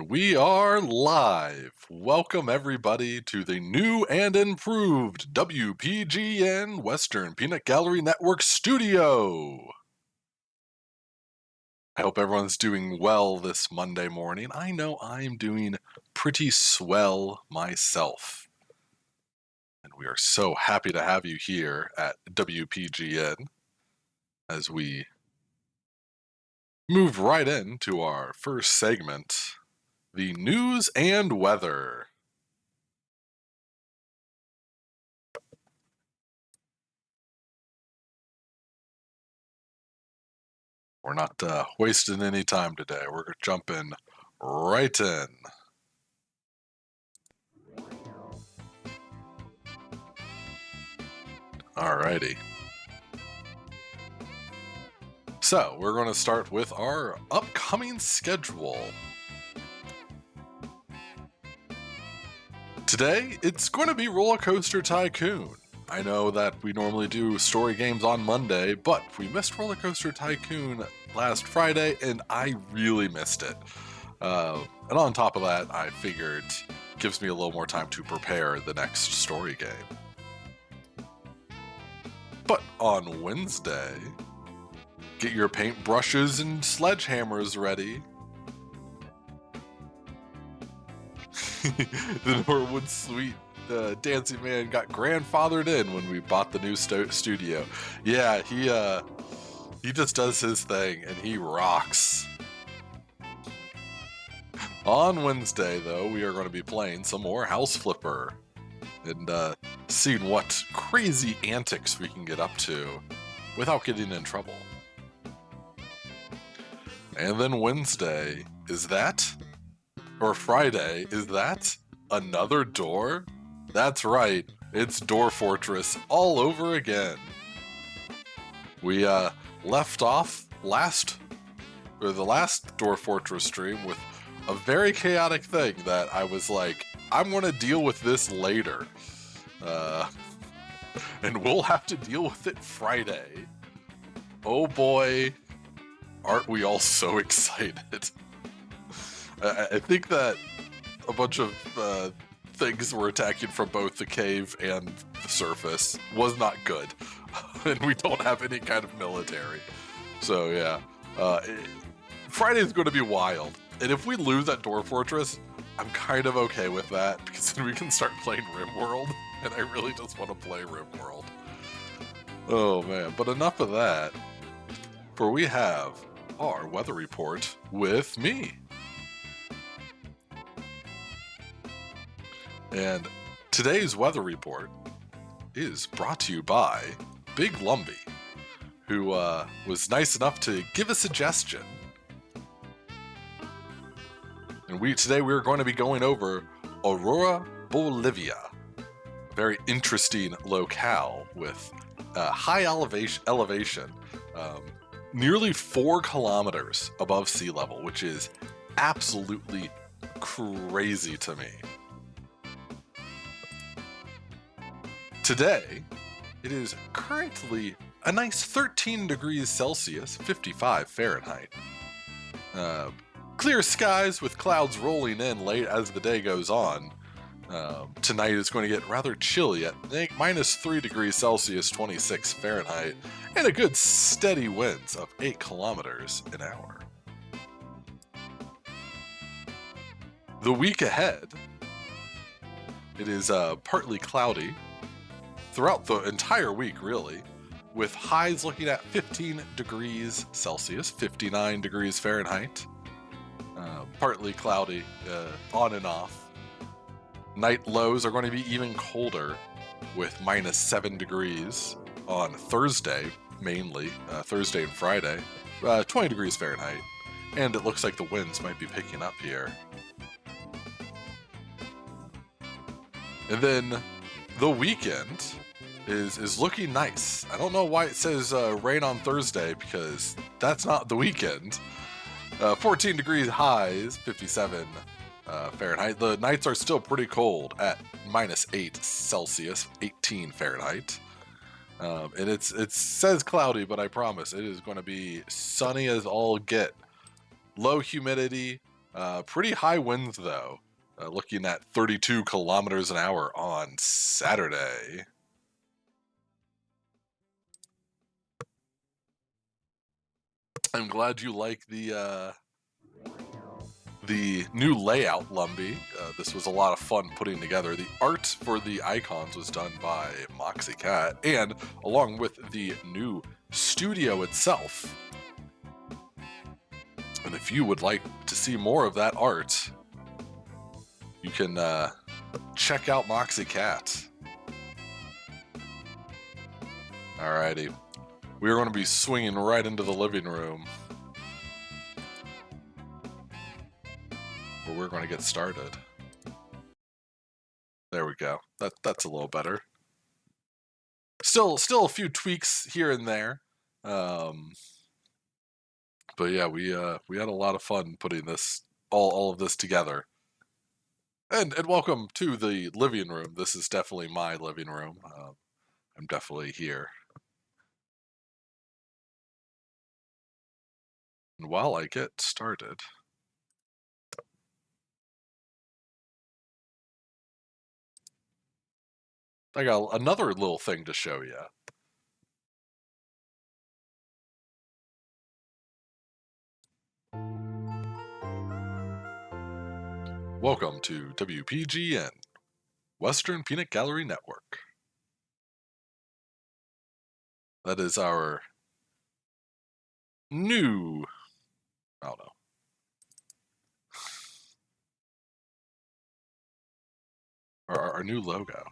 We are live. Welcome everybody to the new and improved WPGN Western Peanut Gallery Network studio. I hope everyone's doing well this Monday morning. I know I'm doing pretty swell myself. And we are so happy to have you here at WPGN as we move right into our first segment, the news and weather. We're not wasting any time today. We're jumping right in. Alrighty. So, we're going to start with our upcoming schedule. Today, it's going to be RollerCoaster Tycoon. I know that we normally do story games on Monday, but we missed RollerCoaster Tycoon last Friday, and I really missed it. And on top of that, I figured it gives me a little more time to prepare the next story game. But on Wednesday, get your paintbrushes and sledgehammers ready. The Norwood Suite Dancing Man got grandfathered in when we bought the new studio. Yeah, he just does his thing and he rocks. On Wednesday, though, we are going to be playing some more House Flipper and seeing what crazy antics we can get up to without getting in trouble. And then Wednesday, or Friday, is that another door? That's right, it's Door Fortress all over again. We left off the last Door Fortress stream with a very chaotic thing that I was like, I'm going to deal with this later. And we'll have to deal with it Friday. Oh boy, aren't we all so excited? I think that a bunch of things were attacking from both the cave and the surface was not good. And we don't have any kind of military. So yeah, Friday's going to be wild. And if we lose that Door Fortress, I'm kind of okay with that, because then we can start playing RimWorld, and I really just want to play RimWorld. Oh man, but enough of that, for we have our weather report with me. And today's weather report is brought to you by Big Lumbee, who was nice enough to give a suggestion. And today we're going to be going over Aurora, Bolivia. A very interesting locale with high elevation, nearly 4 kilometers above sea level, which is absolutely crazy to me. Today, it is currently a nice 13 degrees Celsius, 55 Fahrenheit. Clear skies with clouds rolling in late as the day goes on. Tonight is going to get rather chilly at minus 3 degrees Celsius, 26 Fahrenheit, and a good steady winds of 8 kilometers an hour. The week ahead, it is partly cloudy throughout the entire week, really, with highs looking at 15 degrees Celsius, 59 degrees Fahrenheit. Partly cloudy, on and off. Night lows are going to be even colder, with minus 7 degrees on Thursday, mainly, Thursday and Friday, 20 degrees Fahrenheit, and it looks like the winds might be picking up here. And then the weekend is looking nice. I don't know why it says rain on Thursday, because that's not the weekend. 14 degrees highs, 57 Fahrenheit. The nights are still pretty cold at minus 8 Celsius, 18 Fahrenheit. And it says cloudy, but I promise it is going to be sunny as all get. Low humidity, Pretty high winds, though. Looking at 32 kilometers an hour on Saturday. I'm glad you like the new layout, Lumbee. This was a lot of fun putting together. The art for the icons was done by Moxie Cat, and along with the new studio itself. And if you would like to see more of that art, you can check out Moxie Cat. Alrighty. We are going to be swinging right into the living room, where we're going to get started. There we go. That's a little better. Still a few tweaks here and there. But yeah, we had a lot of fun putting this all of this together. And welcome to the living room. This is definitely my living room. I'm definitely here. And while I get started, I got another little thing to show you. Welcome to WPGN, Western Peanut Gallery Network. That is our new, I don't know, our new logo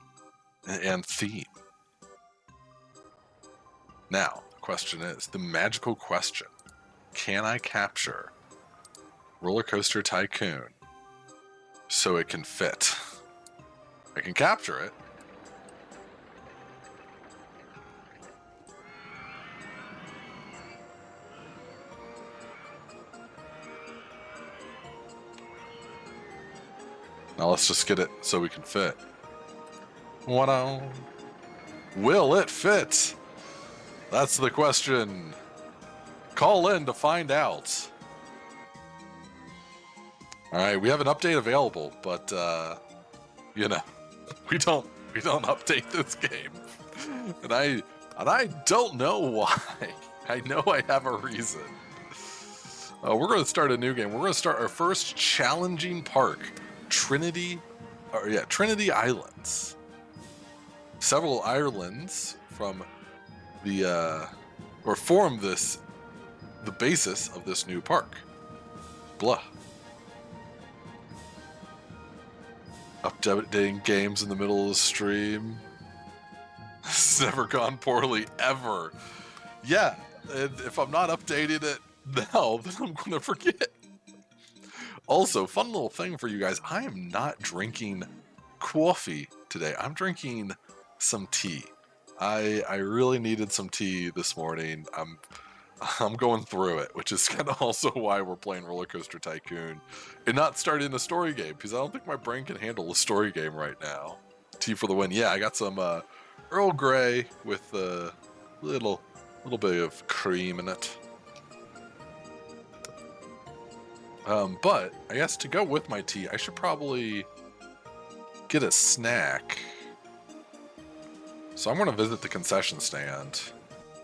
and theme. Now, the question is, the magical question, can I capture RollerCoaster Tycoon so it can fit? I can capture it. Now let's just get it so we can fit. What will it fit? That's the question. Call in to find out. All right, we have an update available, but you know, we don't update this game, and I don't know why. I know I have a reason. We're going to start a new game. We're going to start our first challenging park, Trinity Islands. Several islands from the form the basis of this new park. Blah. Updating games in the middle of the stream. It's never gone poorly, ever. Yeah, and if I'm not updating it now, then I'm going to forget. Also, fun little thing for you guys, I am not drinking coffee today. I'm drinking some tea. I really needed some tea this morning. I'm going through it, which is kind of also why we're playing RollerCoaster Tycoon and not starting a story game, because I don't think my brain can handle a story game right now. Tea for the win. Yeah, I got some Earl Grey with a little bit of cream in it. But I guess to go with my tea, I should probably get a snack. So I'm going to visit the concession stand.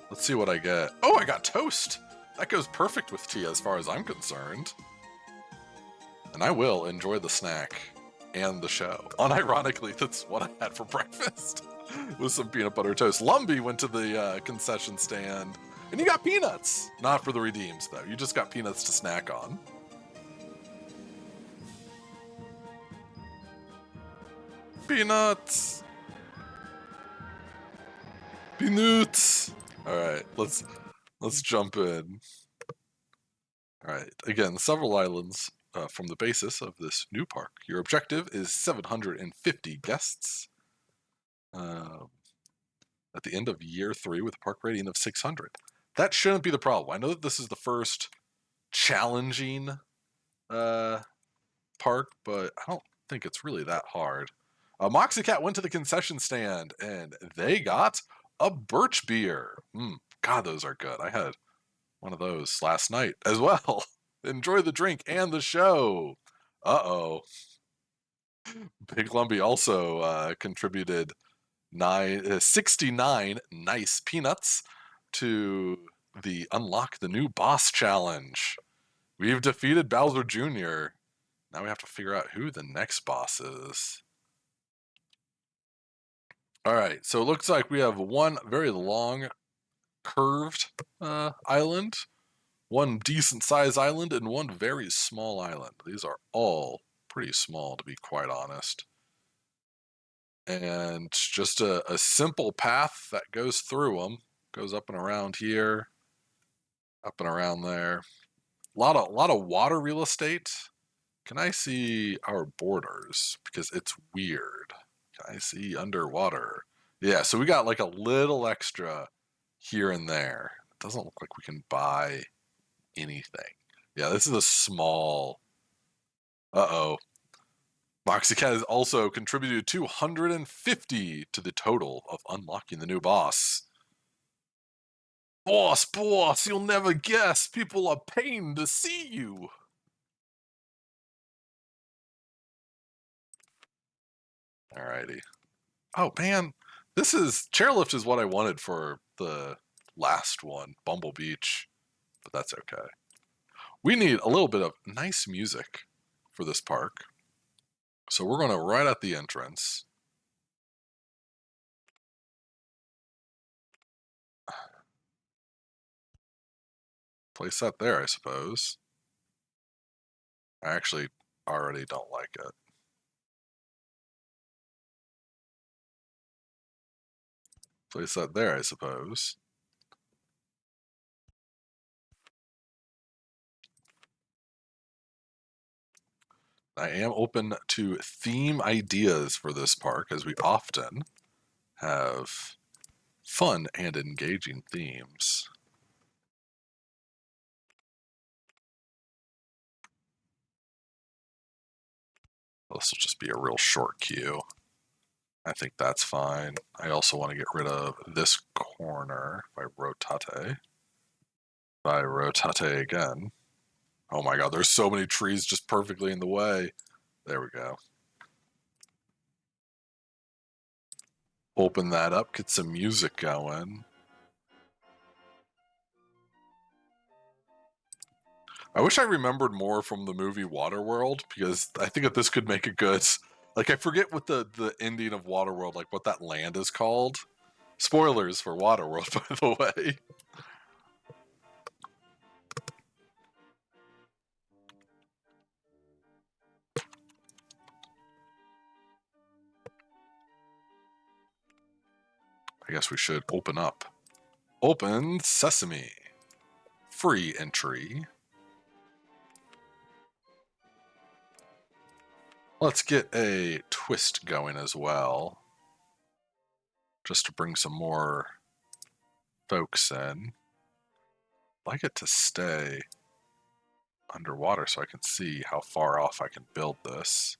Let's see what I get. Oh, I got toast! That goes perfect with tea as far as I'm concerned. And I will enjoy the snack and the show. Unironically, that's what I had for breakfast. With some peanut butter toast. Lumbee went to the concession stand, and you got peanuts! Not for the redeems, though. You just got peanuts to snack on. Peanuts! Peanuts! Alright, let's jump in. Alright, again, several islands from the basis of this new park. Your objective is 750 guests. At the end of year 3 with a park rating of 600. That shouldn't be the problem. I know that this is the first challenging park, but I don't think it's really that hard. Moxie Cat went to the concession stand, and they got a birch beer. God, those are good. I had one of those last night as well. Enjoy the drink and the show. Uh-oh. Big Lumpy also contributed 69 nice peanuts to the Unlock the New Boss challenge. We've defeated Bowser Jr. Now we have to figure out who the next boss is. All right, so it looks like we have one very long, curved island, one decent sized island, and one very small island. These are all pretty small, to be quite honest. And just a simple path that goes through them, goes up and around here, up and around there. A lot of water real estate. Can I see our borders? Because it's weird. Can I see underwater? Yeah, so we got like a little extra here and there. It doesn't look like we can buy anything. Yeah, this is a small... Uh-oh. Moxie Cat has also contributed 250 to the total of unlocking the new boss. Boss, you'll never guess. People are paying to see you. Alrighty. Oh, man. Chairlift is what I wanted for the last one, Bumble Beach, but that's okay. We need a little bit of nice music for this park. So we're going to, right at the entrance, place that there, I suppose. I actually already don't like it. Place that there, I suppose. I am open to theme ideas for this park, as we often have fun and engaging themes. This will just be a real short queue. I think that's fine. I also want to get rid of this corner if I rotate. If I rotate again. Oh my god, there's so many trees just perfectly in the way. There we go. Open that up, get some music going. I wish I remembered more from the movie Waterworld, because I think that this could make a good... Like, I forget what the ending of Waterworld, like what that land is called. Spoilers for Waterworld, by the way. I guess we should open up. Open Sesame. Free entry. Let's get a twist going as well, just to bring some more folks in. I'd like it to stay underwater so I can see how far off I can build this.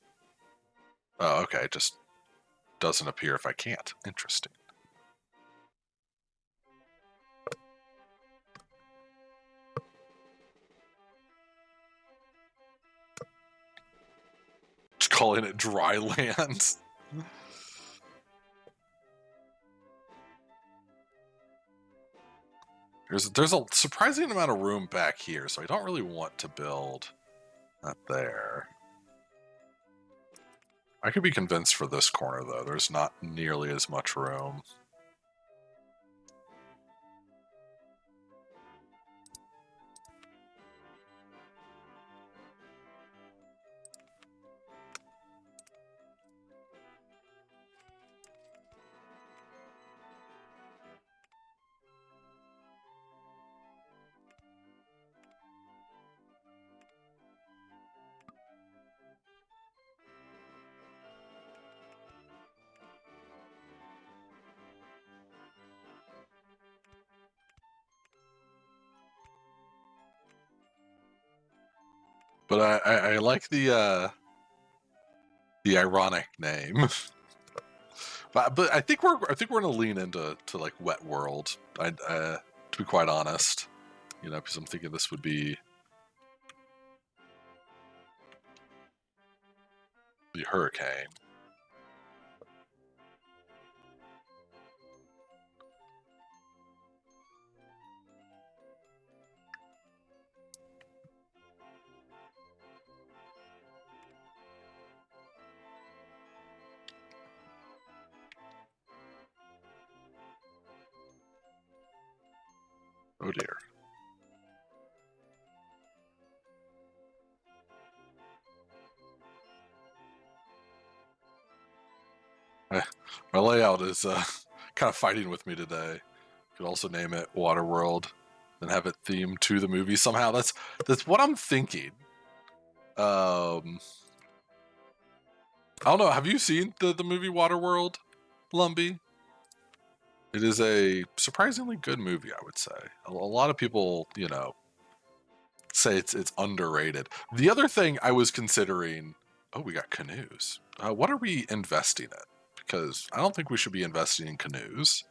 Oh, okay, it just doesn't appear if I can't. Interesting. Just calling it dry land. There's a surprising amount of room back here, so I don't really want to build that there. I could be convinced for this corner, though. There's not nearly as much room. But I like the ironic name. but I think we're gonna lean into like Wet World. To be quite honest, because I'm thinking this would be... movie Hurricane. Oh dear. My layout is kind of fighting with me today. Could also name it Waterworld and have it themed to the movie somehow. That's what I'm thinking. I don't know. Have you seen the movie Waterworld, Lumbee? It is a surprisingly good movie, I would say. A lot of people, say it's underrated. The other thing I was considering, we got canoes. What are we investing in? Because I don't think we should be investing in canoes.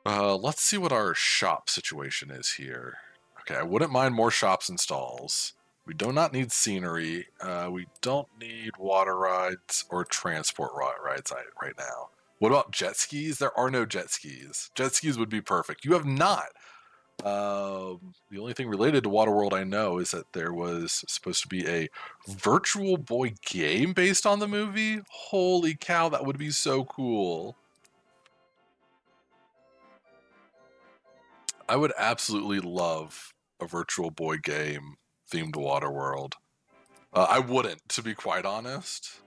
Let's see what our shop situation is here. Okay, I wouldn't mind more shops and stalls. We do not need scenery. We don't need water rides or transport rides right now. What about jet skis? There are no jet skis. Jet skis would be perfect. You have not. The only thing related to Waterworld I know is that there was supposed to be a Virtual Boy game based on the movie. Holy cow, that would be so cool. I would absolutely love a Virtual Boy game themed Waterworld. I wouldn't, to be quite honest.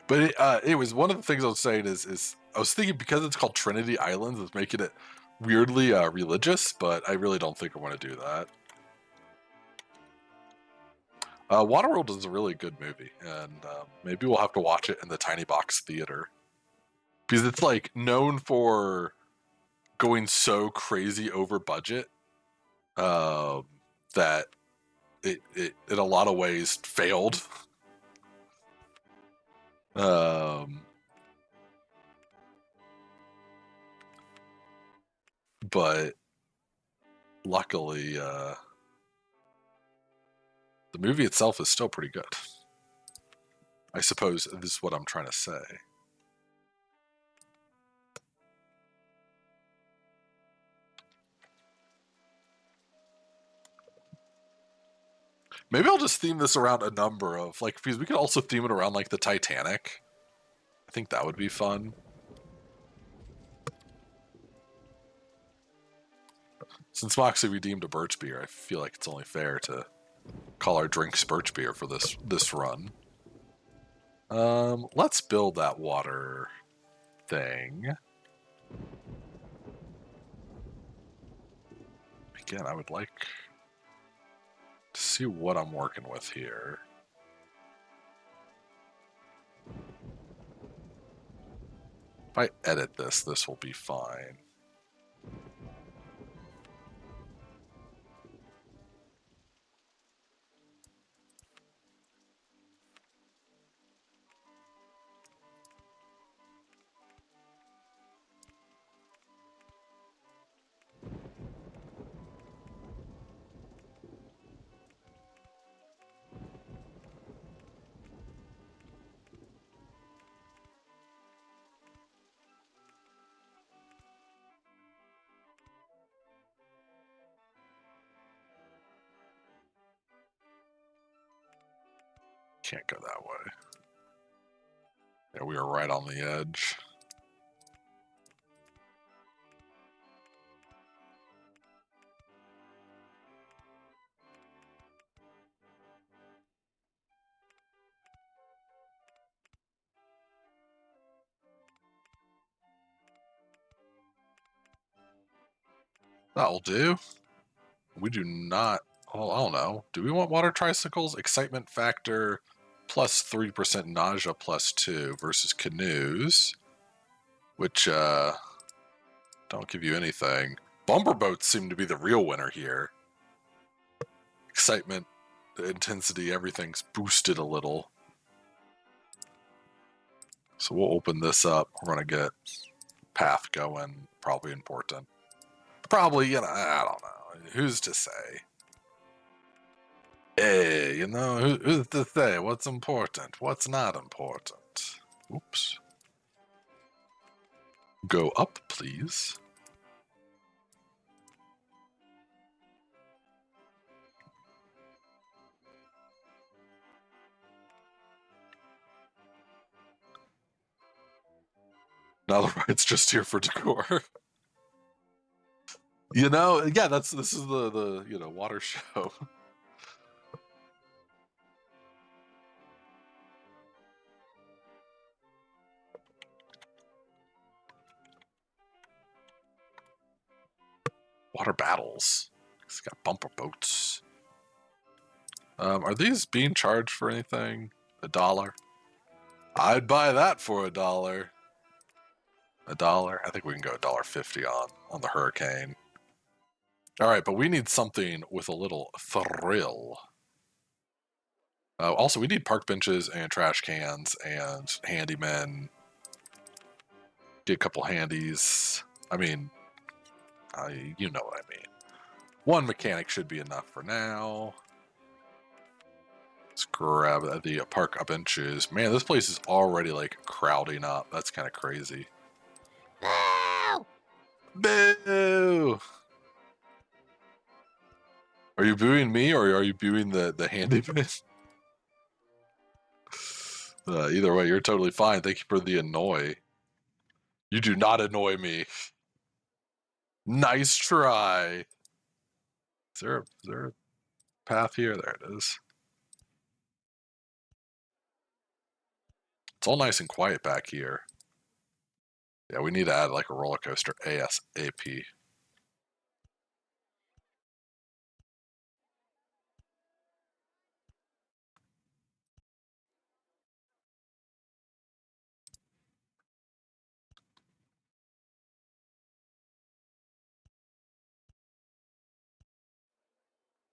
But anyways, one of the things I was saying is I was thinking because it's called Trinity Islands, it's making it weirdly religious, but I really don't think I want to do that. Waterworld is a really good movie, and maybe we'll have to watch it in the Tiny Box Theater because it's like known for going so crazy over budget that it in a lot of ways failed. But luckily, the movie itself is still pretty good. I suppose this is what I'm trying to say. Maybe I'll just theme this around a number of because we could also theme it around like the Titanic. I think that would be fun. Since Moxie redeemed a birch beer, I feel like it's only fair to call our drinks birch beer for this run. Let's build that water thing. Again, I would like to see what I'm working with here. If I edit this will be fine. Can't go that way. Yeah, we are right on the edge. That'll do. We do not. Well, I don't know. Do we want water tricycles? Excitement factor plus 3% nausea plus 2 versus canoes, which don't give you anything. Bumper boats seem to be the real winner here. Excitement, the intensity, everything's boosted a little. So we'll open this up. We're going to get path going. Probably important. Probably, you know, I don't know. Who's to say? Hey, you know, who's to say what's important, what's not important? Oops. Go up, please. Now the ride's just here for decor. You know, yeah, this is the you know, water show. Water battles. It's got bumper boats. Are these being charged for anything? $1? I'd buy that for $1. $1? I think we can go $1.50 on the Hurricane. All right, but we need something with a little thrill. Also, we need park benches and trash cans and handymen. Get a couple handies. I mean, you know what I mean. One mechanic should be enough for now. Let's grab the park benches. Man, this place is already like crowding up. That's kind of crazy. Boo! Boo! Are you booing me or are you booing the handyman? Either way, you're totally fine. Thank you for the annoy. You do not annoy me. Nice try. Is there a path here? There it is. It's all nice and quiet back here. Yeah, we need to add like a roller coaster ASAP.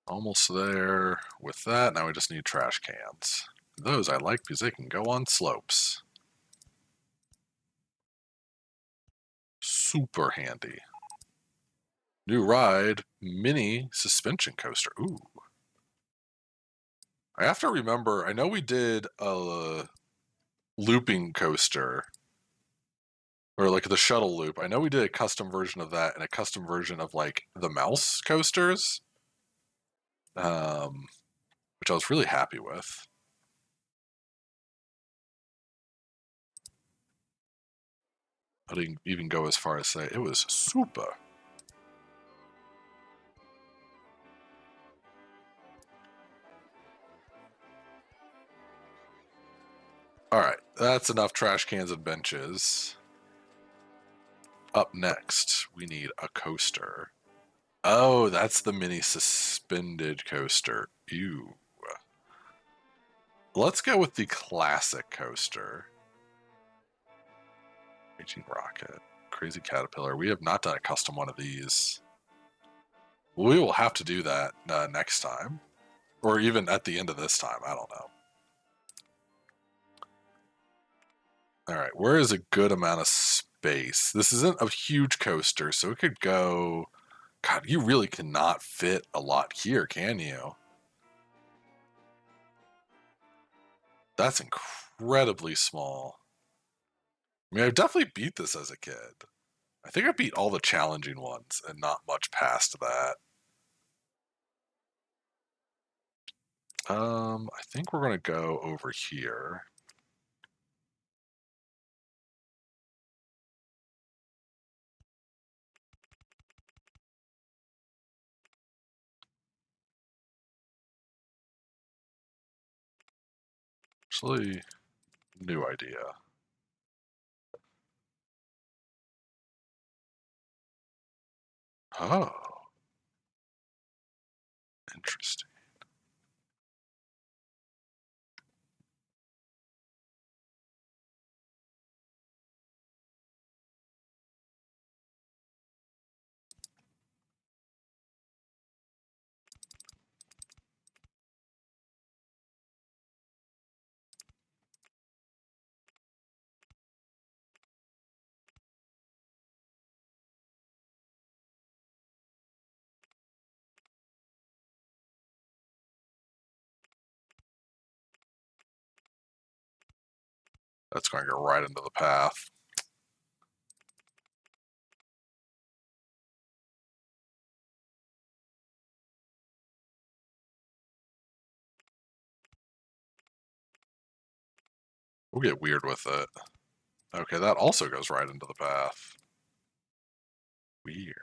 Almost there with that. Now we just need trash cans. Those I like because they can go on slopes. Super handy. New ride, mini suspension coaster. Ooh. I have to remember, I know we did a looping coaster, or like the shuttle loop. I know we did a custom version of that and a custom version of like the mouse coasters, which I was really happy with. I didn't even go as far as say it was super. All right, that's enough trash cans and benches. Up next, we need a coaster. Oh, that's the mini suspended coaster. Ew. Let's go with the classic coaster. Raging Rocket, Crazy Caterpillar. We have not done a custom one of these. We will have to do that next time. Or even at the end of this time. I don't know. All right, where is a good amount of space? This isn't a huge coaster, so it could go... God, you really cannot fit a lot here, can you? That's incredibly small. I mean, I've definitely beat this as a kid. I think I beat all the challenging ones and not much past that. I think we're gonna go over here. Actually, new idea. Oh, interesting. That's going to go right into the path. We'll get weird with it. Okay, that also goes right into the path. Weird.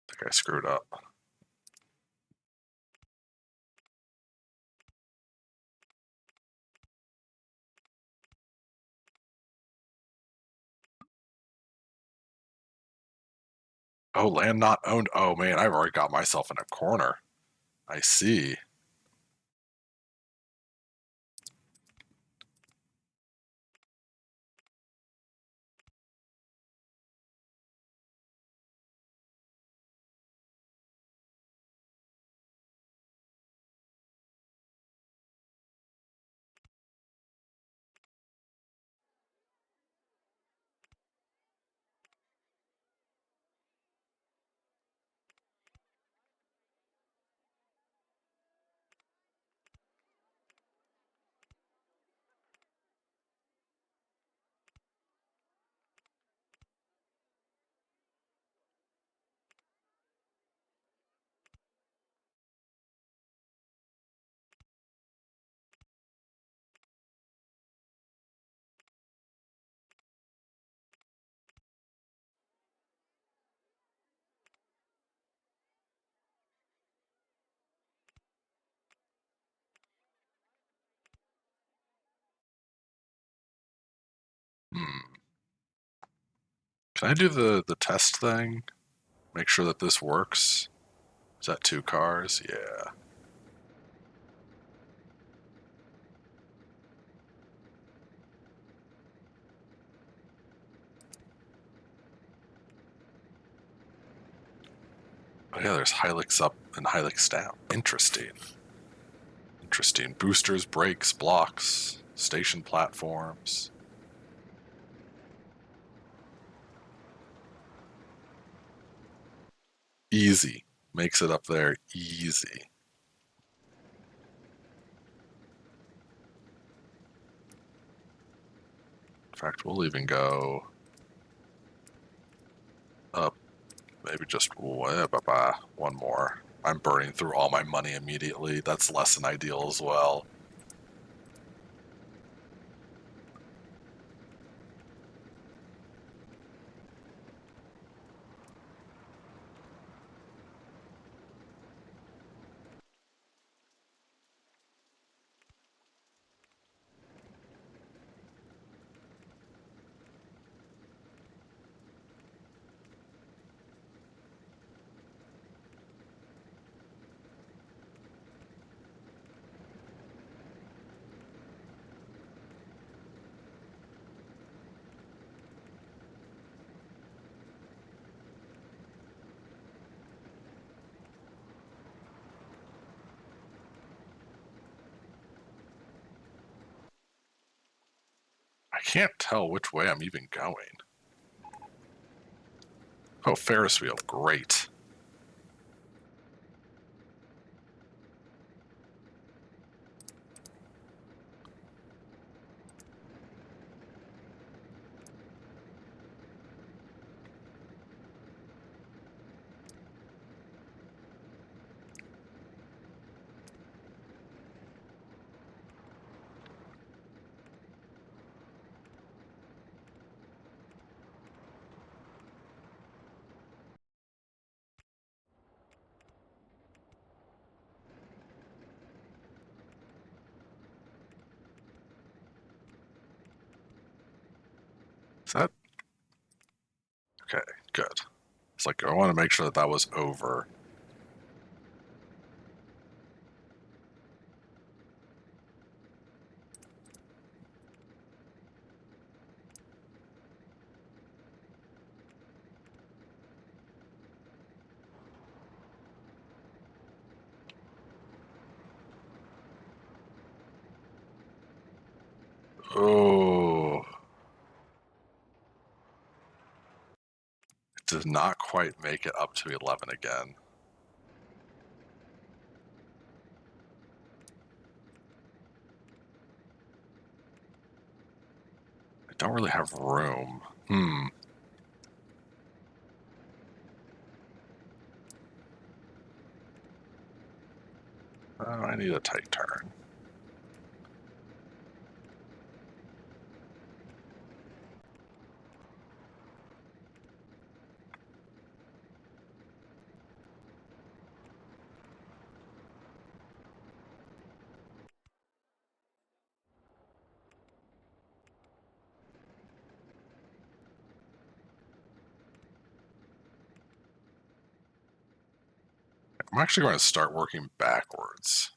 I think I screwed up. Oh, land not owned. Oh man, I've already got myself in a corner. I see. Hmm. Can I do the test thing? Make sure that this works? Is that 2 cars? Yeah. Oh yeah, there's Hilux up and Hilux down. Interesting. Interesting. Boosters, brakes, blocks, station platforms. Easy. Makes it up there easy. In fact, we'll even go up, maybe just one more. I'm burning through all my money immediately. That's less than ideal as well. I can't tell which way I'm even going. Oh, Ferris wheel, great. Is that okay? Good. It's like I want to make sure that that was over. Oh. It does not quite make it up to 11 again. I don't really have room. Oh, I need a tight turn. I'm actually going to start working backwards.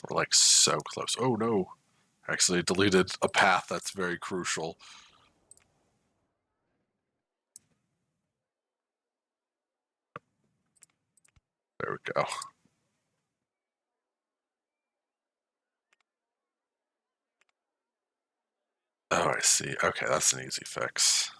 We're like so close. Oh no. Actually deleted a path that's very crucial. There we go. Oh, I see. Okay, that's an easy fix.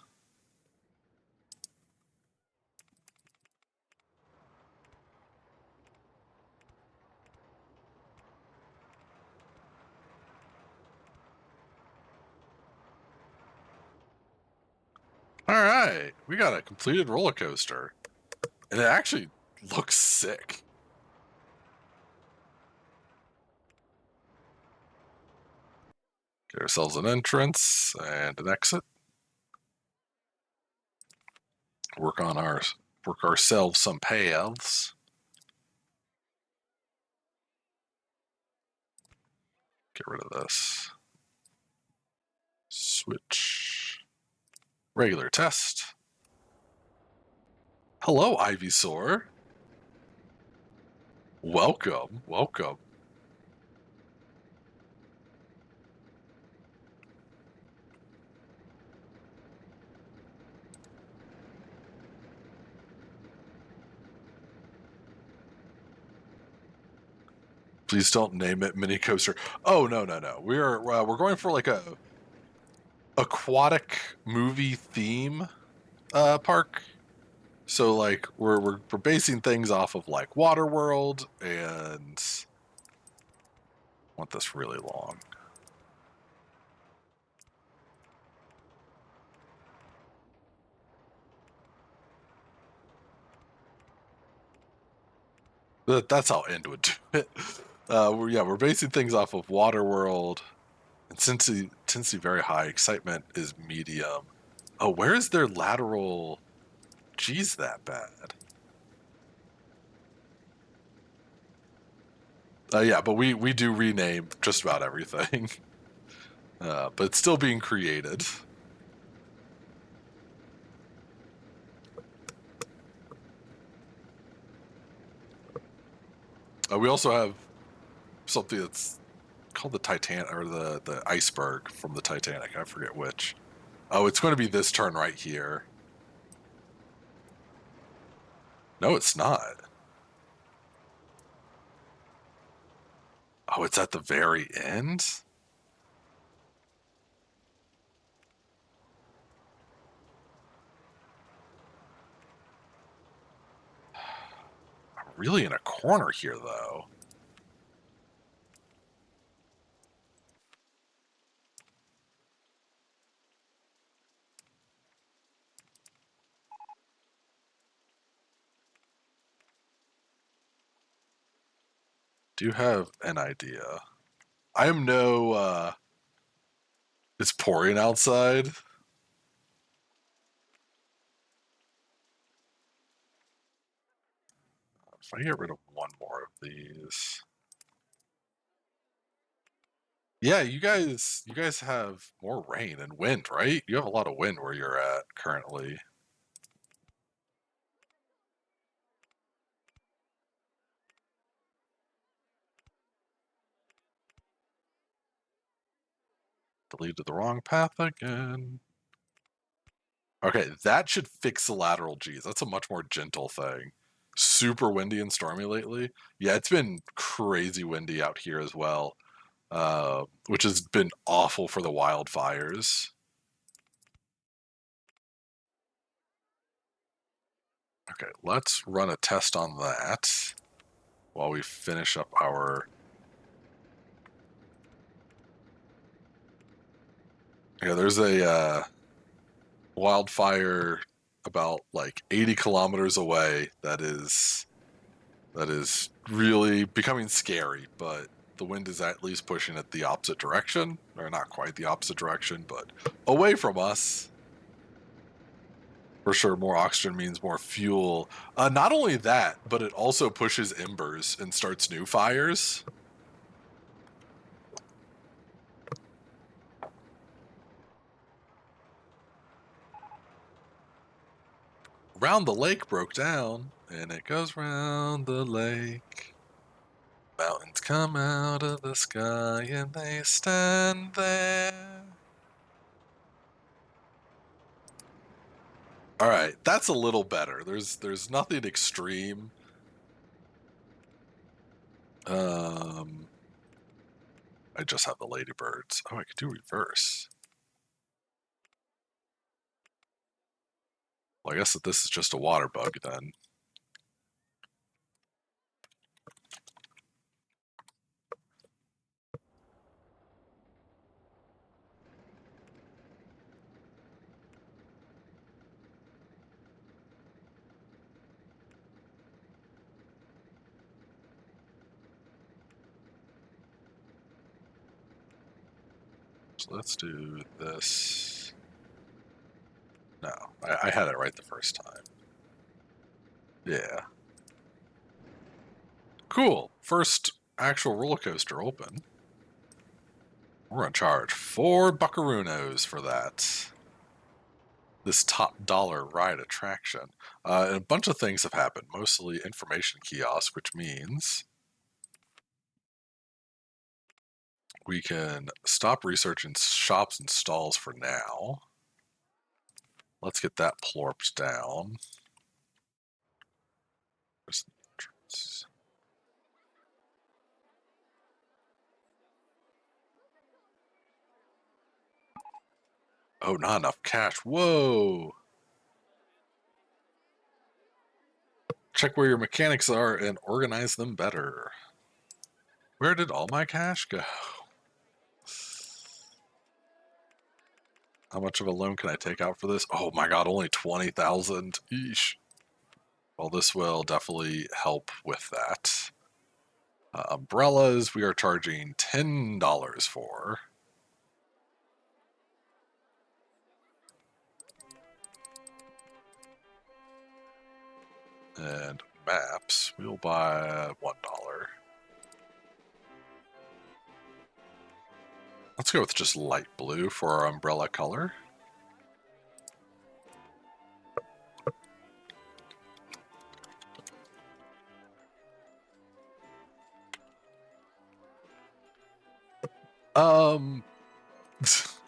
All right, we got a completed roller coaster, and it actually looks sick. Get ourselves an entrance and an exit. Work ourselves some paths. Get rid of this. Switch. Regular test. Hello, Ivysaur. Welcome, welcome. Please don't name it mini coaster. Oh no. We're going for like a aquatic movie theme park. So like we're basing things off of like Waterworld, and I want this really long. That's how End would do it. We're basing things off of Waterworld, and since the very high, excitement is medium. Oh, where is their lateral G's that bad? Yeah, but we do rename just about everything. But it's still being created. We also have something that's called the Titanic, or the iceberg from the Titanic. I forget which. Oh, it's going to be this turn right here. No, it's not. Oh, it's at the very end? I'm really in a corner here, though. Do have an idea. I am no, it's pouring outside. If I get rid of one more of these. Yeah, you guys have more rain and wind, right? You have a lot of wind where you're at currently. Deleted the wrong path again. Okay, that should fix the lateral G's. That's a much more gentle thing. Super windy and stormy lately. Yeah, it's been crazy windy out here as well, which has been awful for the wildfires. Okay, let's run a test on that while we finish up our... Yeah, there's a wildfire about like 80 kilometers away that is really becoming scary, but the wind is at least pushing it the opposite direction, or not quite the opposite direction, but away from us. For sure, more oxygen means more fuel. Not only that, but it also pushes embers and starts new fires. Round the lake broke down, and it goes round the lake. Mountains come out of the sky, and they stand there. All right, that's a little better. There's nothing extreme. I just have the ladybirds. Oh, I could do reverse. Well, I guess that this is just a water bug then. So let's do this. No, I had it right the first time. Yeah. Cool. First actual roller coaster open. We're gonna charge 4 buckaroos for that. This top dollar ride attraction. And a bunch of things have happened, mostly information kiosk, which means we can stop researching shops and stalls for now. Let's get that plorped down. There's the entrance. Oh, not enough cash. Whoa. Check where your mechanics are and organize them better. Where did all my cash go? How much of a loan can I take out for this? Oh my god, only 20,000. Eesh. Well, this will definitely help with that. Umbrellas, we are charging $10 for. And maps, we'll buy $1. Let's go with just light blue for our umbrella color.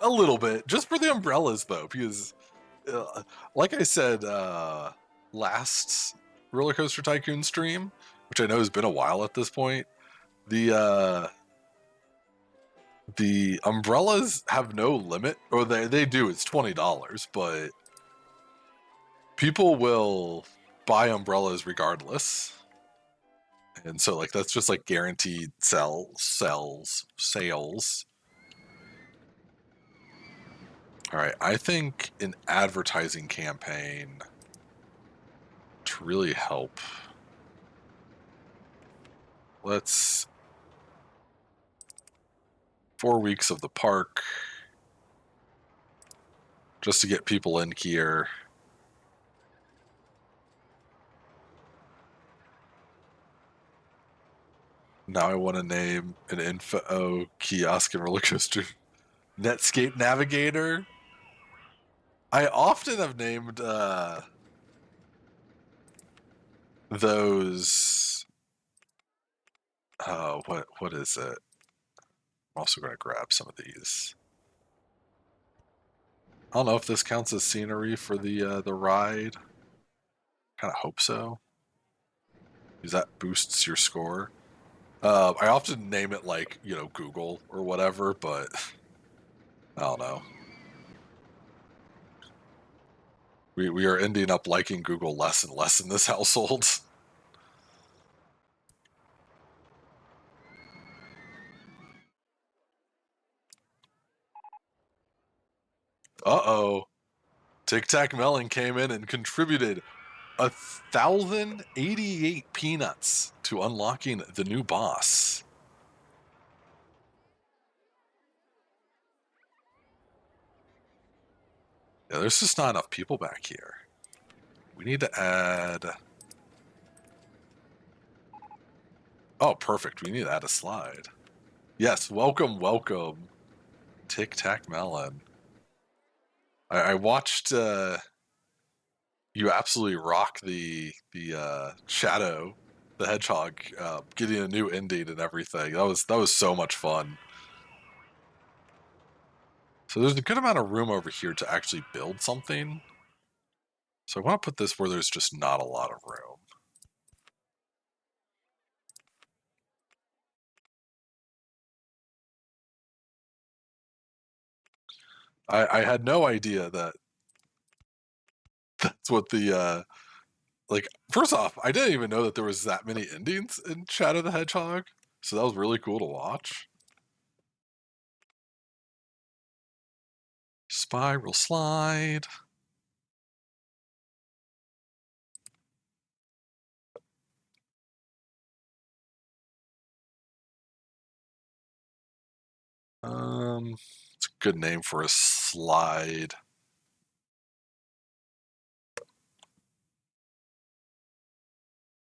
A little bit, just for the umbrellas though, because like I said last RollerCoaster Tycoon stream, which I know has been a while at this point, the The umbrellas have no limit, or they do. It's $20, but people will buy umbrellas regardless. And so like that's just like guaranteed sales. All right, I think an advertising campaign to really help. Let's 4 weeks of the park just to get people in here. Now I want to name an info kiosk and roller coaster. Netscape Navigator. I often have named those. What is it? I'm also going to grab some of these. I don't know if this counts as scenery for the ride. Kind of hope so, because that boosts your score. I often name it like Google or whatever, but I don't know. We are ending up liking Google less and less in this household. Uh-oh. Tic Tac Melon came in and contributed 1,088 peanuts to unlocking the new boss. Yeah, there's just not enough people back here. We need to add... Oh, perfect. We need to add a slide. Yes, welcome. Tic Tac Melon. I watched you absolutely rock the Shadow the Hedgehog getting a new ending and everything. That was so much fun. So there's a good amount of room over here to actually build something. So I want to put this where there's just not a lot of room. I had no idea that that's what the like. First off, I didn't even know that there was that many endings in Shadow the Hedgehog. So that was really cool to watch. Spiral slide. It's a good name for a slide.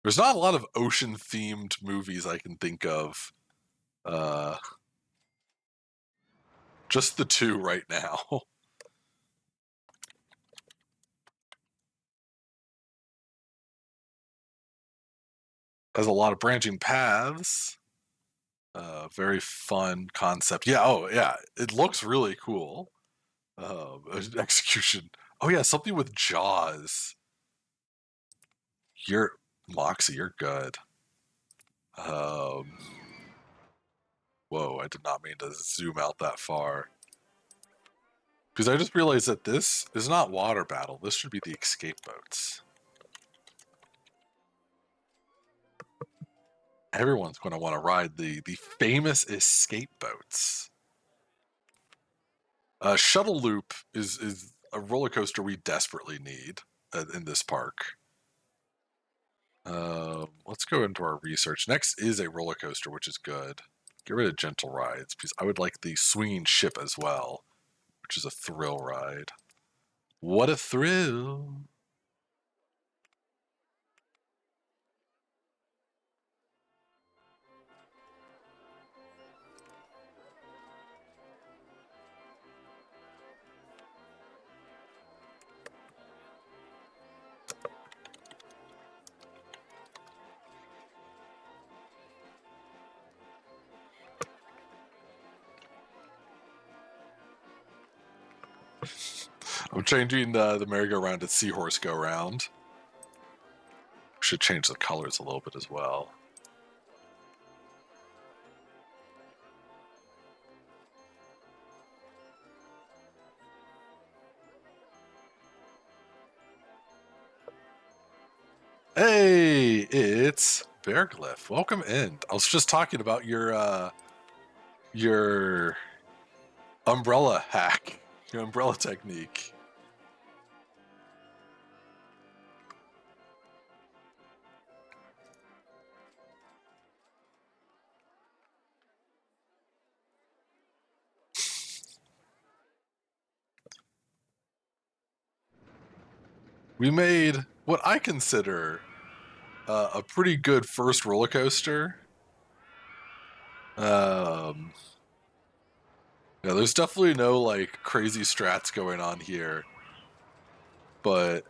There's not a lot of ocean-themed movies I can think of. Just the two right now. Has a lot of branching paths. Very fun concept. Yeah. Oh, yeah. It looks really cool. Execution. Oh yeah, something with Jaws. You're Moxie. You're good. Um, Whoa, I did not mean to zoom out that far. Because I just realized that this is not water battle. This should be the escape boats. Everyone's going to want to ride the famous escape boats. Shuttle Loop is a roller coaster we desperately need in this park. Let's go into our research. Next is a roller coaster, which is good. Get rid of gentle rides because I would like the swinging ship as well, which is a thrill ride. What a thrill! I'm changing the merry-go-round to seahorse go-round. Should change the colors a little bit as well. Hey, it's Bearglyph. Welcome in. I was just talking about your umbrella hack, your umbrella technique. We made what I consider a pretty good first roller coaster. Um, yeah, there's definitely no like crazy strats going on here, but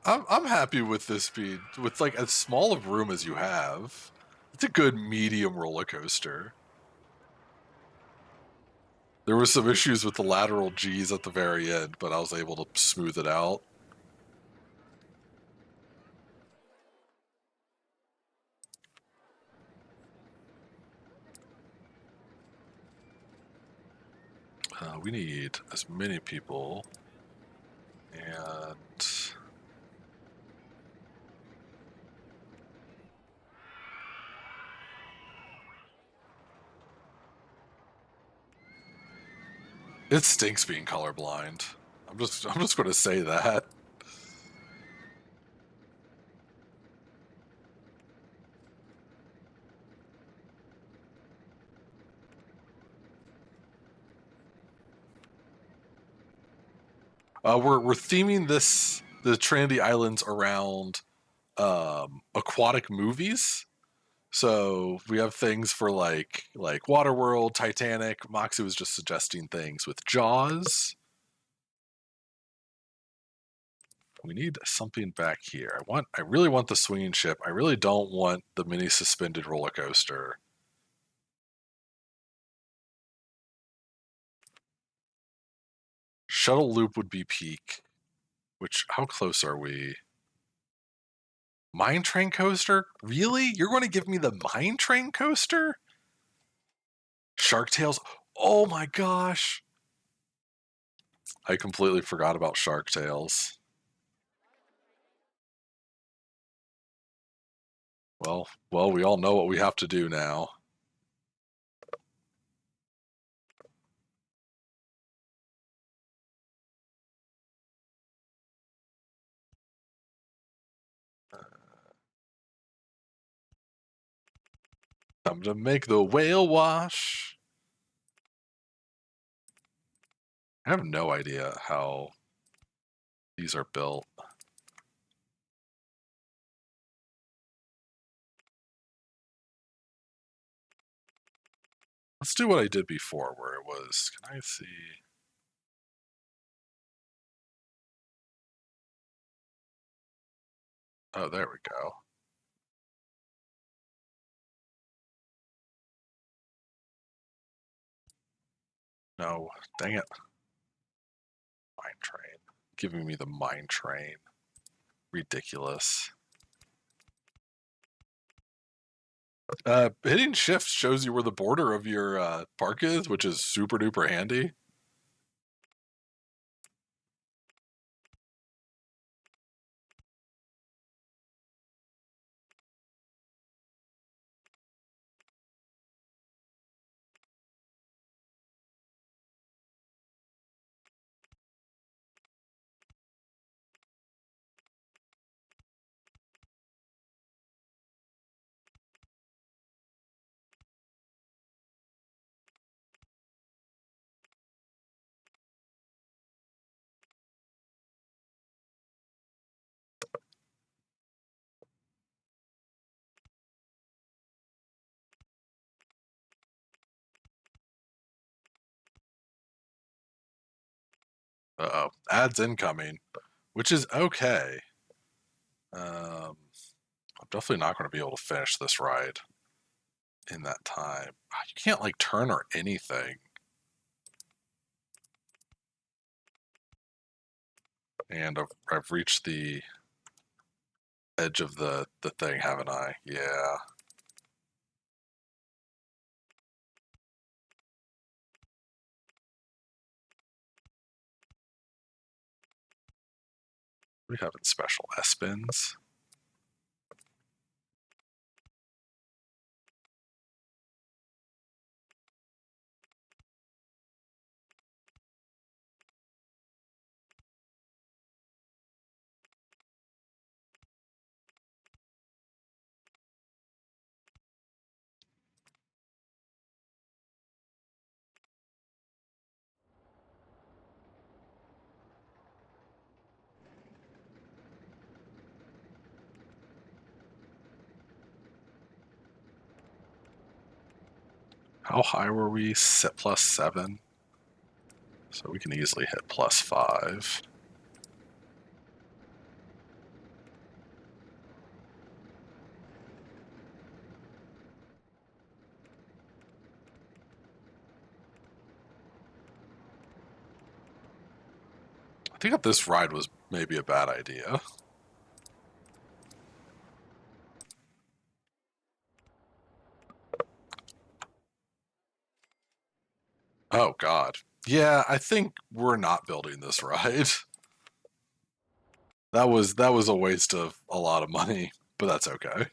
I'm happy with this speed. With like as small of room as you have, it's a good medium roller coaster. There were some issues with the lateral G's at the very end, but I was able to smooth it out. We need as many people, and it stinks being colorblind. I'm just going to say that. We're theming the Trinity Islands around aquatic movies. So we have things for like Waterworld, Titanic. Moxie was just suggesting things with Jaws. We need something back here. I really want the swinging ship. I really don't want the mini suspended roller coaster. Shuttle loop would be peak. Which how close are we? Mine train coaster? Really? You're going to give me the mine train coaster? Shark Tales? Oh my gosh. I completely forgot about Shark Tales. Well, we all know what we have to do now. Time to make the whale wash. I have no idea how these are built. Let's do what I did before, where it was. Can I see? Oh, there we go. No, dang it. Mine train. Giving me the mine train. Ridiculous. Hitting shift shows you where the border of your park is, which is super duper handy. Uh oh, ads incoming, which is okay. I'm definitely not going to be able to finish this ride in that time. You can't like turn or anything. And I've reached the edge of the thing, haven't I? Yeah. We having special S spins. How high were we? Set +7. So we can easily hit +5. I think that this ride was maybe a bad idea. Oh god. Yeah, I think we're not building this ride. That was a waste of a lot of money, but that's okay.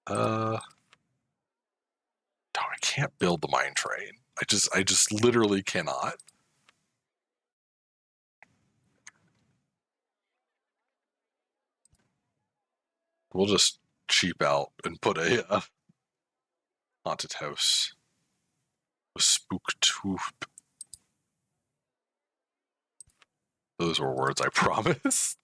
No, I can't build the mine train. I just literally cannot. We'll just cheap out and put a haunted house. A spooktooth. Those were words, I promise.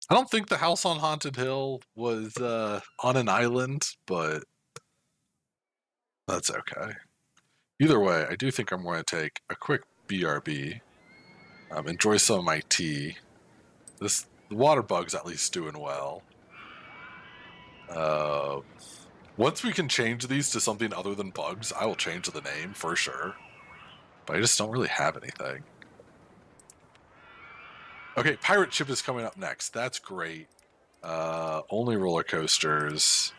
I don't think the house on Haunted Hill was on an island, but that's okay. Either way, I do think I'm going to take a quick BRB, enjoy some of my tea. The water bug's at least doing well. Once we can change these to something other than bugs, I will change the name for sure. But I just don't really have anything. Okay, pirate ship is coming up next. That's great. Only roller coasters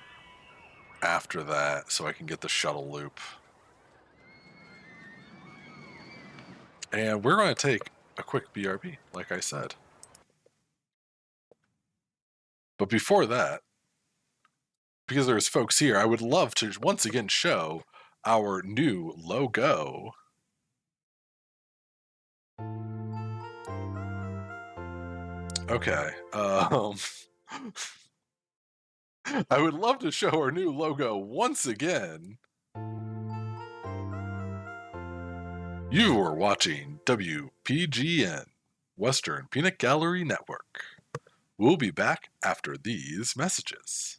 after that, so I can get the shuttle loop. And we're going to take a quick BRB, like I said. But before that, because there's folks here, I would love to once again show our new logo. Okay. I would love to show our new logo once again. You are watching WPGN, Western Peanut Gallery Network. We'll be back after these messages.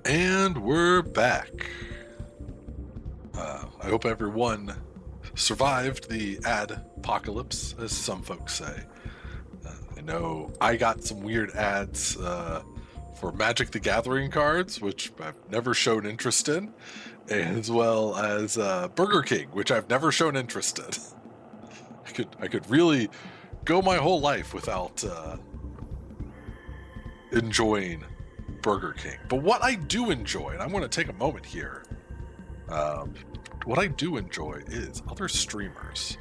And we're back. I hope everyone survived the ad apocalypse, as some folks say. I know I got some weird ads for Magic the Gathering cards, which I've never shown interest in, as well as Burger King, which I've never shown interest in. I could really go my whole life without enjoying Burger King. But what I do enjoy, and I'm going to take a moment here, what I do enjoy is other streamers.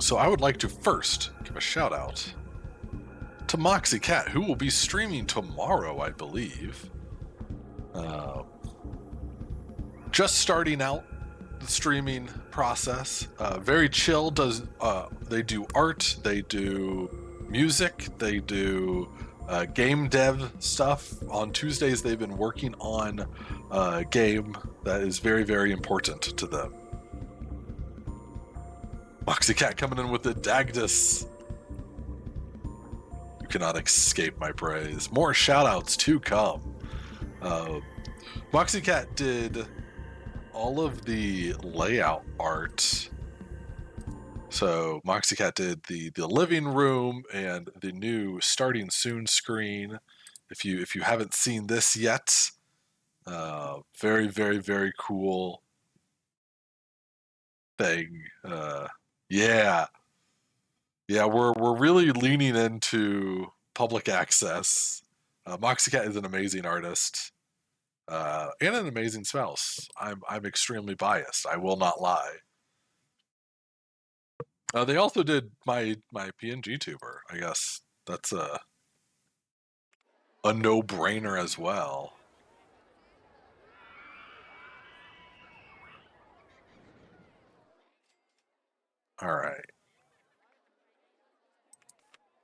So I would like to first give a shout out to Moxie Cat, who will be streaming tomorrow, I believe. just starting out the streaming process. Very chill. They do art, they do music, they do game dev stuff. On Tuesdays, they've been working on a game that is very, very important to them. Moxie Cat coming in with the Dagdus. You cannot escape my praise. More shoutouts to come. Moxie Cat did all of the layout art. So Moxie Cat did the living room and the new starting soon screen. If you haven't seen this yet, very, very, very cool thing. Yeah, we're really leaning into public access. Moxie Cat is an amazing artist and an amazing spouse. I'm extremely biased. I will not lie. They also did my PNG tuber. I guess that's a no-brainer as well. All right.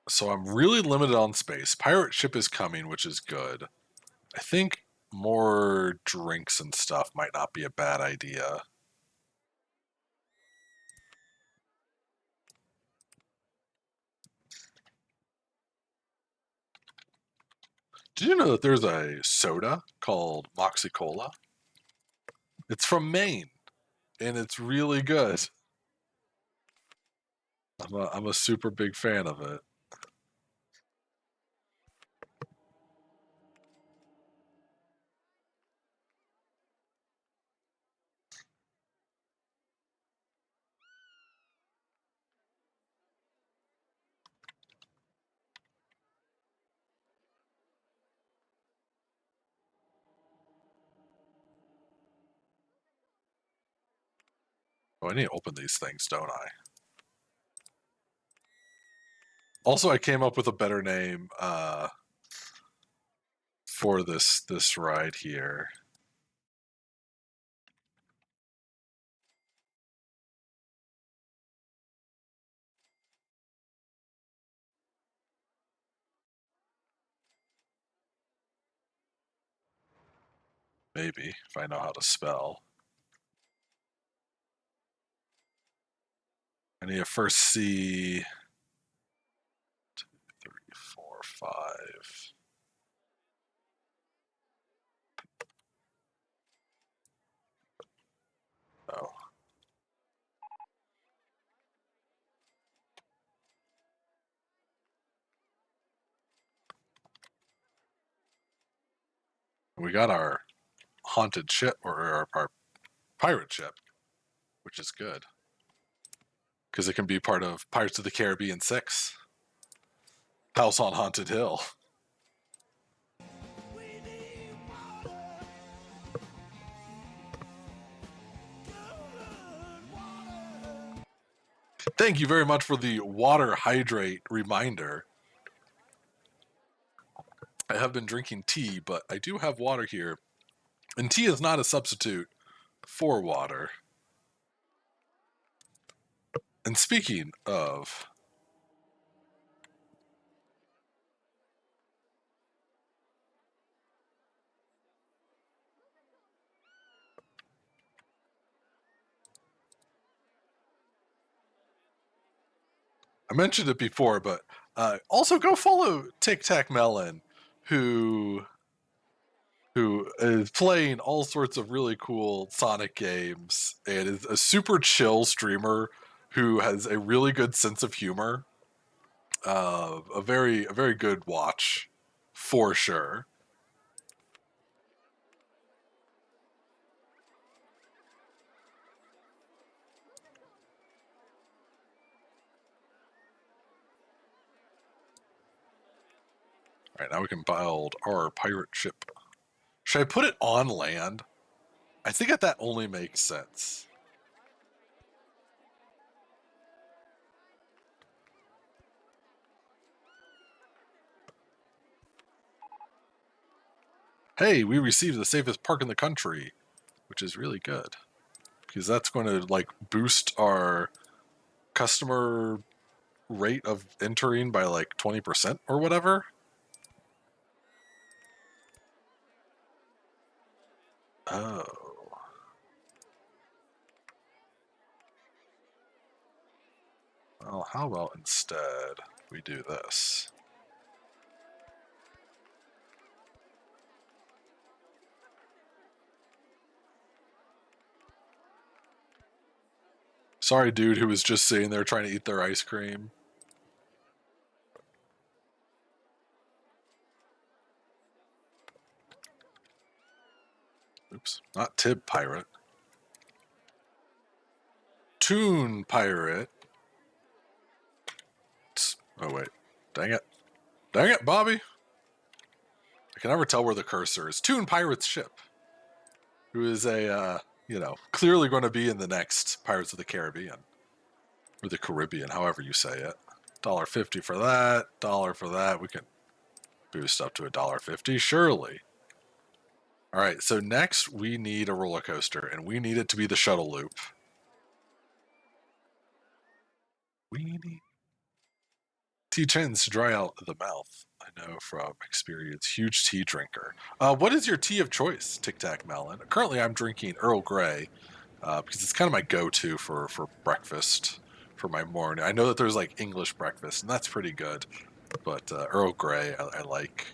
So I'm really limited on space. Pirate ship is coming, which is good. I think more drinks and stuff might not be a bad idea. Did you know that there's a soda called Moxie Cola? It's from Maine, and it's really good. I'm a super big fan of it. Oh, I need to open these things, don't I? Also, I came up with a better name for this ride here. Maybe, if I know how to spell. I need to first see 2, 3, 4, 5. Oh. We got our haunted ship, or our pirate ship, which is good. Because it can be part of Pirates of the Caribbean 6. House on Haunted Hill. Thank you very much for the water hydrate reminder. I have been drinking tea, but I do have water here. And tea is not a substitute for water. And speaking of, I mentioned it before, but also go follow Tic Tac Melon, who is playing all sorts of really cool Sonic games and is a super chill streamer who has a really good sense of humor. A very good watch for sure. All right, now we can build our pirate ship. Should I put it on land? I think that only makes sense. Hey, we received the safest park in the country, which which is really good because that's going to like boost our customer rate of entering by like 20% or whatever. Oh. Well, how about instead we do this? Sorry, dude, who was just sitting there trying to eat their ice cream. Oops, not Tib Pirate. Toon Pirate. Oh, wait. Dang it. Dang it, Bobby. I can never tell where the cursor is. Toon Pirate's ship, who is a, clearly going to be in the next Pirates of the Caribbean. Or the Caribbean, however you say it. $1.50 for that, $1 for that. We can boost up to $1.50, surely. All right, so next we need a roller coaster, and we need it to be the shuttle loop. We need tea tends to dry out the mouth. I know from experience. Huge tea drinker. What is your tea of choice, Tic Tac Melon? Currently, I'm drinking Earl Grey because it's kind of my go-to for breakfast for my morning. I know that there's like English breakfast, and that's pretty good, but Earl Grey I like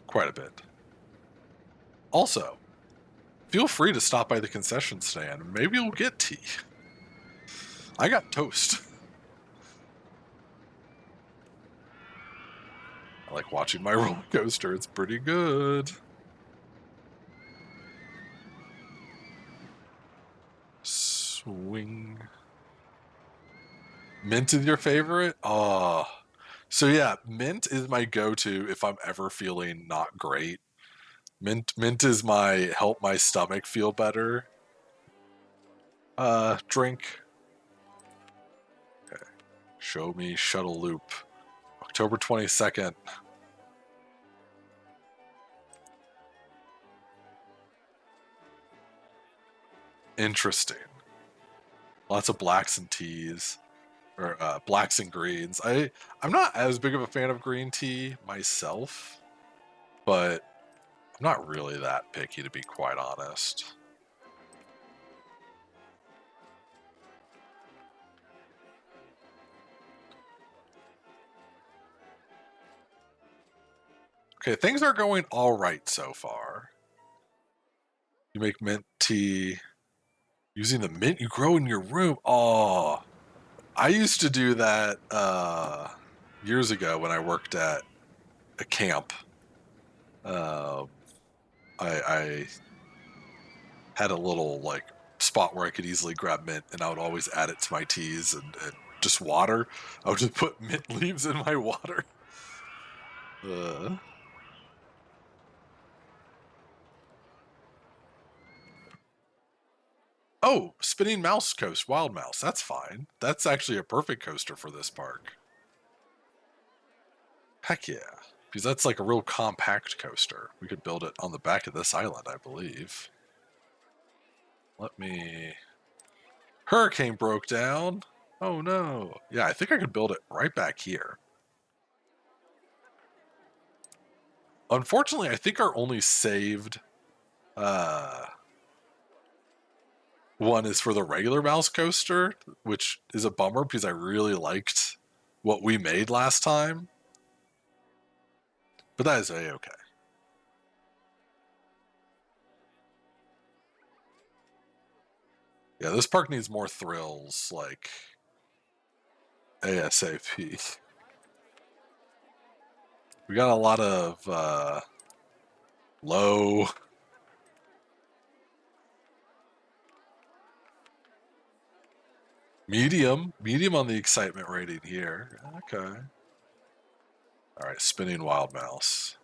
quite a bit. Also, feel free to stop by the concession stand. Maybe you'll get tea. I got toast. I like watching my roller coaster. It's pretty good. Swing. Mint is your favorite? Oh. So yeah, mint is my go-to if I'm ever feeling not great. Mint is my help my stomach feel better drink. Okay. Show me shuttle loop. October 22nd. Interesting. Lots of blacks and teas. Or blacks and greens. I'm not as big of a fan of green tea myself, but I'm not really that picky, to be quite honest. Okay, things are going all right so far. You make mint tea using the mint you grow in your room. Oh, I used to do that years ago when I worked at a camp. I had a little like spot where I could easily grab mint, and I would always add it to my teas and just water. I would just put mint leaves in my water. Oh, spinning mouse coaster, wild mouse. That's fine. That's actually a perfect coaster for this park. Heck yeah. Because that's like a real compact coaster. We could build it on the back of this island, I believe. Let me... Hurricane broke down. Oh no. Yeah, I think I could build it right back here. Unfortunately, I think our only saved one is for the regular mouse coaster, which is a bummer because I really liked what we made last time. But that is a-okay. Yeah, this park needs more thrills, like ASAP. We got a lot of low. Medium on the excitement rating here. Okay. All right, spinning wild mouse.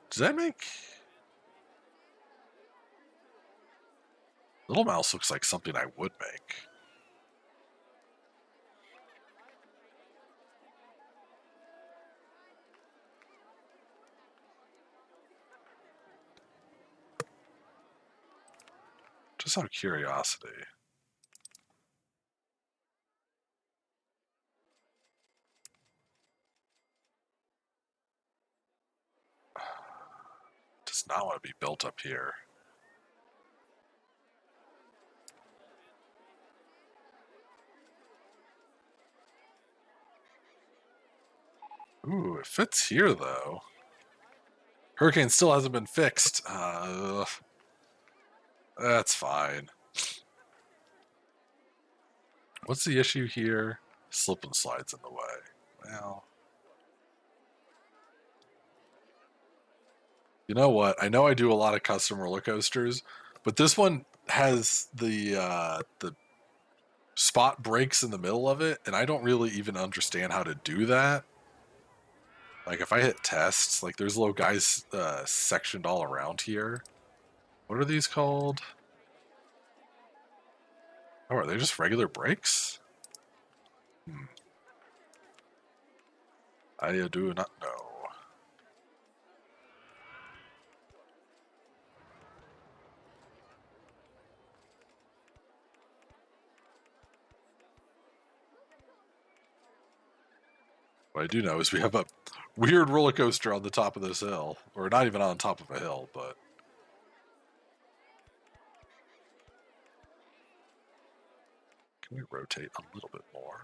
Does that make... Little mouse looks like something I would make. Just out of curiosity. Does not want to be built up here. Ooh, it fits here though. Hurricane still hasn't been fixed. That's fine. What's the issue here? Slip and slides in the way. Well, you know what? I know I do a lot of custom roller coasters, but this one has the spot breaks in the middle of it, and I don't really even understand how to do that. Like if I hit tests, like there's little guys sectioned all around here. What are these called? Oh, are they just regular breaks? I do not know. What I do know is we have a weird roller coaster on the top of this hill. Or not even on top of a hill, but... Can we rotate a little bit more?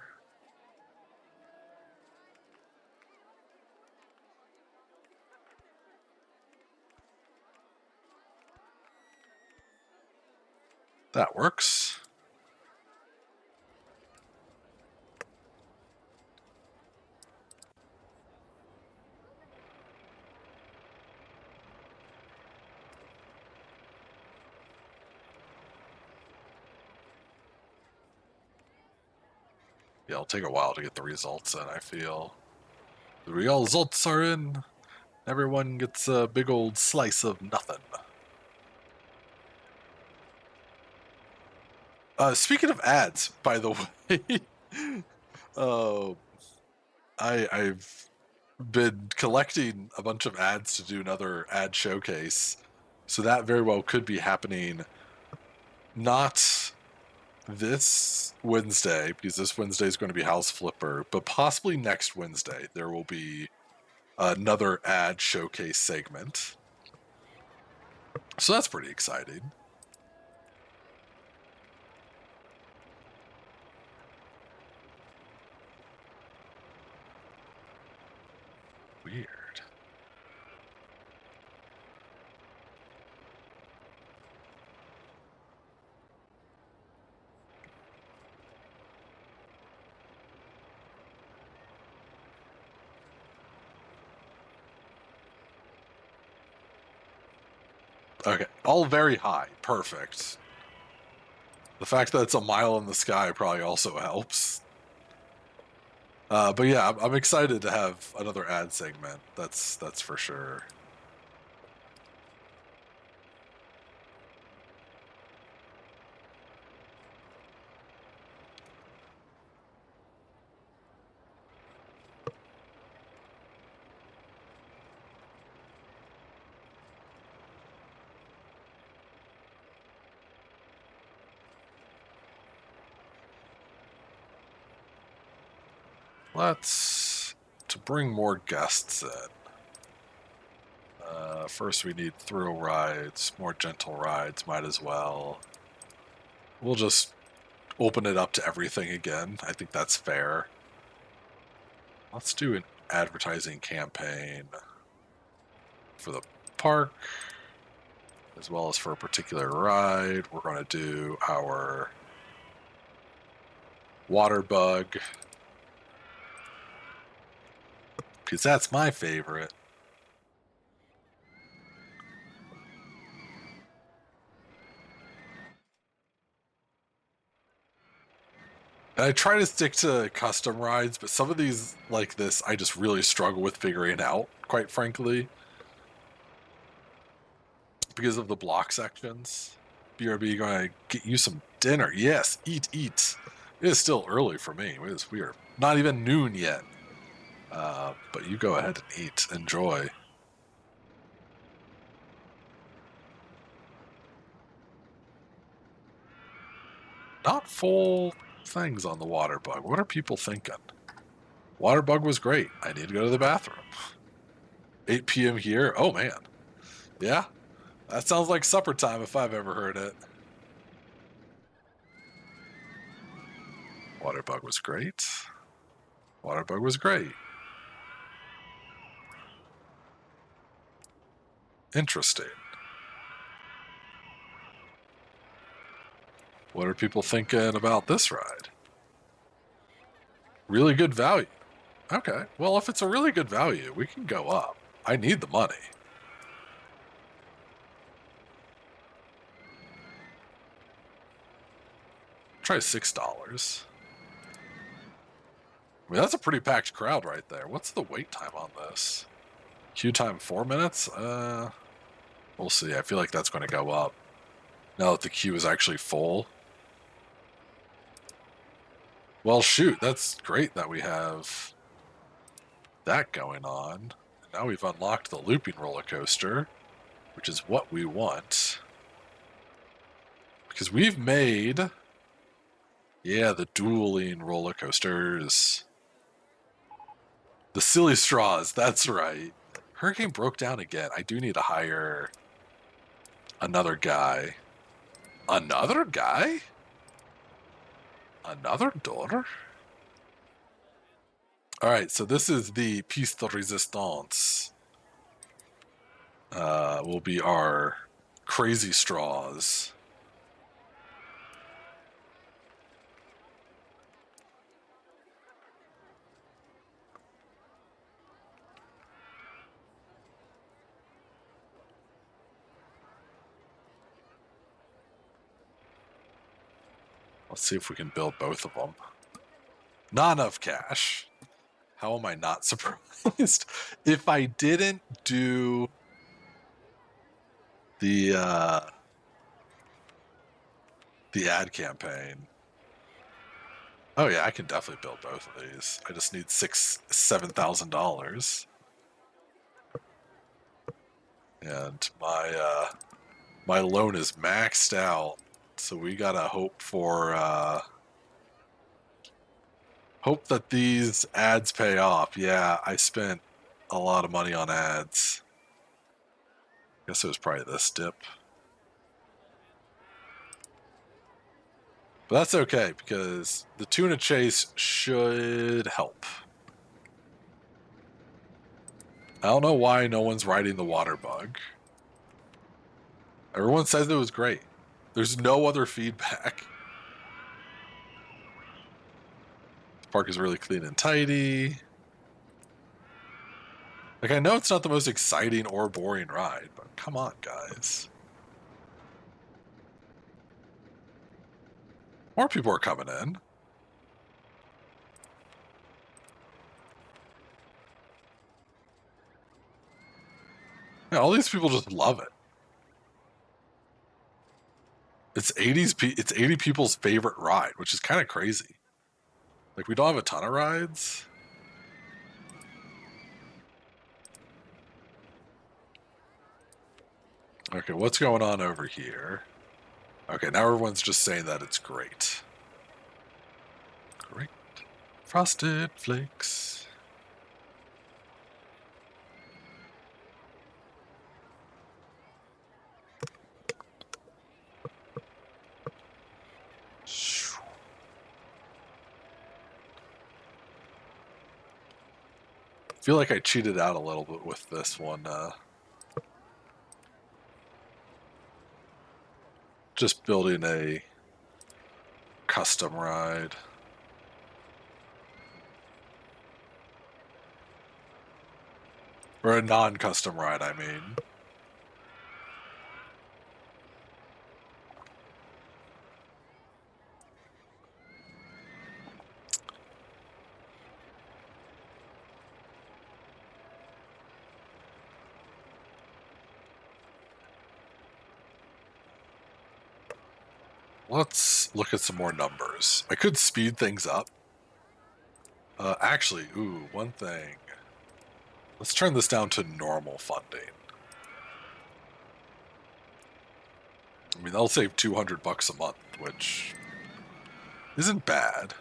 That works. Yeah, it'll take a while to get the results in, I feel. The results are in. Everyone gets a big old slice of nothing. Speaking of ads, by the way, I've been collecting a bunch of ads to do another ad showcase, so that very well could be happening not this Wednesday, because this Wednesday is going to be House Flipper, but possibly next Wednesday there will be another ad showcase segment. So that's pretty exciting. Weird. Okay, all very high. Perfect. The fact that it's a mile in the sky probably also helps. But yeah, I'm excited to have another ad segment. That's for sure. To bring more guests in. First we need thrill rides, more gentle rides, might as well. We'll just open it up to everything again. I think that's fair. Let's do an advertising campaign for the park, as well as for a particular ride. We're going to do our water bug, because that's my favorite. And I try to stick to custom rides, but some of these, like this, I just really struggle with figuring out, quite frankly, because of the block sections. BRB, going to get you some dinner. Yes, eat. It is still early for me. We are not even noon yet. But you go ahead and eat. Enjoy. not full things on the water bug. What are people thinking? Water bug was great. I need to go to the bathroom. 8 p.m. here. Oh man. Yeah. That sounds like supper time if I've ever heard it. Water bug was great. Water bug was great. Interesting. What are people thinking about this ride? Really good value. Okay. Well, if it's a really good value, we can go up. I need the money. Try $6. I mean, that's a pretty packed crowd right there. What's the wait time on this? Queue time 4 minutes? We'll see. I feel like that's going to go up now that the queue is actually full. Well, shoot, that's great that we have that going on. Now we've unlocked the looping roller coaster, which is what we want. Because we've made, yeah, the dueling roller coasters. The silly straws, that's right. Hurricane broke down again. I do need to hire another guy. Another guy? Another daughter? Alright, so this is the piece de resistance. Will be our crazy straws. Let's see if we can build both of them. Not enough cash. How am I not surprised? If I didn't do the ad campaign. Oh yeah, I can definitely build both of these. I just need $7,000. And my loan is maxed out. So we gotta hope for hope that these ads pay off. Yeah, I spent a lot of money on ads. Guess it was probably this dip. But that's okay because the tuna chase should help. I don't know why no one's riding the water bug. Everyone says it was great. There's no other feedback. The park is really clean and tidy. Like, I know it's not the most exciting or boring ride, but come on, guys. More people are coming in. Yeah, all these people just love it. It's 80 people's favorite ride, which is kind of crazy. Like, we don't have a ton of rides. Okay, what's going on over here? Okay, now everyone's just saying that it's great. Great. Frosted Flakes. I feel like I cheated out a little bit with this one. Just building a custom ride. Or a non-custom ride, I mean. Let's look at some more numbers. I could speed things up. Actually, ooh, one thing. Let's turn this down to normal funding. I mean, that'll save $200 a month, which isn't bad.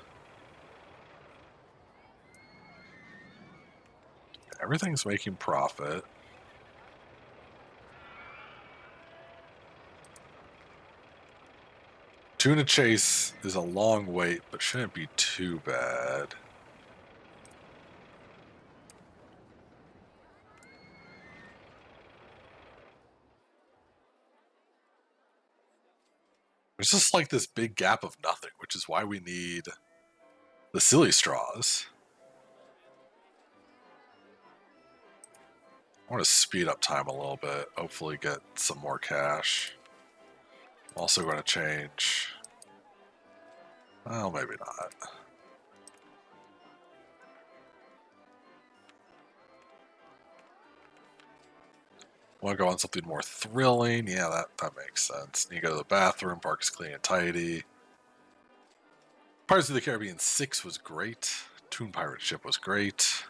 Everything's making profit. Tuna Chase is a long wait, but shouldn't be too bad. There's just like this big gap of nothing, which is why we need the silly straws. I want to speed up time a little bit, hopefully get some more cash. I'm also going to change. Well, maybe not. Want to go on something more thrilling? Yeah, that makes sense. You go to the bathroom, park is clean and tidy. Pirates of the Caribbean 6 was great. Toon Pirate Ship was great.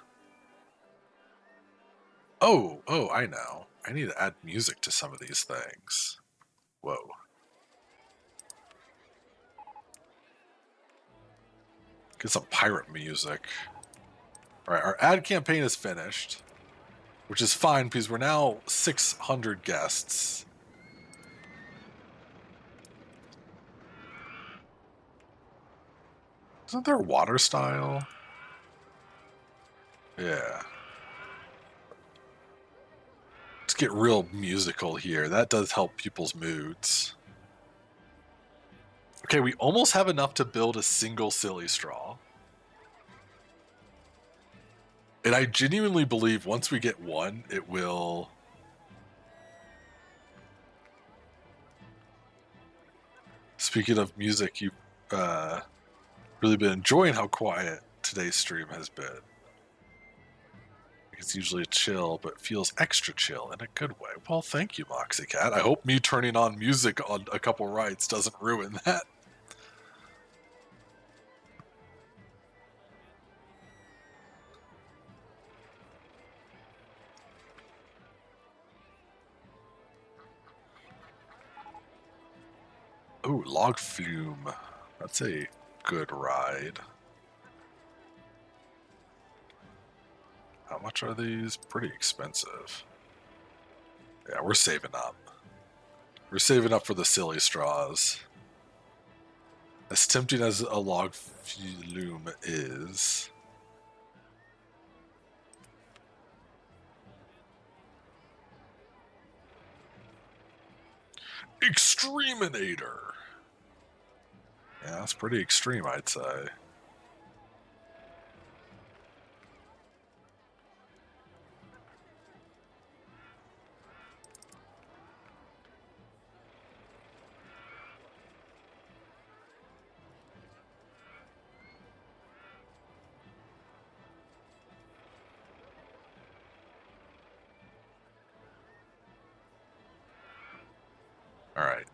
Oh, I know. I need to add music to some of these things. Whoa. Get some pirate music. All right, our ad campaign is finished, which is fine because we're now 600 guests. Isn't there water style? Yeah. Let's get real musical here. That does help people's moods. Okay, we almost have enough to build a single silly straw. And I genuinely believe once we get one, it will... Speaking of music, you've really been enjoying how quiet today's stream has been. It's usually chill, but feels extra chill in a good way. Well, thank you, Moxie Cat. I hope me turning on music on a couple rights doesn't ruin that. Oh, Log Flume. That's a good ride. How much are these? Pretty expensive. Yeah, we're saving up. We're saving up for the silly straws. As tempting as a Log Flume is... Extreminator! Yeah, that's pretty extreme, I'd say. Alright.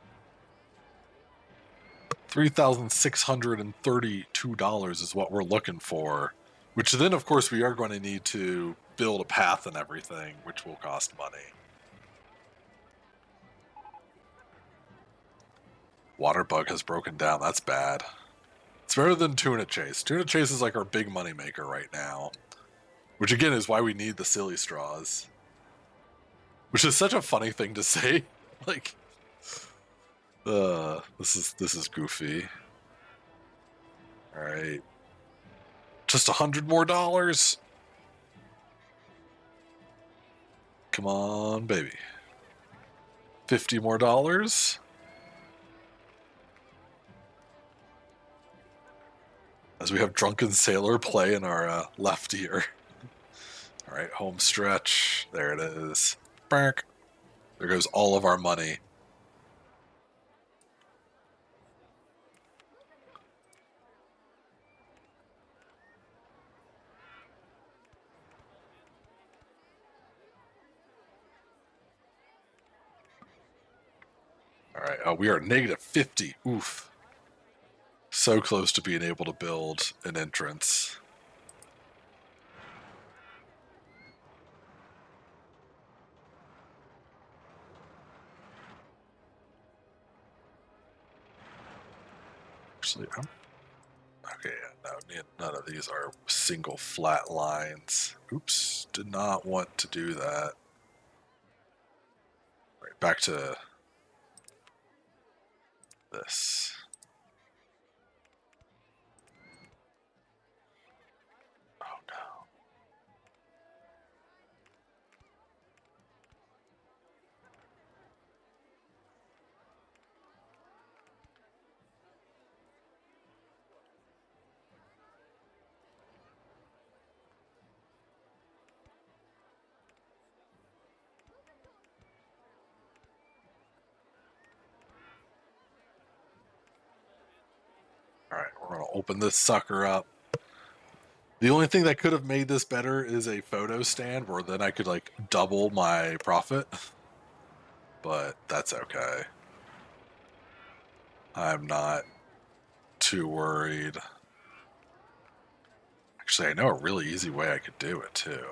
$3,632 is what we're looking for. Which then, of course, we are going to need to build a path and everything, which will cost money. Water bug has broken down. That's bad. It's better than Tuna Chase. Tuna Chase is like our big money maker right now. Which, again, is why we need the silly straws. Which is such a funny thing to say. Like... this is goofy. Alright. Just $100 more. Come on, baby. $50 more. As we have Drunken Sailor play in our left ear. Alright, home stretch. There it is. Bark. There goes all of our money. Alright, we are negative 50. Oof. So close to being able to build an entrance. Actually, Okay, yeah, no, none of these are single flat lines. Oops, did not want to do that. Right, back to this. Oh no. Alright, we're gonna open this sucker up. The only thing that could have made this better is a photo stand where then I could like double my profit. But that's okay. I'm not too worried. Actually, I know a really easy way I could do it too.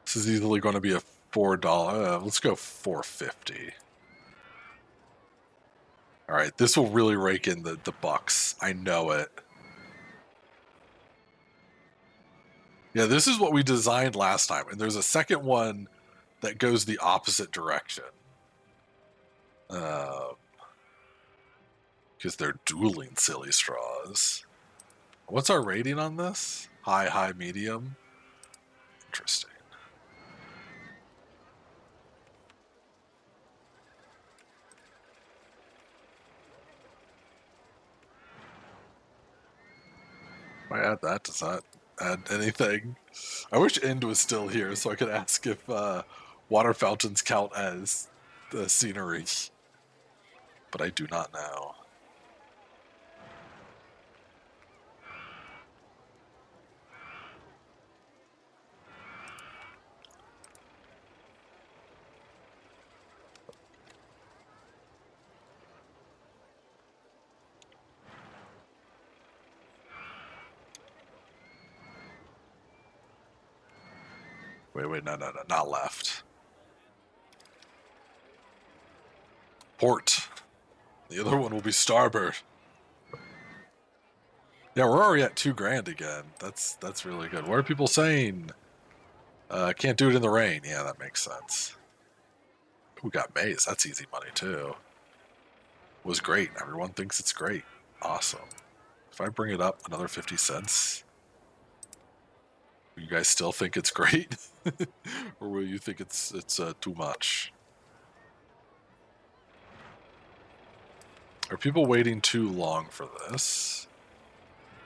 This is easily going to be a $4. Let's go $4.50. All right, this will really rake in the bucks. I know it. Yeah, this is what we designed last time, and there's a second one that goes the opposite direction. Because they're dueling silly straws. What's our rating on this? High, high, medium? Interesting. If I add that, does that add anything? I wish End was still here so I could ask if water fountains count as the scenery. But I do not know. Wait, no, not left. Port. The other one will be starboard. Yeah, we're already at $2,000 again. That's really good. What are people saying? Can't do it in the rain. Yeah, that makes sense. We got maize. That's easy money too. Was great. Everyone thinks it's great. Awesome. If I bring it up another 50 cents, you guys still think it's great, or will you think it's too much? Are people waiting too long for this?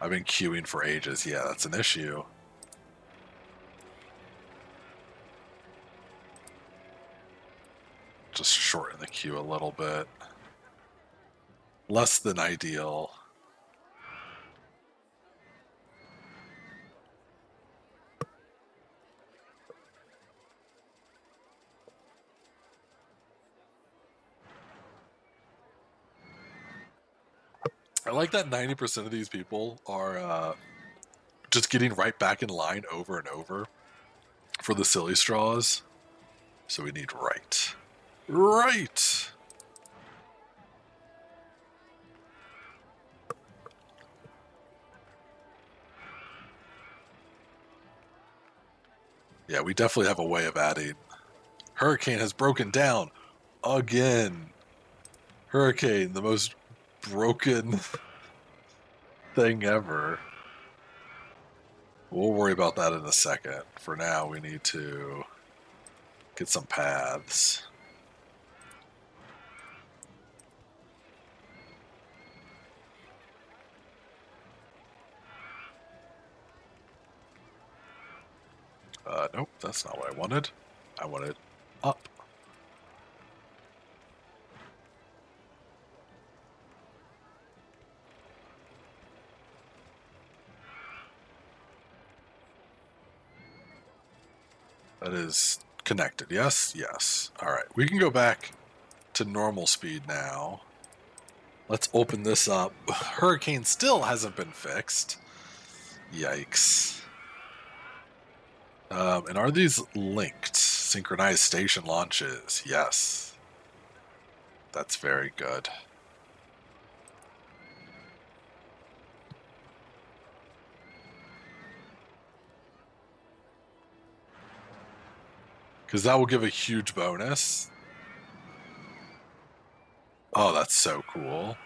I've been queuing for ages. Yeah, that's an issue. Just shorten the queue a little bit. Less than ideal. I like that 90% of these people are just getting right back in line over and over for the silly straws. So we need right. Right! Yeah, we definitely have a way of adding. Hurricane has broken down again. Hurricane, the most broken thing ever. We'll worry about that in a second. For now, we need to get some paths. Nope, that's not what I wanted. I wanted up. That is connected, yes? Yes. All right, we can go back to normal speed now. Let's open this up. Hurricane still hasn't been fixed. Yikes. And are these linked? Synchronized station launches? Yes. That's very good. Because that will give a huge bonus. Oh, that's so cool.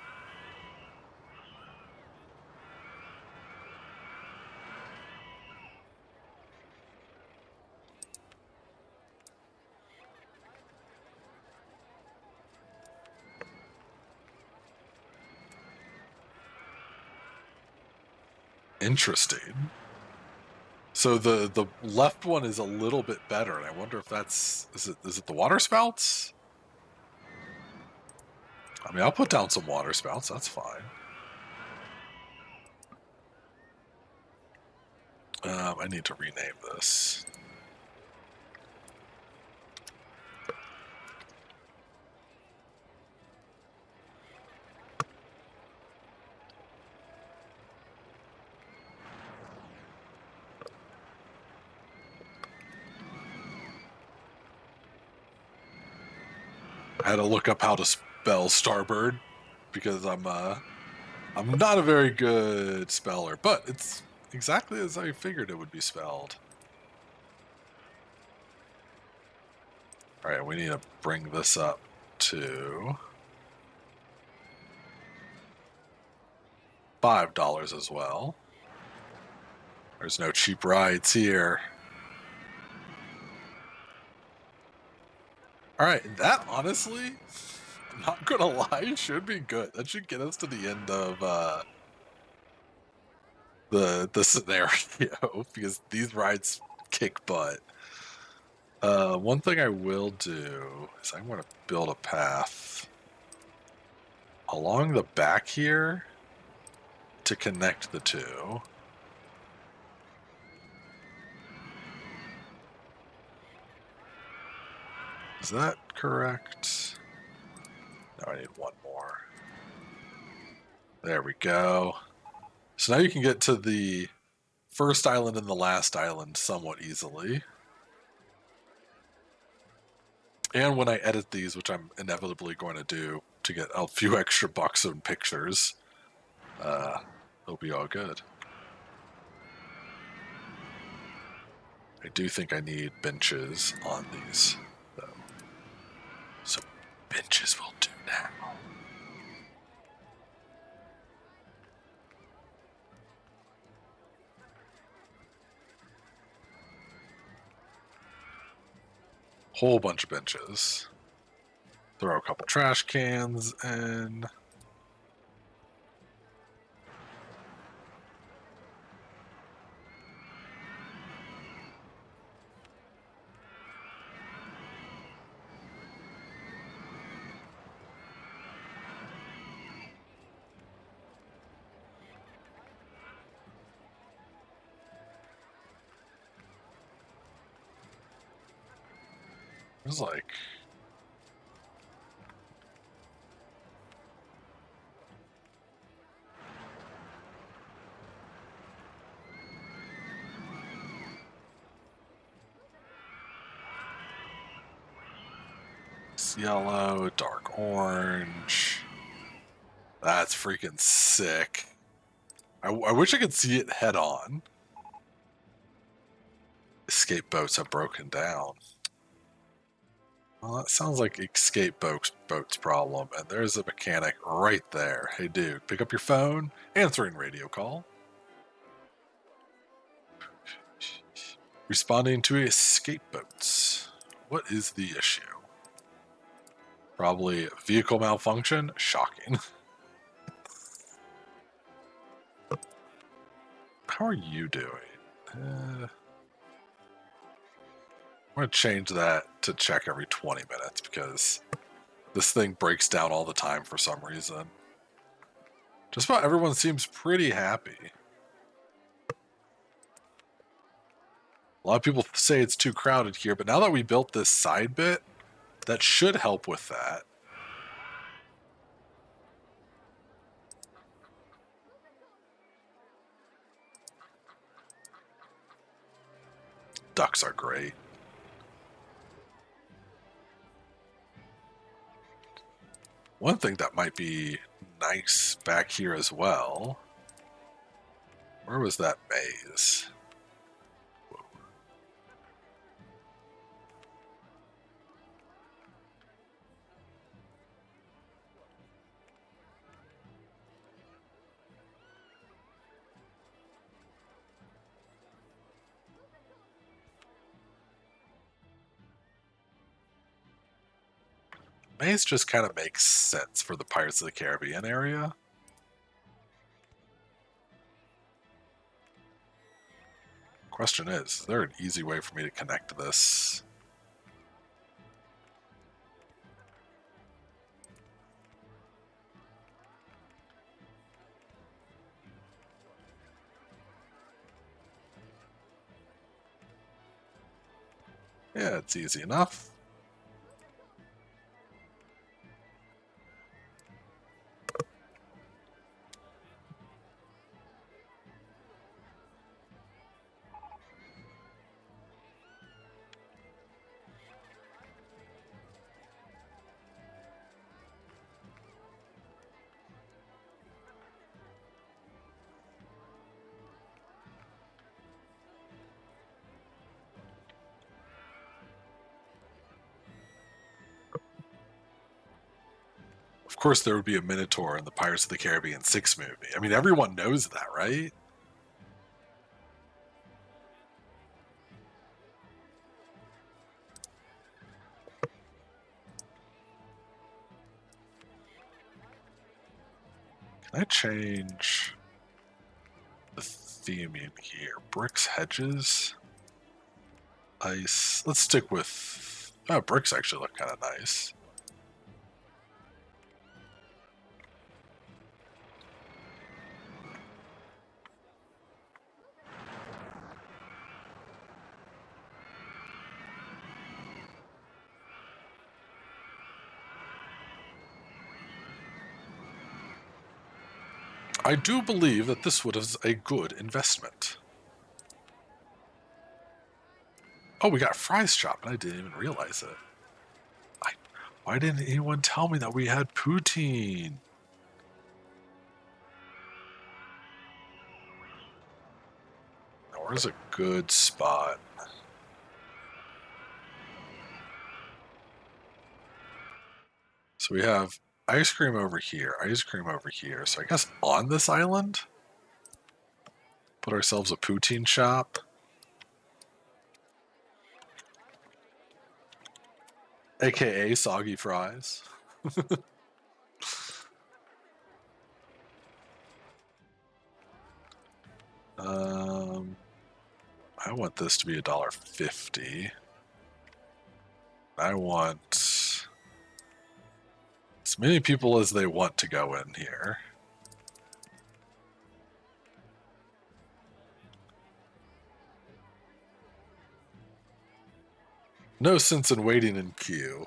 Interesting. So the left one is a little bit better, and I wonder if that's is it the water spouts? I mean, I'll put down some water spouts. That's fine. I need to rename this. I had to look up how to spell starboard because I'm not a very good speller, but it's exactly as I figured it would be spelled. All right, we need to bring this up to $5 as well. There's no cheap rides here. All right, that honestly, I'm not gonna lie, should be good. That should get us to the end of the scenario because these rides kick butt. One thing I will do is I'm gonna build a path along the back here to connect the two. Is that correct? No, I need one more. There we go. So now you can get to the first island and the last island somewhat easily. And when I edit these, which I'm inevitably going to do to get a few extra bucks in pictures, it'll be all good. I do think I need benches on these, though. So benches will do now. Whole bunch of benches. Throw a couple trash cans in. There's like yellow, dark orange. That's freaking sick. I wish I could see it head on. Escape boats have broken down. Well, that sounds like escape boat's problem, and there's a mechanic right there. Hey, dude, pick up your phone. Answering radio call. Responding to escape boats. What is the issue? Probably vehicle malfunction. Shocking. How are you doing? I'm going to change that to check every 20 minutes because this thing breaks down all the time for some reason. Just about everyone seems pretty happy. A lot of people say it's too crowded here, but now that we built this side bit, that should help with that. Ducks are great. One thing that might be nice back here as well. Where was that maze? Whoa. Maze just kind of makes sense for the Pirates of the Caribbean area. Question is there an easy way for me to connect to this? Yeah, it's easy enough. Of course, there would be a Minotaur in the Pirates of the Caribbean 6 movie. I mean, everyone knows that, right? Can I change the theme in here? Bricks, hedges, ice. Let's stick with... Oh, bricks actually look kind of nice. I do believe that this was a good investment. Oh, we got Fry's shop, and I didn't even realize it. Why didn't anyone tell me that we had poutine? Now, where's a good spot? So we have ice cream over here, ice cream over here. So I guess on this island, put ourselves a poutine shop. AKA soggy fries. I want this to be $1.50. I want as many people as they want to go in here. No sense in waiting in queue.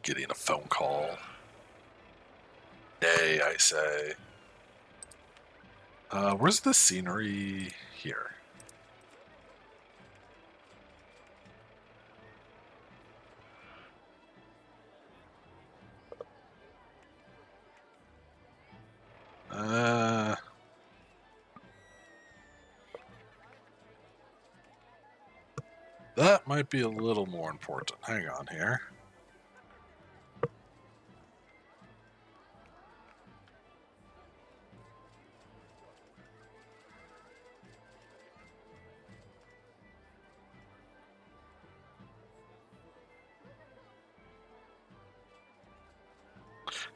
Getting a phone call. Nay, I say. Where's the scenery here? That might be a little more important. Hang on here.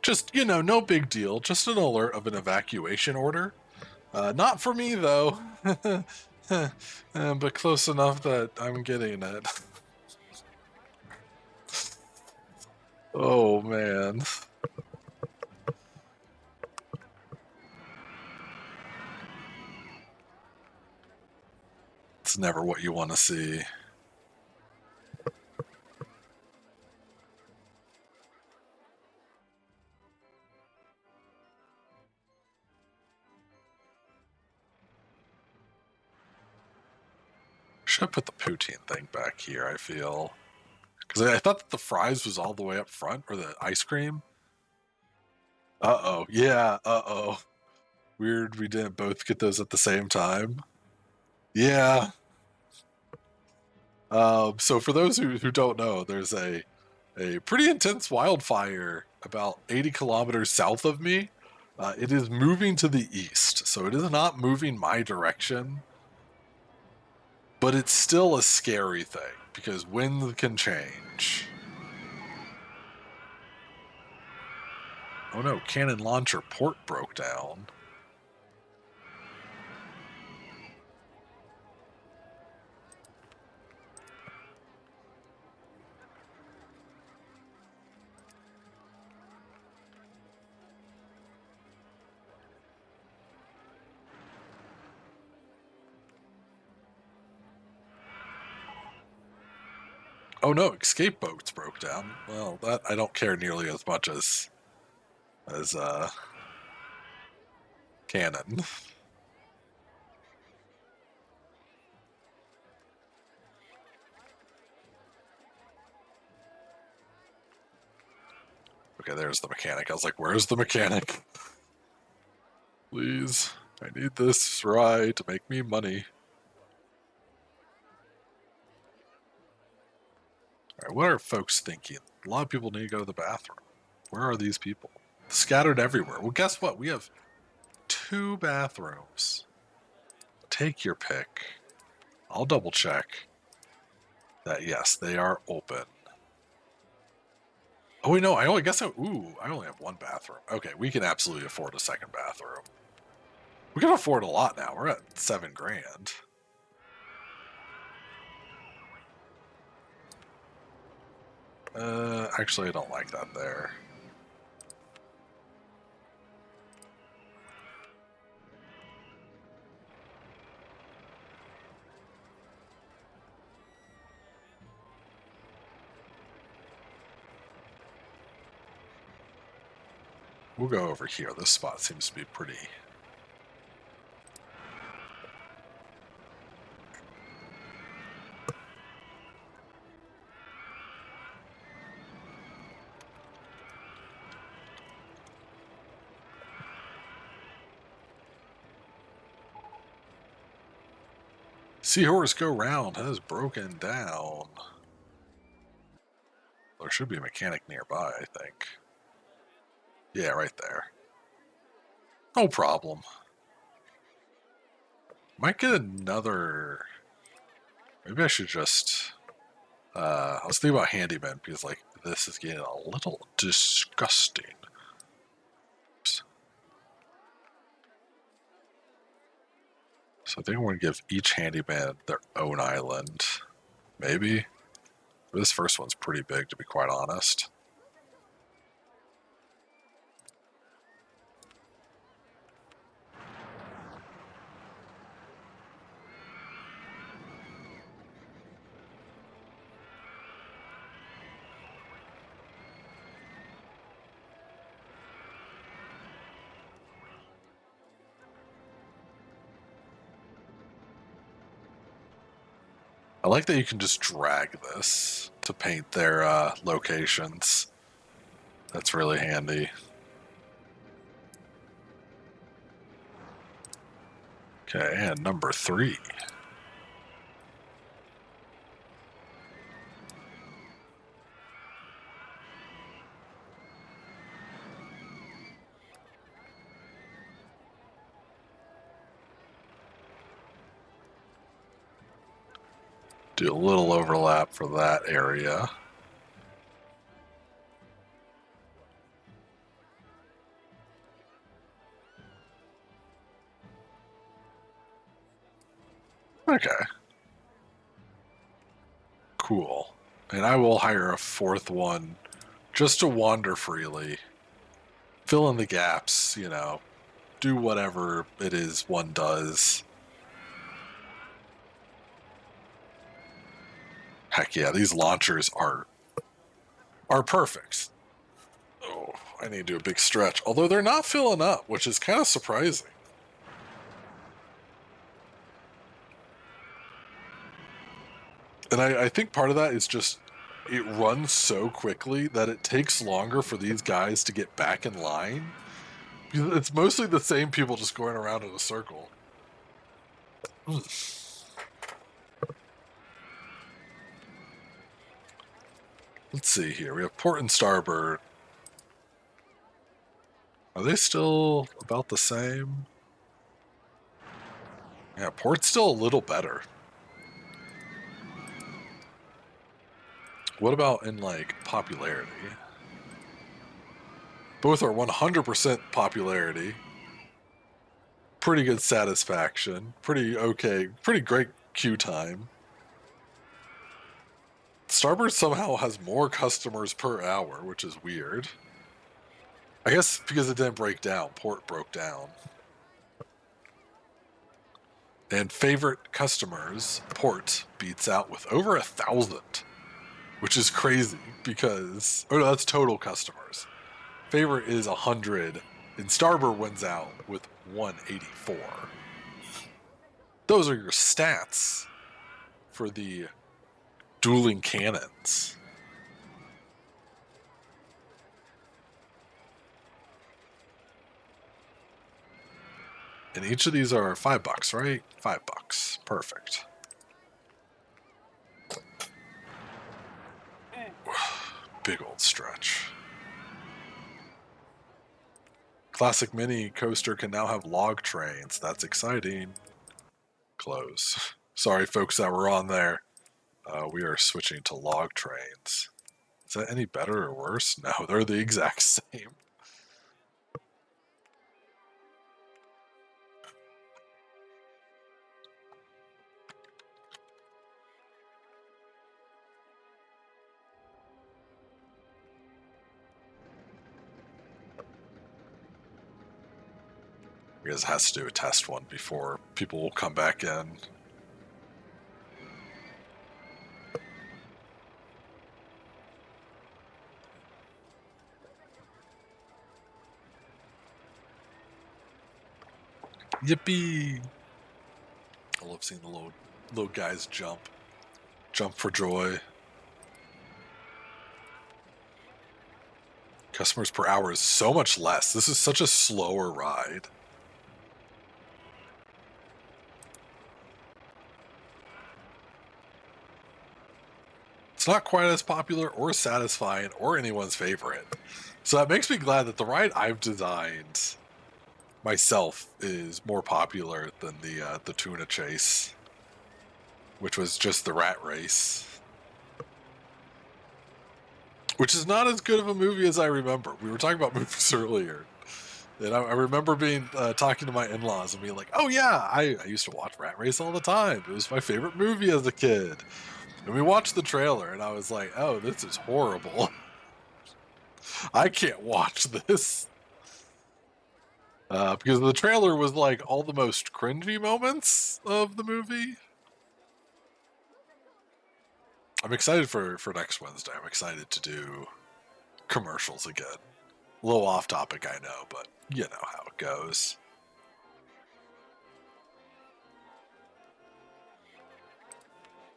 Just, no big deal. Just an alert of an evacuation order. Not for me, though. But close enough that I'm getting it. Oh, man. It's never what you want to see. Should I put the poutine thing back here, I feel? Because I thought that the fries was all the way up front, or the ice cream. Uh-oh. Yeah, uh-oh. Weird we didn't both get those at the same time. Yeah. So for those who don't know, there's a pretty intense wildfire about 80 kilometers south of me. It is moving to the east, so it is not moving my direction. But it's still a scary thing, because wind can change. Oh no, cannon launcher port broke down. Oh no, escape boats broke down. Well, that I don't care nearly as much as cannon. Okay, there's the mechanic. I was like, where's the mechanic? Please, I need this ride to make me money. All right, what are folks thinking? A lot of people need to go to the bathroom. Where are these people? Scattered everywhere. Well, guess what? We have 2 bathrooms. Take your pick. I'll double check that, yes, they are open. Oh, wait, no, I only have 1 bathroom. Okay, we can absolutely afford a second bathroom. We can afford a lot now. We're at $7,000. Actually, I don't like that there. We'll go over here. This spot seems to be pretty... Seahorse Go Round has broken down. There should be a mechanic nearby, I think. Yeah, right there. No problem. Might get another... Maybe I should just... I was thinking about handyman, because, like, this is getting a little disgusting. So I think I'm going to give each handyman their own island. Maybe. This first one's pretty big, to be quite honest. I like that you can just drag this to paint their locations. That's really handy. Okay, and number 3. Do a little overlap for that area. Okay. Cool. And I will hire a 4th one just to wander freely. Fill in the gaps, you know. Do whatever it is one does. Heck yeah, these launchers are perfect. Oh, I need to do a big stretch. Although they're not filling up, which is kind of surprising. And I think part of that is just it runs so quickly that it takes longer for these guys to get back in line. Because it's mostly the same people just going around in a circle. Let's see here. We have Port and Starboard. Are they still about the same? Yeah, Port's still a little better. What about in, like, popularity? Both are 100% popularity. Pretty good satisfaction. Pretty okay. Pretty great queue time. Starboard somehow has more customers per hour, which is weird. I guess because it didn't break down. Port broke down. And favorite customers, Port beats out with over 1,000, which is crazy because... Oh no, that's total customers. Favorite is 100, and Starboard wins out with 184. Those are your stats for the dueling cannons. And each of these are $5, right? $5. Perfect. Big old stretch. Classic Mini Coaster can now have log trains. That's exciting. Close. Sorry, folks that were on there. We are switching to log trains. Is that any better or worse? No, they're the exact same. I guess it has to do a test one before people will come back in. Yippee! I love seeing the little guys jump for joy. Customers per hour is so much less. This is such a slower ride. It's not quite as popular or satisfying or anyone's favorite. So that makes me glad that the ride I've designed myself is more popular than the tuna chase, which was just the rat race, which is not as good of a movie as I remember. We were talking about movies earlier, and I remember being talking to my in-laws and being like, "Oh yeah, I used to watch Rat Race all the time. It was my favorite movie as a kid." And we watched the trailer, and I was like, "Oh, this is horrible. I can't watch this." Because the trailer was like all the most cringy moments of the movie. I'm excited for next Wednesday. I'm excited to do commercials again. A little off topic, I know, but you know how it goes.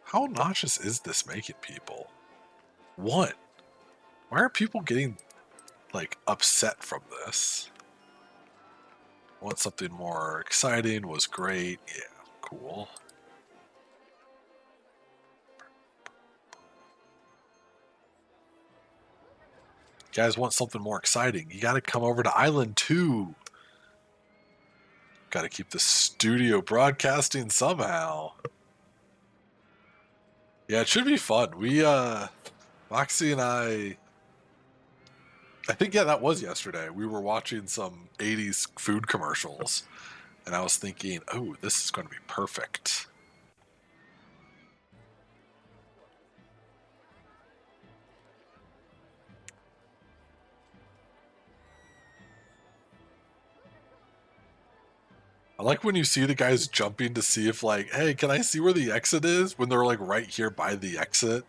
How obnoxious is this making people? What? Why are people getting, like, upset from this? Want something more exciting, was great. Yeah, cool. You guys want something more exciting? You gotta come over to Island 2. Gotta keep the studio broadcasting somehow. Yeah, it should be fun. Moxie and I think, yeah, that was yesterday. We were watching some 80s food commercials, and I was thinking, oh, this is going to be perfect. I like when you see the guys jumping to see if, like, hey, can I see where the exit is? When they're, like, right here by the exit.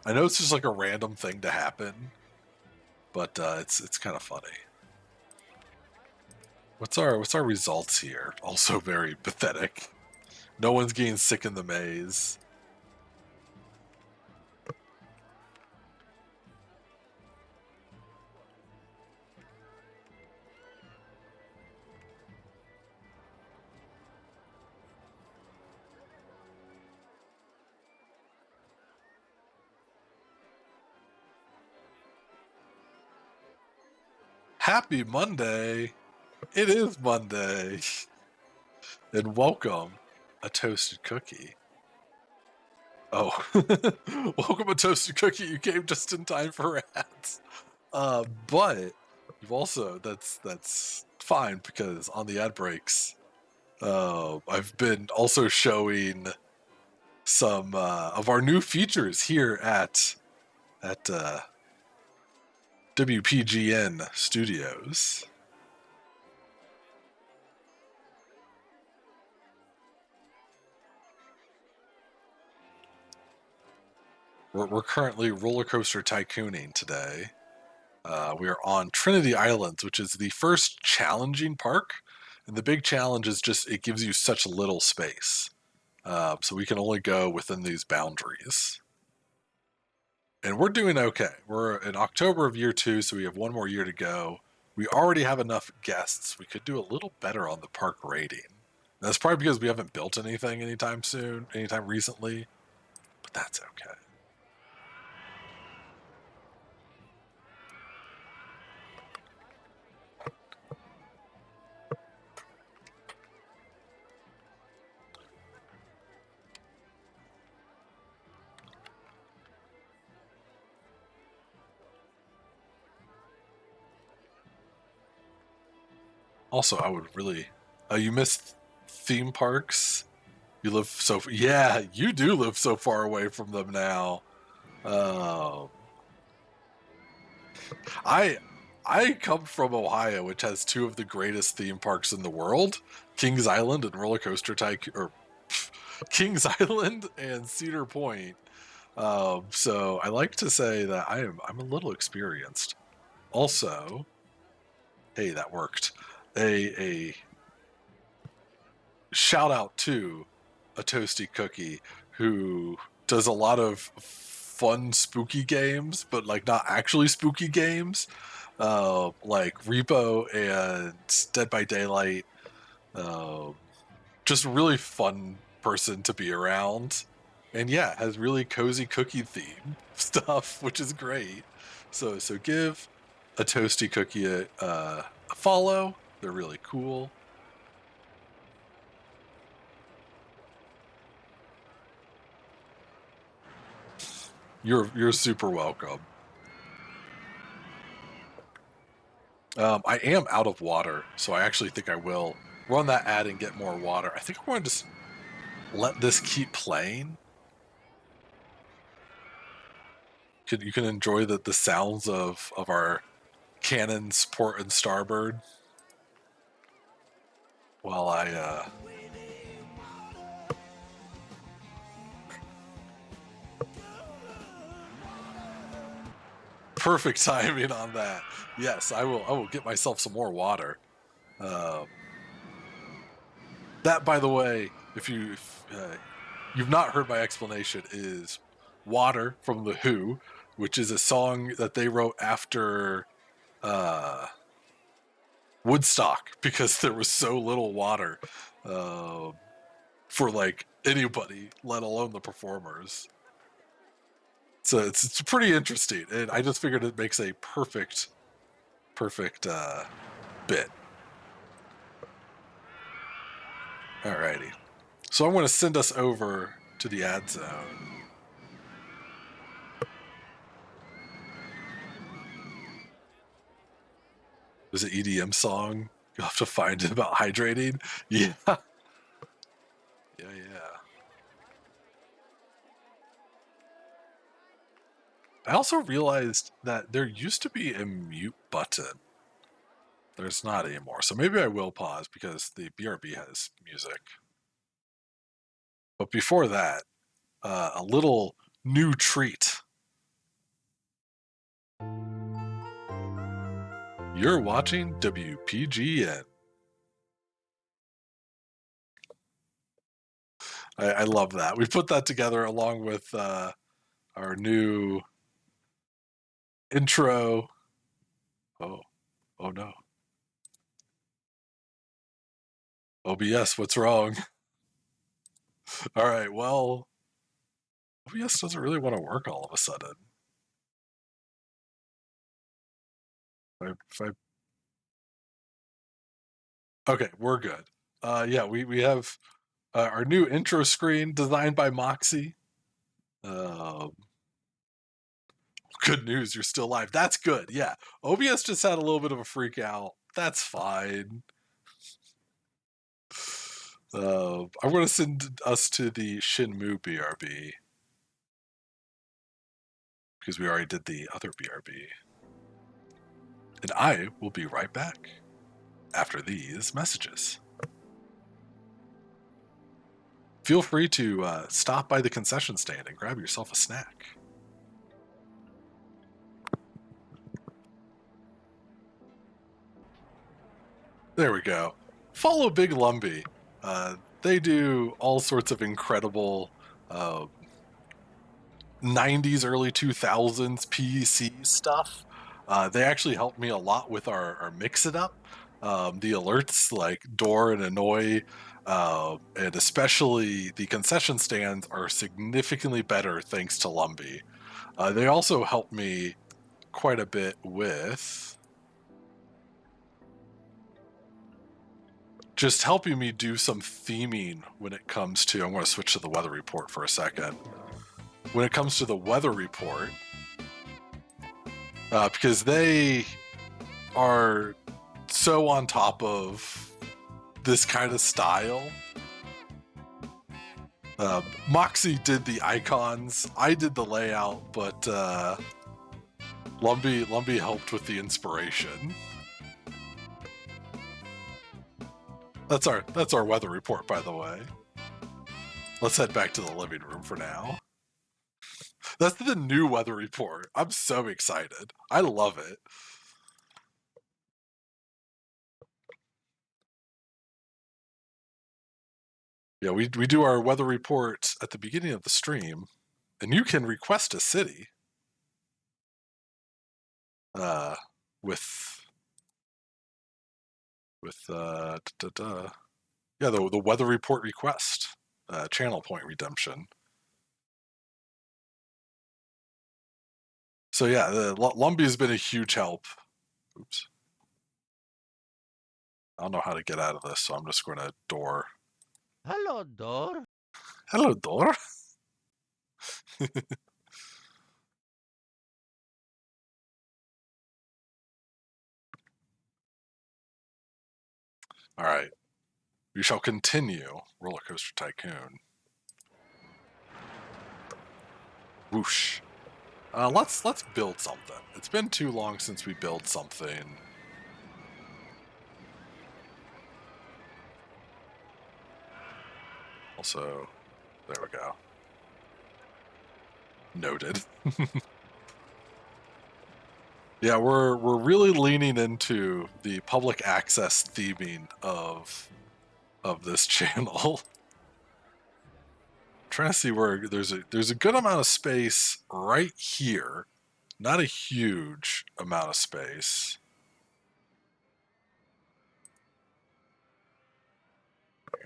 I know it's just, like, a random thing to happen, but it's kind of funny. What's our results here? Also very pathetic. No one's getting sick in the maze. Happy Monday! It is Monday! And welcome, a toasted cookie. Oh, welcome, a toasted cookie. You came just in time for ads. But you've also, that's fine, because on the ad breaks, I've been also showing some of our new features here at WPGN Studios. We're currently RollerCoaster Tycooning today. We are on Trinity Islands, which is the first challenging park. And the big challenge is just it gives you such little space. So we can only go within these boundaries. And we're doing okay. We're in October of year 2, so we have one more year to go. We already have enough guests. We could do a little better on the park rating. That's probably because we haven't built anything anytime recently, but that's okay. Also, I would really... you missed theme parks? You live so... Yeah, you do live so far away from them now. I come from Ohio, which has two of the greatest theme parks in the world, Kings Island and RollerCoaster Tycoon, or Kings Island and Cedar Point. So I like to say that I'm a little experienced. Also, hey, that worked. A shout out to a toasty cookie who does a lot of fun spooky games, but like not actually spooky games, like Repo and Dead by Daylight. Just a really fun person to be around, and yeah, has really cozy cookie theme stuff, which is great. So give a toasty cookie a follow. They're really cool. You're super welcome. I am out of water, so I actually think I will run that ad and get more water. I think I'm going to just let this keep playing. You can enjoy the sounds of our cannons port and starboard while I perfect timing on that. Yes, I will get myself some more water. That, by the way, if you've not heard my explanation, is Water from The Who, which is a song that they wrote after Woodstock, because there was so little water for like anybody, let alone the performers. So it's pretty interesting, and I just figured it makes a perfect bit. Alrighty, so I'm going to send us over to the ad zone. There's an EDM song. You'll have to find it about hydrating. Yeah. Yeah. I also realized that there used to be a mute button. There's not anymore. So maybe I will pause because the BRB has music. But before that, a little new treat. You're watching WPGN. I love that. We put that together along with our new intro. Oh no. OBS, what's wrong? All right, well, OBS doesn't really want to work all of a sudden. If I Okay, we're good. Yeah, we have our new intro screen designed by Moxie. Good news, you're still live. That's good. Yeah, OBS just had a little bit of a freak out. That's fine. I'm going to send us to the Shinmu BRB because we already did the other BRB. And I will be right back after these messages. Feel free to stop by the concession stand and grab yourself a snack. There we go. Follow Big Lumbee. They do all sorts of incredible 90s, early 2000s PC stuff. They actually helped me a lot with our Mix It Up. The alerts like Door and Annoy, and especially the concession stands are significantly better thanks to Lumbee. They also helped me quite a bit with just helping me do some theming when it comes to, I'm going to switch to the weather report for a second. When it comes to the weather report, because they are so on top of this kind of style. Moxie did the icons, I did the layout, but Lumbee helped with the inspiration. That's our weather report, by the way. Let's head back to the living room for now. That's the new weather report. I'm so excited. I love it. Yeah, we do our weather report at the beginning of the stream, and you can request a city with yeah, the weather report request, channel point redemption. So yeah, the Lumbee has been a huge help. Oops. I don't know how to get out of this, so I'm just going to Door. Hello, Door. Hello, Door. All right. We shall continue RollerCoaster Tycoon. Whoosh. Let's build something. It's been too long since we built something. Also, there we go. Noted. Yeah, we're really leaning into the public access theming of this channel. I'm trying to see where there's a good amount of space right here. Not a huge amount of space.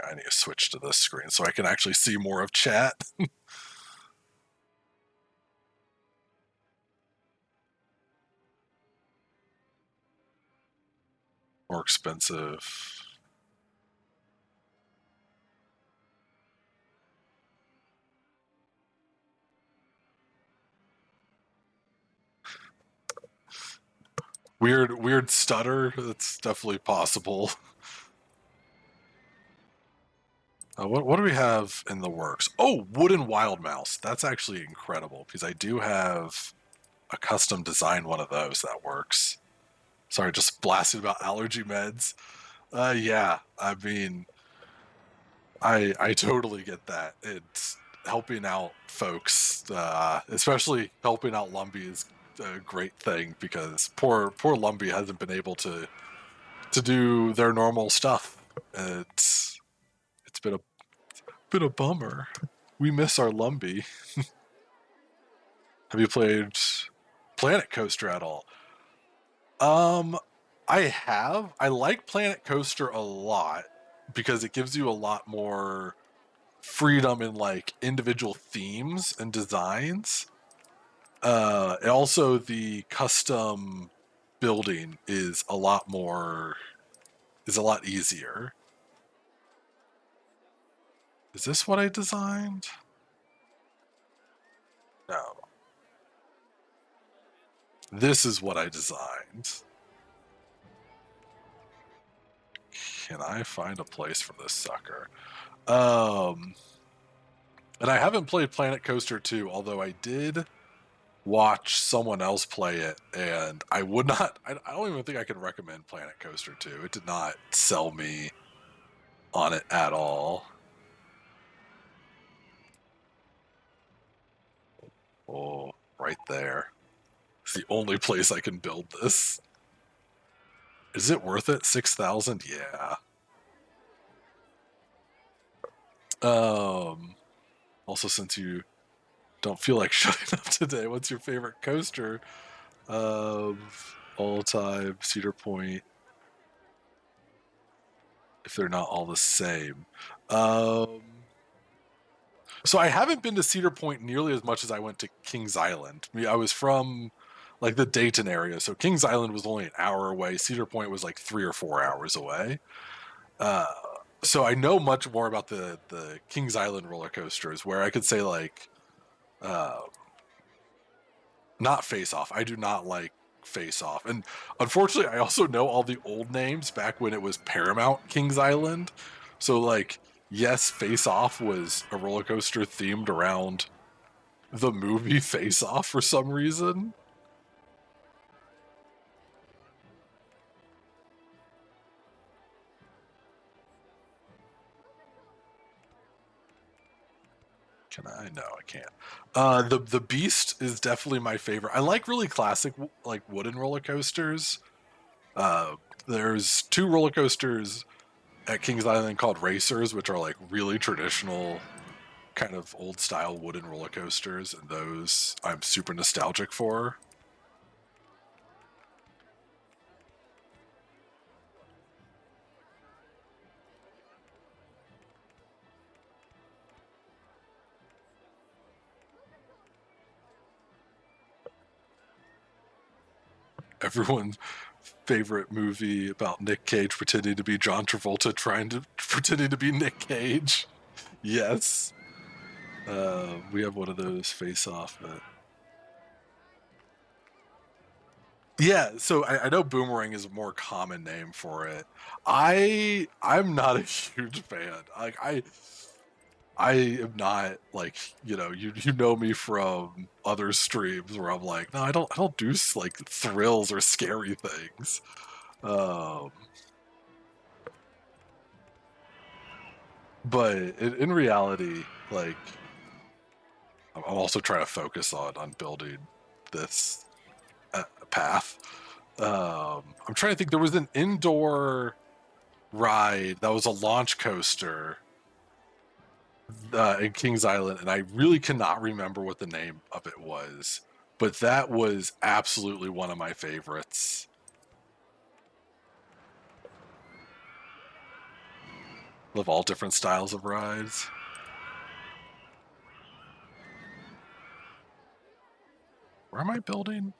I need to switch to this screen so I can actually see more of chat. More expensive. Weird stutter. That's definitely possible. What do we have in the works? Oh, wooden wild mouse. That's actually incredible because I do have a custom design one of those that works. Sorry, just blasting about allergy meds. Yeah, I mean, I totally get that. It's helping out folks, especially helping out Lumbee is a great thing because poor Lumbee hasn't been able to do their normal stuff. It's been a bummer. We miss our Lumbee. Have you played Planet Coaster at all? I have. I like Planet Coaster a lot because it gives you a lot more freedom in like individual themes and designs. And also the custom building is a lot more. is a lot easier. Is this what I designed? No. This is what I designed. Can I find a place for this sucker? And I haven't played Planet Coaster 2, although I did watch someone else play it, and I would not, I don't even think I can recommend Planet Coaster 2. It did not sell me on it at all. Oh, right there. It's the only place I can build this. Is it worth it? 6,000? Yeah. Also, since you don't feel like shutting up today, what's your favorite coaster of all time? Cedar Point, if they're not all the same. So I haven't been to Cedar Point nearly as much as I went to Kings Island. I was from like the Dayton area, so Kings Island was only an hour away. Cedar Point was like 3 or 4 hours away. So I know much more about the Kings Island roller coasters, where I could say like, not Face Off. I do not like Face Off, and unfortunately, I also know all the old names back when it was Paramount Kings Island. So like, yes, Face Off was a roller coaster themed around the movie Face Off for some reason. Can I? No, I can't. The Beast is definitely my favorite. I like really classic like wooden roller coasters. There's 2 roller coasters at Kings Island called Racers, which are like really traditional, kind of old style wooden roller coasters, and those I'm super nostalgic for. Everyone's favorite movie about Nick Cage pretending to be John Travolta, pretending to be Nick Cage. Yes. We have one of those Face Off. Yeah, so I know Boomerang is a more common name for it. I'm not a huge fan. Like I am not like, you know me from other streams where I'm like, no, I don't do like thrills or scary things. Um, but in reality, like, I'm also trying to focus on building this path. I'm trying to think. There was an indoor ride that was a launch coaster in Kings Island, and I really cannot remember what the name of it was, but that was absolutely one of my favorites. Love all different styles of rides. Where am I building?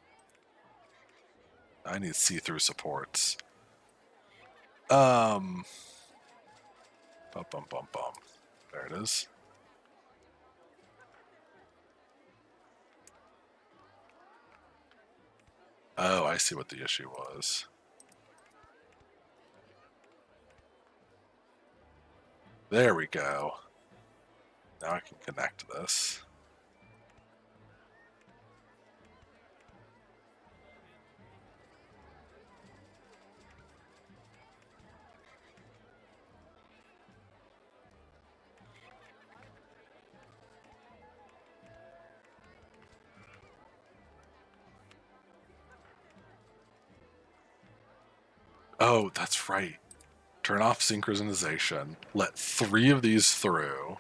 I need see-through supports. Bum bum bum bum. There it is. Oh, I see what the issue was. There we go. Now I can connect this. Oh, that's right. Turn off synchronization. Let 3 of these through.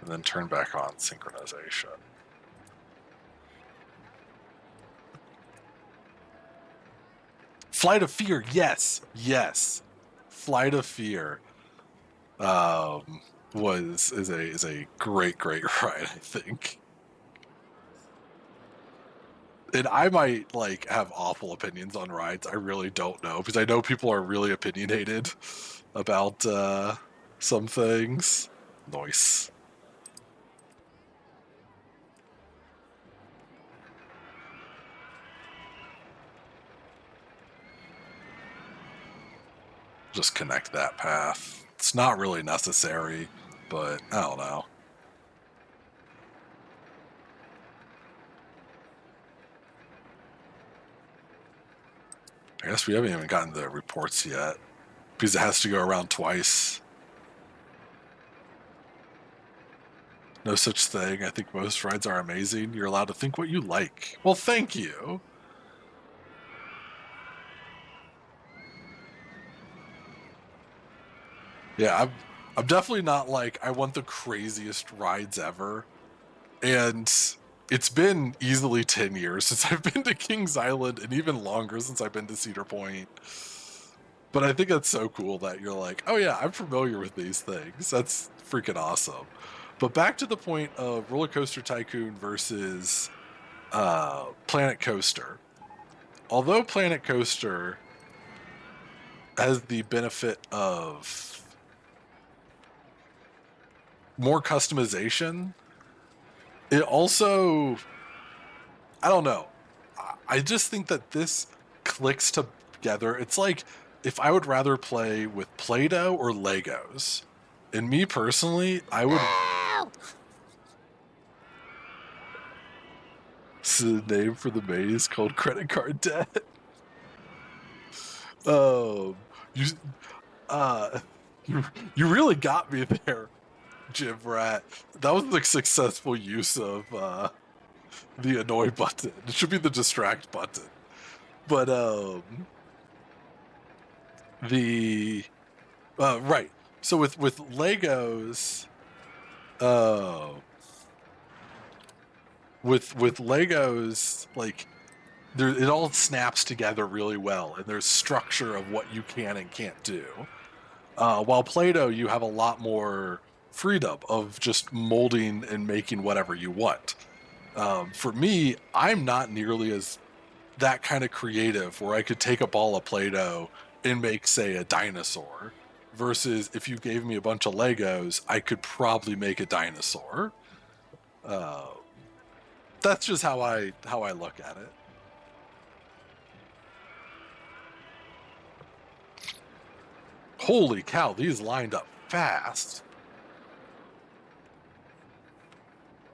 And then turn back on synchronization. Flight of Fear, yes, yes. Flight of Fear is a great ride, I think. And I might like have awful opinions on rides. I really don't know, because I know people are really opinionated about some things. Nice. Just connect that path. It's not really necessary, but I don't know. I guess we haven't even gotten the reports yet, because it has to go around twice. No such thing. I think most rides are amazing. You're allowed to think what you like. Well, thank you. Yeah, I'm definitely not like, I want the craziest rides ever. And it's been easily 10 years since I've been to Kings Island, and even longer since I've been to Cedar Point. But I think that's so cool that you're like, oh yeah, I'm familiar with these things. That's freaking awesome. But back to the point of RollerCoaster Tycoon versus Planet Coaster. Although Planet Coaster has the benefit of more customization, it also, I don't know. I just think that this clicks together. It's like if I would rather play with Play-Doh or Legos. And me personally, I would. It's the name for the maze called credit card debt. Oh, you, uh, you really got me there, Jim Rat. That was the successful use of the annoy button. It should be the distract button. But the right. So with Legos, uh, with Legos, like there, it all snaps together really well, and there's structure of what you can and can't do. While Play-Doh, you have a lot more freedom of just molding and making whatever you want. For me, I'm not nearly as that kind of creative where I could take a ball of Play-Doh and make, say, a dinosaur. Versus if you gave me a bunch of Legos, I could probably make a dinosaur. That's just how I look at it. Holy cow, these lined up fast.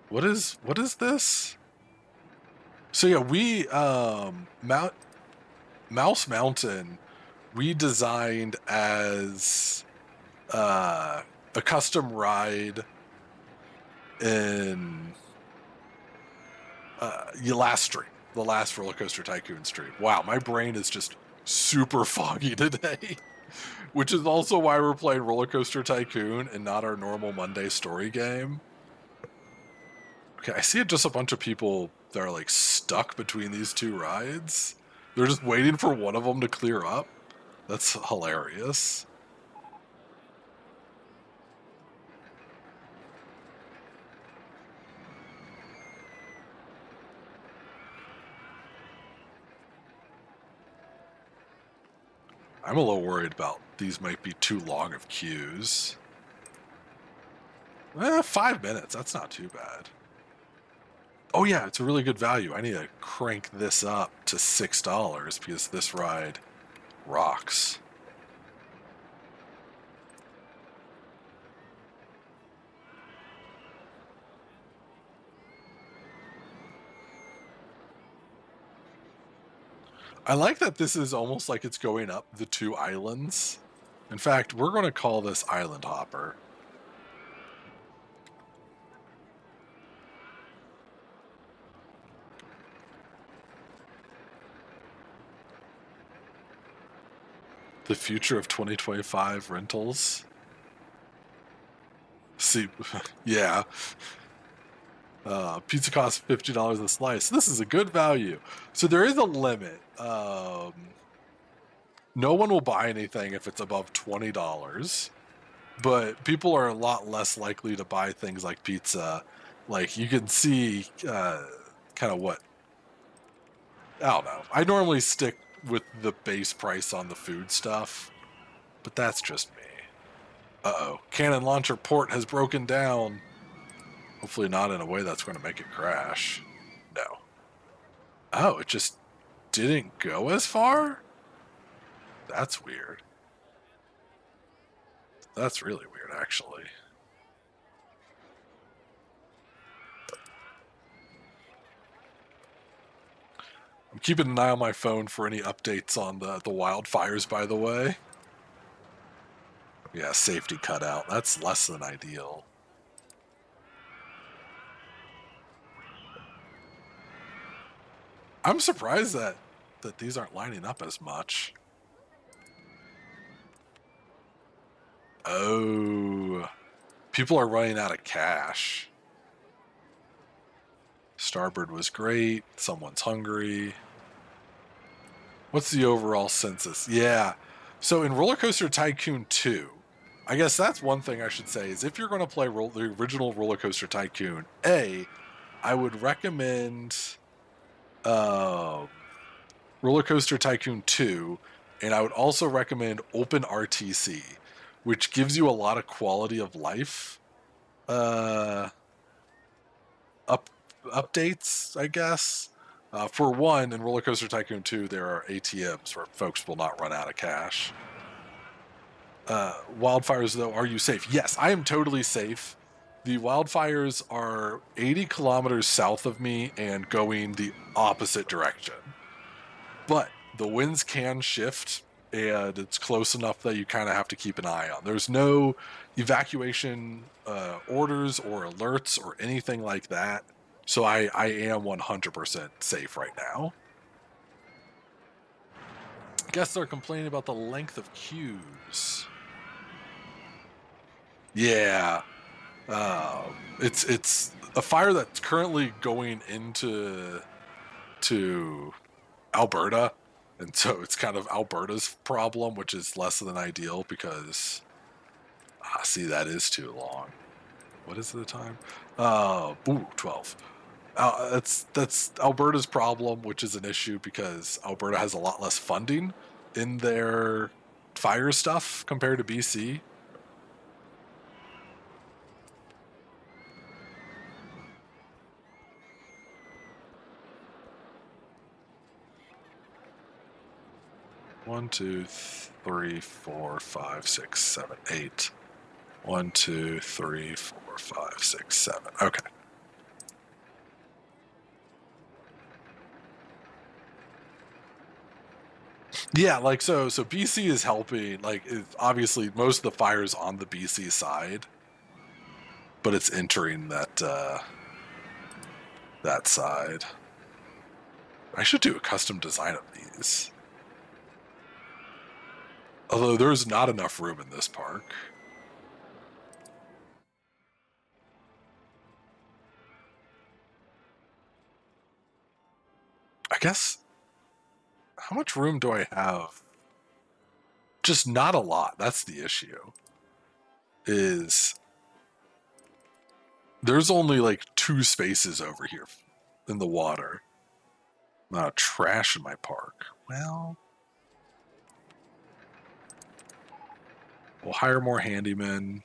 What is this? So yeah, we Mouse Mountain we designed as a custom ride in the last RollerCoaster Tycoon stream. Wow, my brain is just super foggy today. Which is also why we're playing RollerCoaster Tycoon and not our normal Monday story game. Okay, I see just a bunch of people that are like stuck between these two rides. They're just waiting for one of them to clear up. That's hilarious. I'm a little worried about these might be too long of queues. 5 minutes, that's not too bad. Oh yeah, it's a really good value. I need to crank this up to $6 because this ride rocks. I like that this is almost like it's going up the two islands. In fact, we're going to call this Island Hopper. The future of 2025 rentals. See, yeah. Pizza costs $50 a slice. This is a good value. So there is a limit. No one will buy anything if it's above $20, but people are a lot less likely to buy things like pizza. Like you can see kind of what, I don't know. I normally stick with the base price on the food stuff, but that's just me. Uh-oh. Cannon launcher port has broken down. Hopefully not in a way that's going to make it crash. No. Oh, it just didn't go as far? That's weird. That's really weird, actually. I'm keeping an eye on my phone for any updates on the wildfires, by the way. Yeah, safety cutout. That's less than ideal. I'm surprised that these aren't lining up as much. Oh, people are running out of cash. Starboard was great. Someone's hungry. What's the overall census? Yeah. So in RollerCoaster Tycoon 2, I guess that's one thing I should say is if you're going to play the original RollerCoaster Tycoon, I would recommend RollerCoaster Tycoon 2, and I would also recommend Open RTC, which gives you a lot of quality of life updates, I guess. For one, in RollerCoaster Tycoon 2, there are ATMs where folks will not run out of cash. Wildfires, though, are you safe? Yes, I am totally safe. The wildfires are 80 kilometers south of me and going the opposite direction. But the winds can shift, and it's close enough that you kind of have to keep an eye on. There's no evacuation orders or alerts or anything like that. So I am 100% safe right now. Guess they're complaining about the length of queues. Yeah. It's a fire that's currently going into Alberta, and so it's kind of Alberta's problem, which is less than ideal because see, that is too long. What is the time? 12. That's Alberta's problem, which is an issue because Alberta has a lot less funding in their fire stuff compared to BC. One, two, three, four, five, six, seven, eight. 1, 2, 3, 4, 5, 6, 7. Okay. Yeah, like so BC is helping. Like obviously most of the fire's on the BC side, but it's entering that side. I should do a custom design of these. Although there's not enough room in this park. I guess, how much room do I have? Just not a lot. That's the issue. Is there's only like 2 spaces over here in the water. Amount of trash in my park. Well, we'll hire more handymen.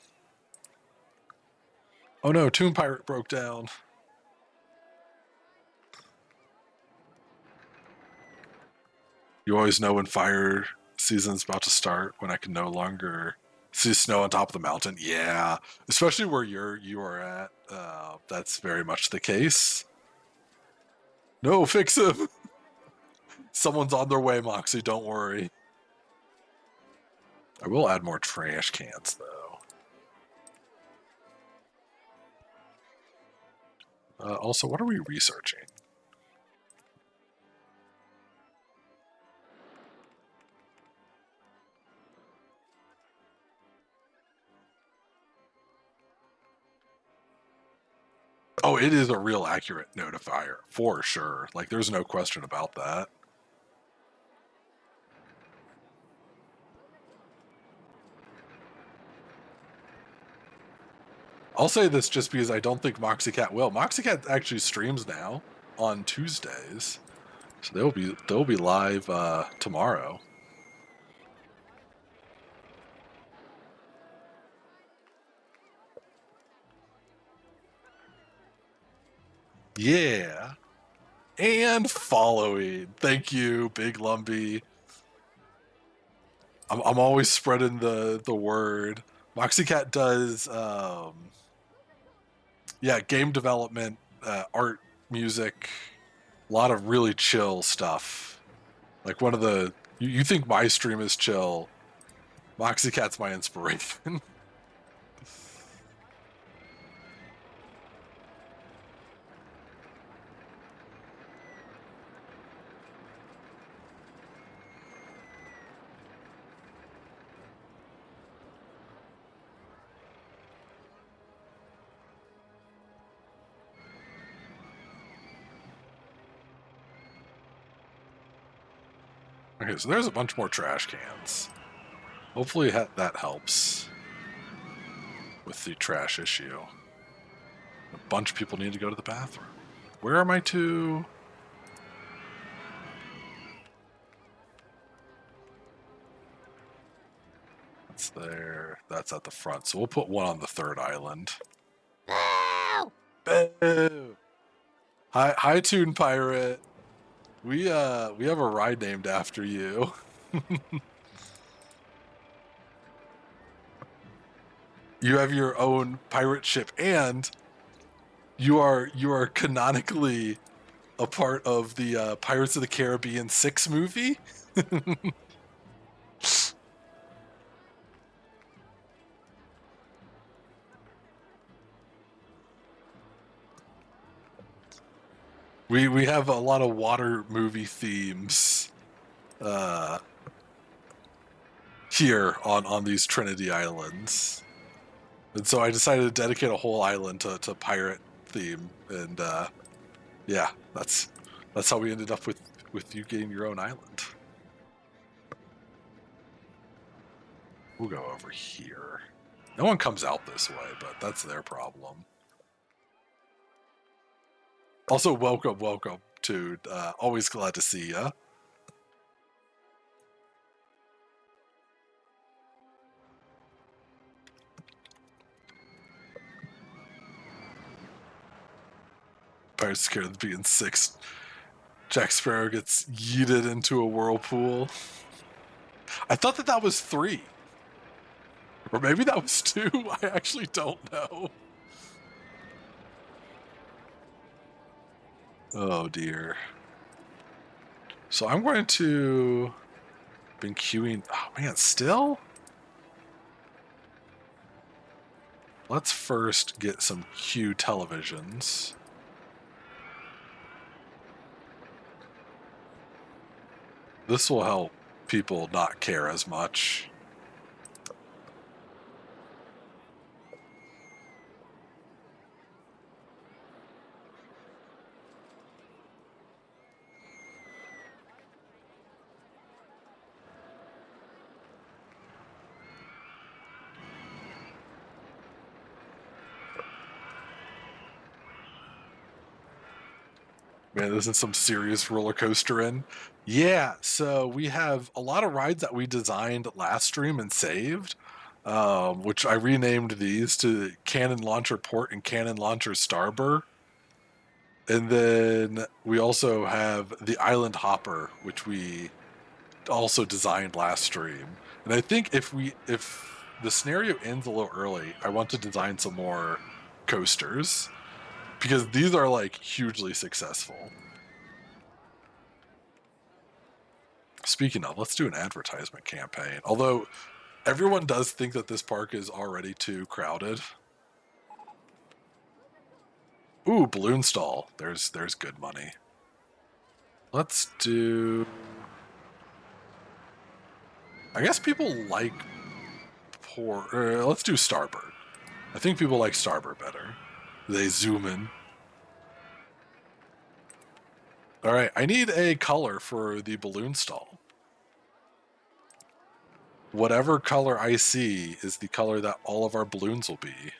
Oh no, Tomb Pirate broke down. You always know when fire season's about to start, when I can no longer see snow on top of the mountain. Yeah, especially where you are at. That's very much the case. No, fix him. Someone's on their way, Moxie. Don't worry. I will add more trash cans though. Also, what are we researching? Oh, it is a real accurate notifier for sure. Like, there's no question about that. I'll say this just because I don't think Moxiecat will. Moxiecat actually streams now on Tuesdays, so they'll be live tomorrow. Yeah, and following. Thank you, Big Lumpy. I'm always spreading the word. Moxiecat does yeah, game development, art, music, a lot of really chill stuff. Like one of the you think my stream is chill. Moxiecat's my inspiration. Okay, so there's a bunch more trash cans. Hopefully that helps with the trash issue. A bunch of people need to go to the bathroom. Where are my two? That's there. That's at the front. So we'll put one on the third island. Boo! Hi, Toon Pirate. We have a ride named after you. You have your own pirate ship, and you are canonically a part of the Pirates of the Caribbean 6 movie. We have a lot of water movie themes here on these Trinity Islands. And so I decided to dedicate a whole island to pirate theme, and yeah, that's how we ended up with you getting your own island. We'll go over here. No one comes out this way, but that's their problem. Also, welcome to always glad to see ya. Pirates of the Caribbean 6. Jack Sparrow gets yeeted into a whirlpool. I thought that was 3. Or maybe that was 2. I actually don't know. Oh dear. So I'm going to been queuing. Oh man, still? Let's first get some Q televisions. This will help people not care as much. Man, this is some serious roller coaster in. Yeah, so we have a lot of rides that we designed last stream and saved, which I renamed these to Cannon Launcher Port and Cannon Launcher Starbur. And then we also have the Island Hopper, which we also designed last stream. And I think if the scenario ends a little early, I want to design some more coasters, because these are like hugely successful. Speaking of, let's do an advertisement campaign. Although everyone does think that this park is already too crowded. Ooh, balloon stall. There's good money. Let's do... I guess people like let's do Starbird. I think people like Starbird better. They zoom in. All right, I need a color for the balloon stall. Whatever color I see is the color that all of our balloons will be.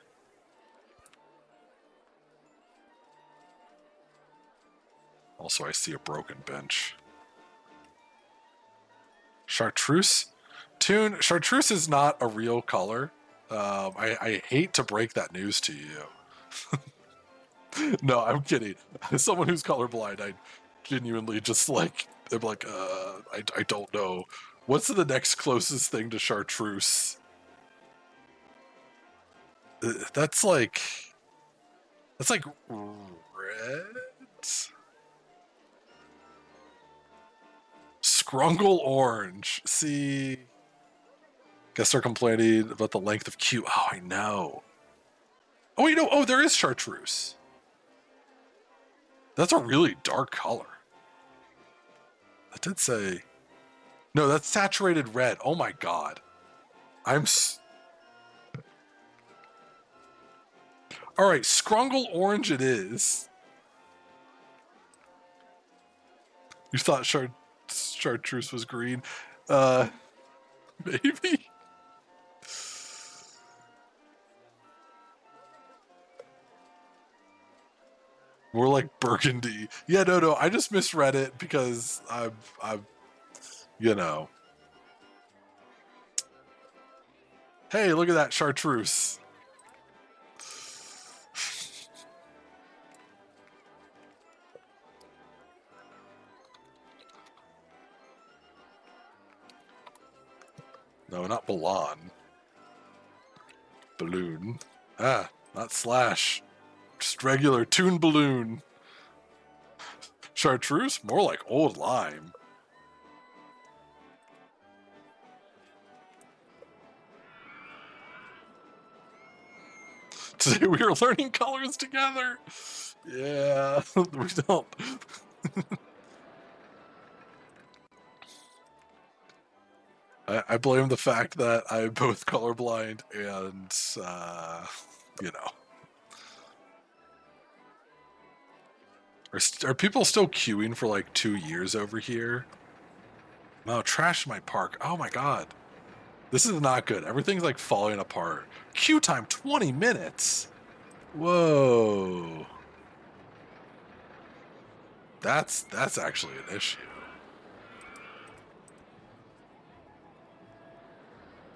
Also, I see a broken bench. Chartreuse? Toon, chartreuse is not a real color. I hate to break that news to you. No, I'm kidding. As someone who's colorblind, I genuinely just like, I'm like, I don't know. What's the next closest thing to chartreuse? That's like red? Scrungle orange. See, guess they're complaining about the length of Q. Oh, I know. Oh, wait, no. Oh, there is chartreuse. That's a really dark color. I did say... No, that's saturated red. Oh my god. Alright, Scrungle orange it is. You thought chartreuse was green? Maybe? More like burgundy. Yeah, no, I just misread it because I'm, you know. Hey, look at that chartreuse. No, not Balloon. Balloon. Ah, not Slash. Just regular Toon Balloon. Chartreuse? More like old lime. Today we are learning colors together. Yeah, we don't. I blame the fact that I'm both colorblind and, you know. Are people still queuing for like 2 years over here? No, trash my park. Oh my god. This is not good. Everything's like falling apart. Queue time 20 minutes. Whoa. That's actually an issue.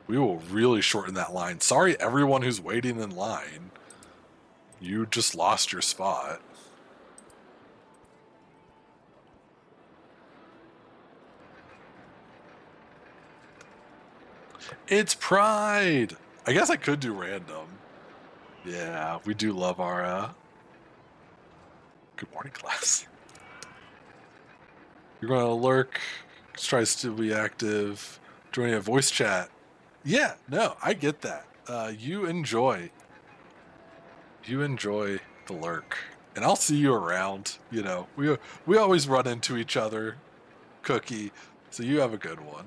We will really shorten that line. Sorry, everyone who's waiting in line. You just lost your spot. It's Pride! I guess I could do random. Yeah, we do love our, Good morning, class. You're gonna lurk, tries to be active, joining a voice chat. Yeah, no, I get that. You enjoy the lurk, and I'll see you around. You know, we always run into each other, Cookie. So you have a good one.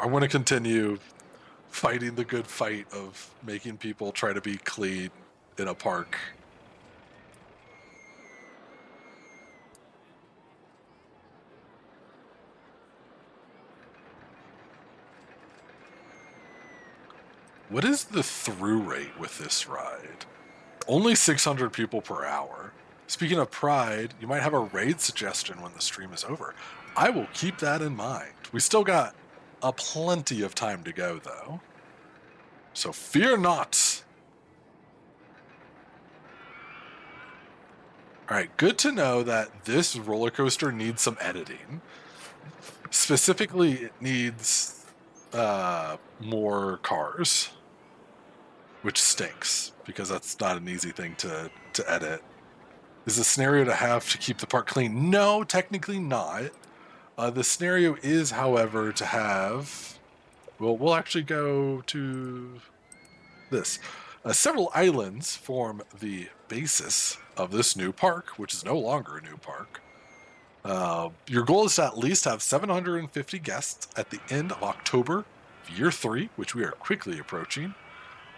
I want to continue fighting the good fight of making people try to be clean in a park. What is the through rate with this ride? Only 600 people per hour. Speaking of Pride, you might have a raid suggestion when the stream is over. I will keep that in mind. We still got a plenty of time to go, though. So fear not. All right, good to know that this roller coaster needs some editing. Specifically, it needs more cars, which stinks because that's not an easy thing to edit. Is the scenario to have to keep the park clean? No, technically not. The scenario is, however, to have... Well, we'll actually go to this. Several islands form the basis of this new park, which is no longer a new park. Your goal is to at least have 750 guests at the end of October, year 3, which we are quickly approaching,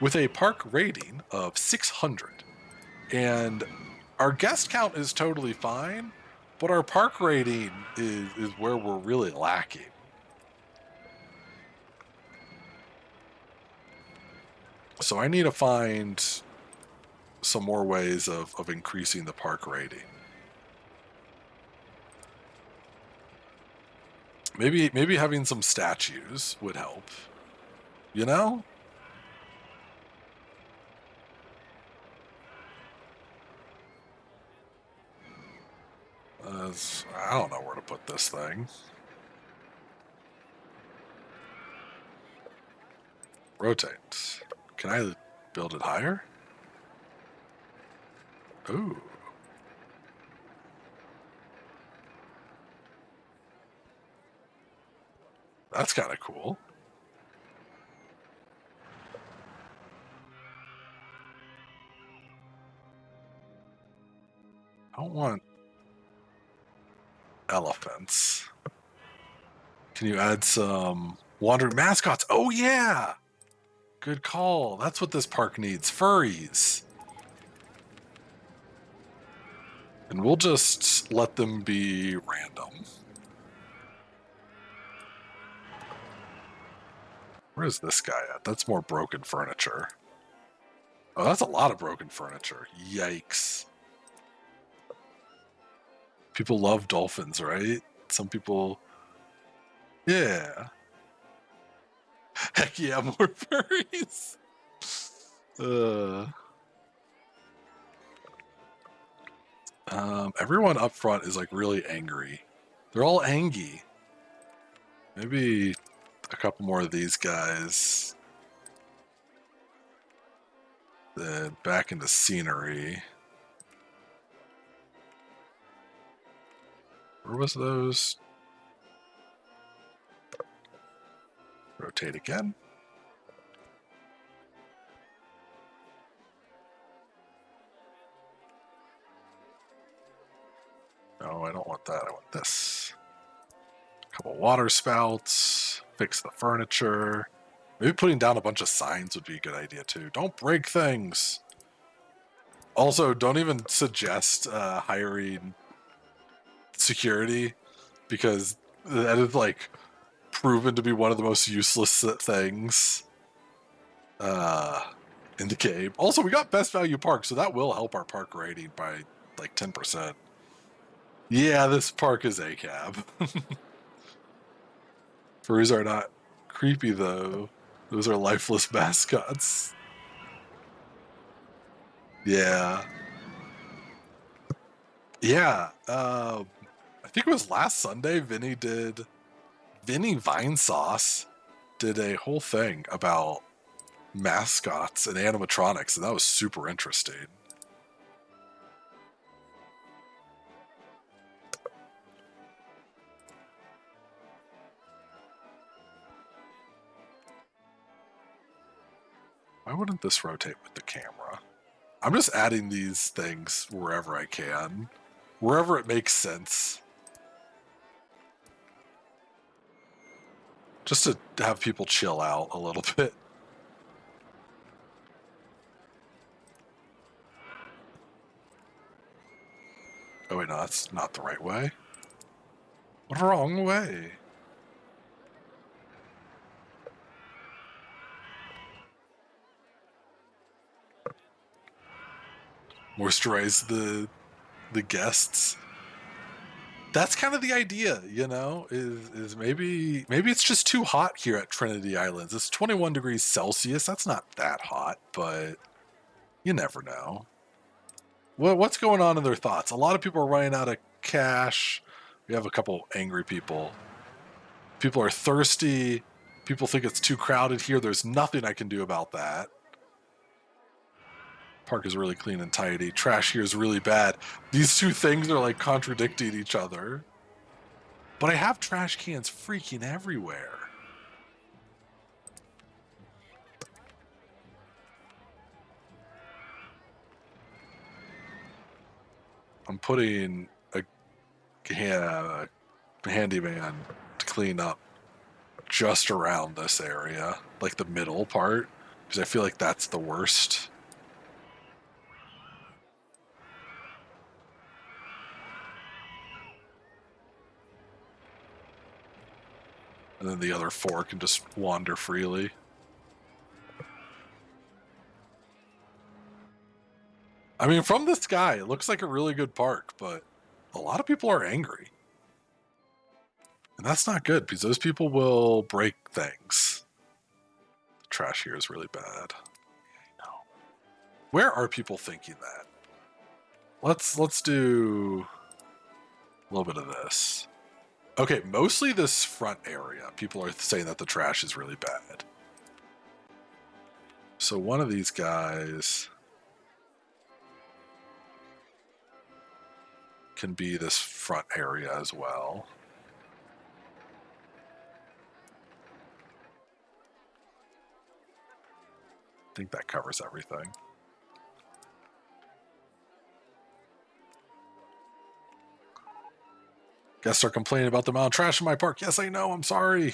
with a park rating of 600. And our guest count is totally fine, but our park rating is where we're really lacking. So I need to find some more ways of increasing the park rating. Maybe having some statues would help. You know? I don't know where to put this thing. Rotate. Can I build it higher? Ooh. That's kind of cool. I don't want elephants. Can you add some wandering mascots? Oh, yeah! Good call. That's what this park needs. Furries. And we'll just let them be random. Where is this guy at? That's more broken furniture. Oh, that's a lot of broken furniture. Yikes. People love dolphins, right? Some people... Yeah. Heck yeah, more furries. Everyone up front is like really angry. They're all angry. Maybe a couple more of these guys. Then back into scenery. Where was those? Rotate again. No, I don't want that. I want this. A couple water spouts. Fix the furniture. Maybe putting down a bunch of signs would be a good idea too. Don't break things. Also, don't even suggest hiring security, because that is like proven to be one of the most useless things in the game. Also, we got best value park, so that will help our park rating by like 10%. Yeah, this park is a cab. Furries are not creepy though. Those are lifeless mascots. Yeah. Yeah. I think it was last Sunday, Vinny Vine Sauce did a whole thing about mascots and animatronics, and that was super interesting. Why wouldn't this rotate with the camera? I'm just adding these things wherever I can, wherever it makes sense. Just to have people chill out a little bit. Oh wait, no, that's not the right way. Wrong way. Moisturize the guests. That's kind of the idea, you know, is maybe it's just too hot here at Trinity Islands. It's 21 degrees Celsius. That's not that hot, but you never know. What's going on in their thoughts? A lot of people are running out of cash. We have a couple angry people. People are thirsty. People think it's too crowded here. There's nothing I can do about that. Park is really clean and tidy. Trash here is really bad. These two things are like contradicting each other. But I have trash cans freaking everywhere. I'm putting a handyman to clean up just around this area, like the middle part, because I feel like that's the worst. And then the other four can just wander freely. I mean, from the sky, it looks like a really good park, but a lot of people are angry. And that's not good because those people will break things. The trash here is really bad. No. Where are people thinking that? Let's do a little bit of this. Okay, mostly this front area. People are saying that the trash is really bad. So one of these guys can be this front area as well. I think that covers everything. Guests are complaining about the amount of trash in my park. Yes, I know. I'm sorry.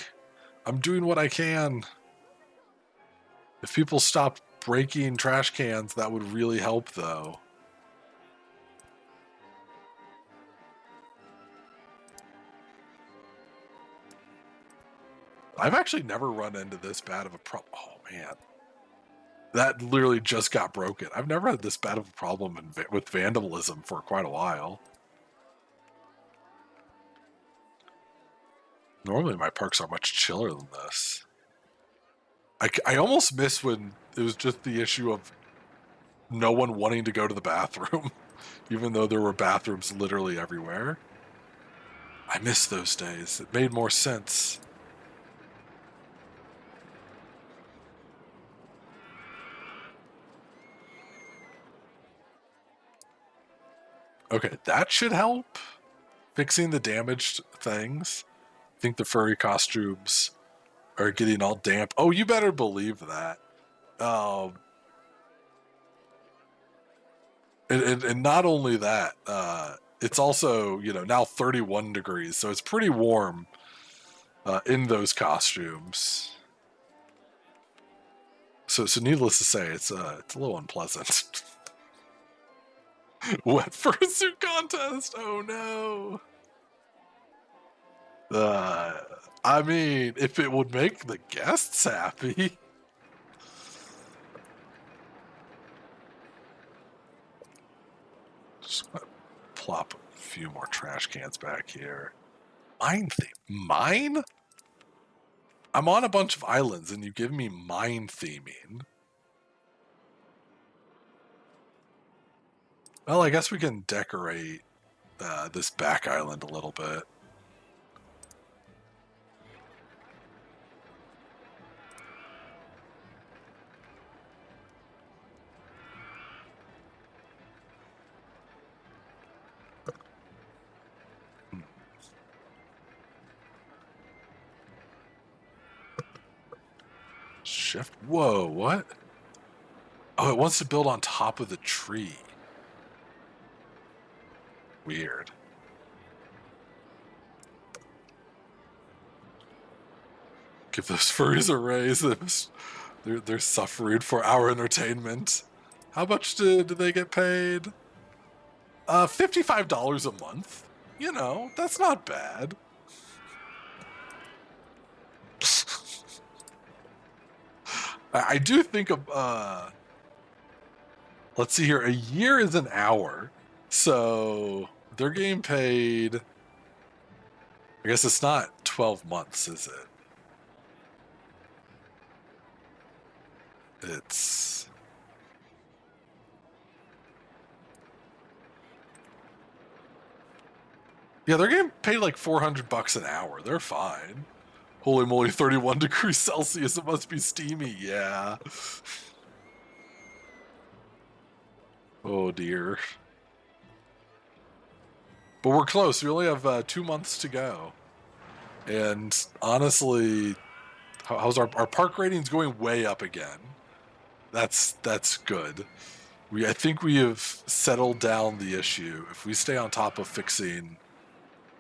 I'm doing what I can. If people stopped breaking trash cans, that would really help, though. I've actually never run into this bad of a problem. Oh, man. That literally just got broken. I've never had this bad of a problem with vandalism for quite a while. Normally, my parks are much chiller than this. I almost miss when it was just the issue of no one wanting to go to the bathroom, even though there were bathrooms literally everywhere. I miss those days. It made more sense. Okay, that should help. Fixing the damaged things. I think the furry costumes are getting all damp. Oh, you better believe that. And not only that, it's also, now 31 degrees, so it's pretty warm in those costumes. So needless to say, it's a little unpleasant. Wet fursuit contest! Oh no! I mean, if it would make the guests happy. Just gonna plop a few more trash cans back here. Mine theme. Mine? I'm on a bunch of islands and you give me mine theming. Well, I guess we can decorate this back island a little bit. Shift. Whoa, what? Oh, it wants to build on top of the tree. Weird. Give those furries a raise. They're suffering for our entertainment. How much do they get paid? $55 a month. That's not bad. I do think of, let's see here, a year is an hour. So they're getting paid, I guess it's not 12 months, is it? It's... Yeah, they're getting paid like $400 an hour. They're fine. Holy moly, 31 degrees Celsius. It must be steamy. Yeah. Oh, dear. But we're close. We only have 2 months to go. And honestly, how's our park ratings going way up again? That's good. I think we have settled down the issue. If we stay on top of fixing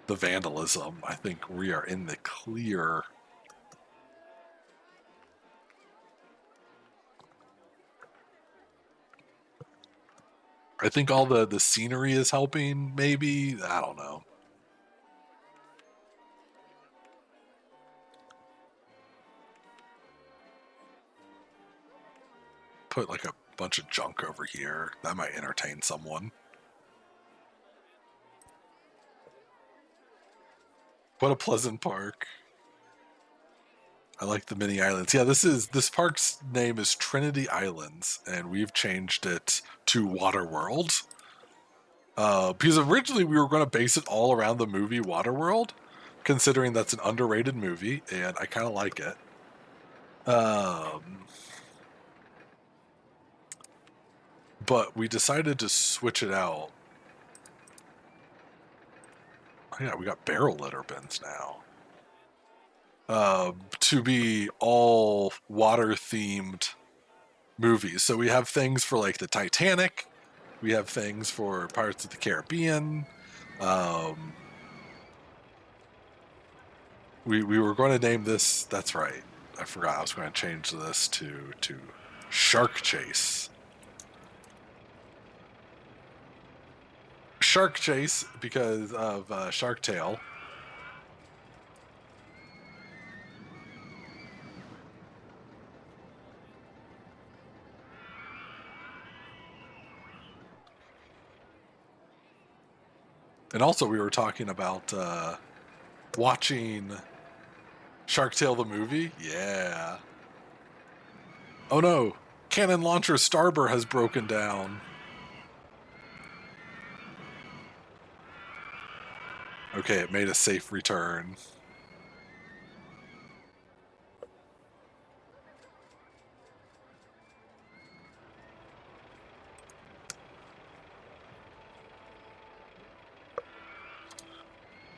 the vandalism, I think we are in the clear. I think all the scenery is helping, maybe. I don't know. Put like a Bunch of junk over here. That might entertain someone. What a pleasant park. I like the mini islands. Yeah, this park's name is Trinity Islands, and we've changed it to Waterworld. Because originally we were going to base it all around the movie Waterworld, considering that's an underrated movie, and I kind of like it. But we decided to switch it out. Oh, yeah, we got barrel litter bins now. To be all water-themed movies. So we have things for like the Titanic. We have things for Pirates of the Caribbean. We were going to name this. That's right. I forgot. I was going to change this to Shark Chase. Shark Chase because of Shark Tale. And also, we were talking about watching Shark Tale the movie. Yeah. Oh no! Cannon launcher starboard has broken down. Okay, it made a safe return.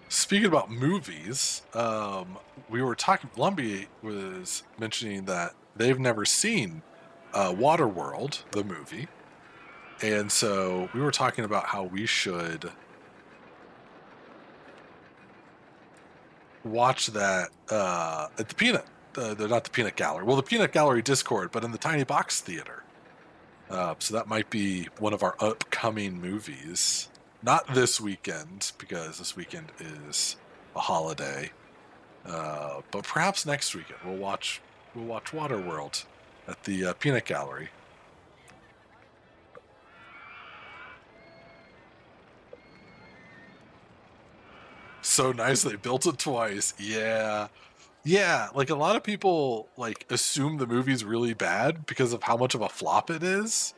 Speaking about movies, we were talking. Lumbee was mentioning that they've never seen Waterworld, the movie, and so we were talking about how we should watch that at the Peanut. They're not the Peanut Gallery. Well, the Peanut Gallery Discord, but in the Tiny Box Theater. So that might be one of our upcoming movies. Not this weekend, because this weekend is a holiday. But perhaps next weekend we'll watch Waterworld at the Peanut Gallery. So nice they built it twice. Yeah. Yeah, like a lot of people like assume the movie's really bad because of how much of a flop it is.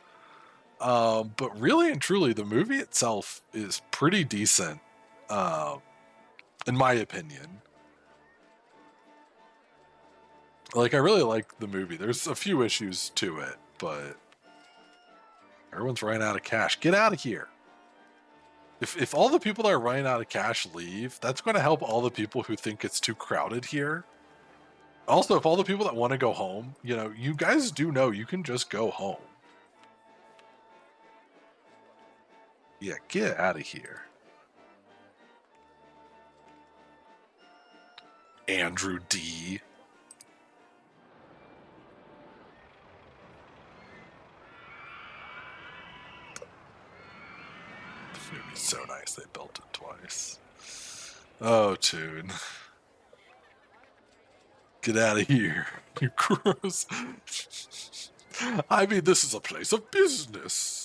But really and truly, the movie itself is pretty decent, in my opinion. Like, I really like the movie. There's a few issues to it, but everyone's running out of cash. Get out of here. If all the people that are running out of cash leave, that's going to help all the people who think it's too crowded here. Also, if all the people that want to go home, you guys do know you can just go home. Yeah, get out of here. Andrew D. It would be so nice they built it twice. Oh, Toon. Get out of here. You gross. I mean, this is a place of business.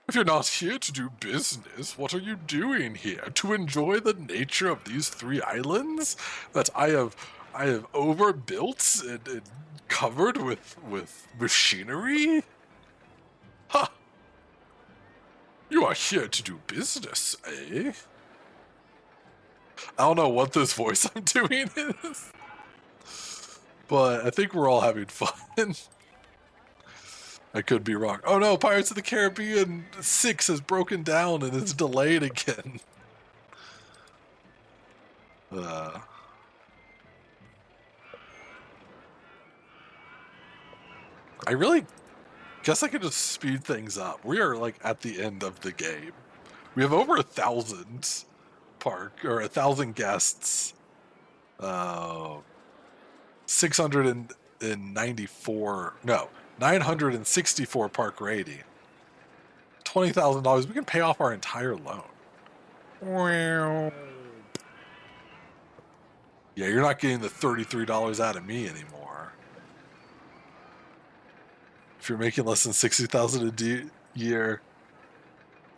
If you're not here to do business, what are you doing here? To enjoy the nature of these 3 islands that I have overbuilt and covered with machinery? Ha! You are here to do business, eh? I don't know what this voice I'm doing is, but I think we're all having fun. I could be wrong. Oh no, Pirates of the Caribbean 6 has broken down and it's delayed again. I really guess I could just speed things up. We are like at the end of the game. We have over 1,000 guests. 694, no, 964 park rating. $20,000. We can pay off our entire loan. Yeah, you're not getting the $33 out of me anymore. If you're making less than 60,000 a year,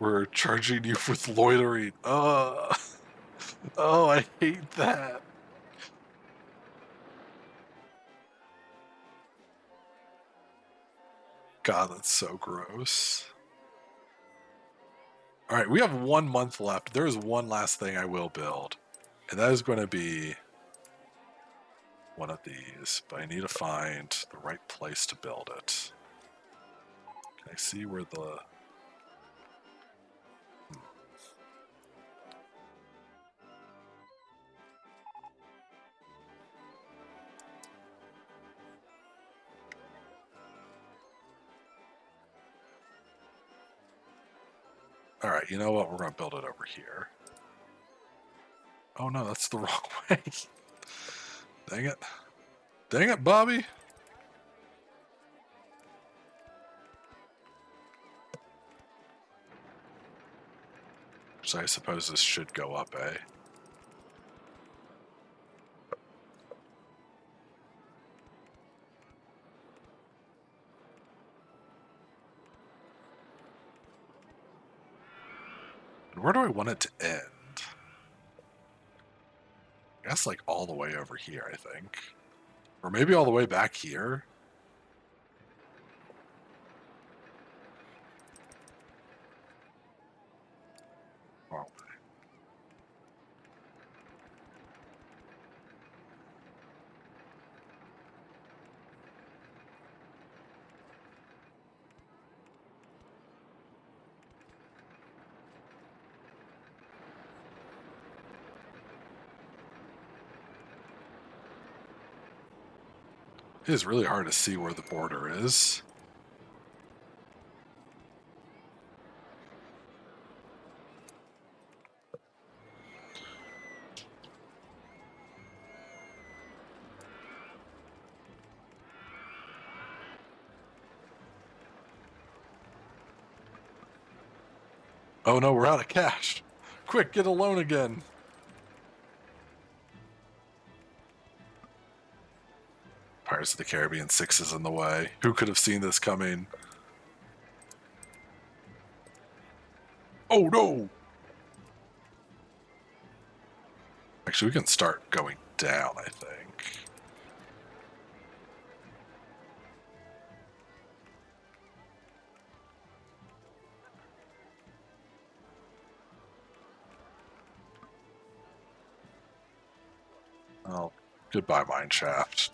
we're charging you for loitering. Oh, I hate that. God, that's so gross. All right, we have 1 month left. There is one last thing I will build, and that is going to be one of these, but I need to find the right place to build it. Can I see where the... All right, you know what? We're going to build it over here. Oh no, that's the wrong way. Dang it. Dang it, Bobby. So I suppose this should go up, eh? And where do I want it to end? I guess like all the way over here, I think. Or maybe all the way back here. Oh. It is really hard to see where the border is. Oh no, we're out of cash. Quick, get a loan again. Pirates of the Caribbean 6 is in the way. Who could have seen this coming? Oh no! Actually, we can start going down, I think. Oh, goodbye, Mineshaft.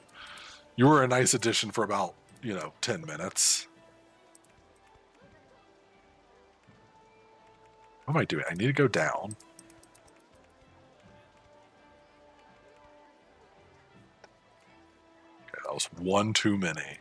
You were a nice addition for about, 10 minutes. What am I doing? I need to go down. Okay, that was one too many.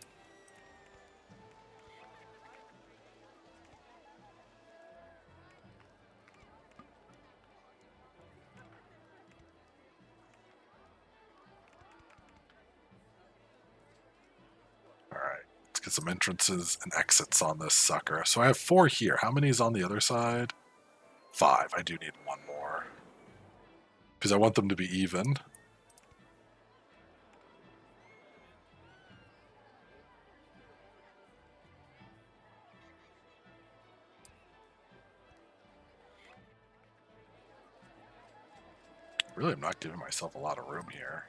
All right, let's get some entrances and exits on this sucker. So I have 4 here. How many is on the other side? 5. I do need one more. Because I want them to be even. Really, I'm not giving myself a lot of room here.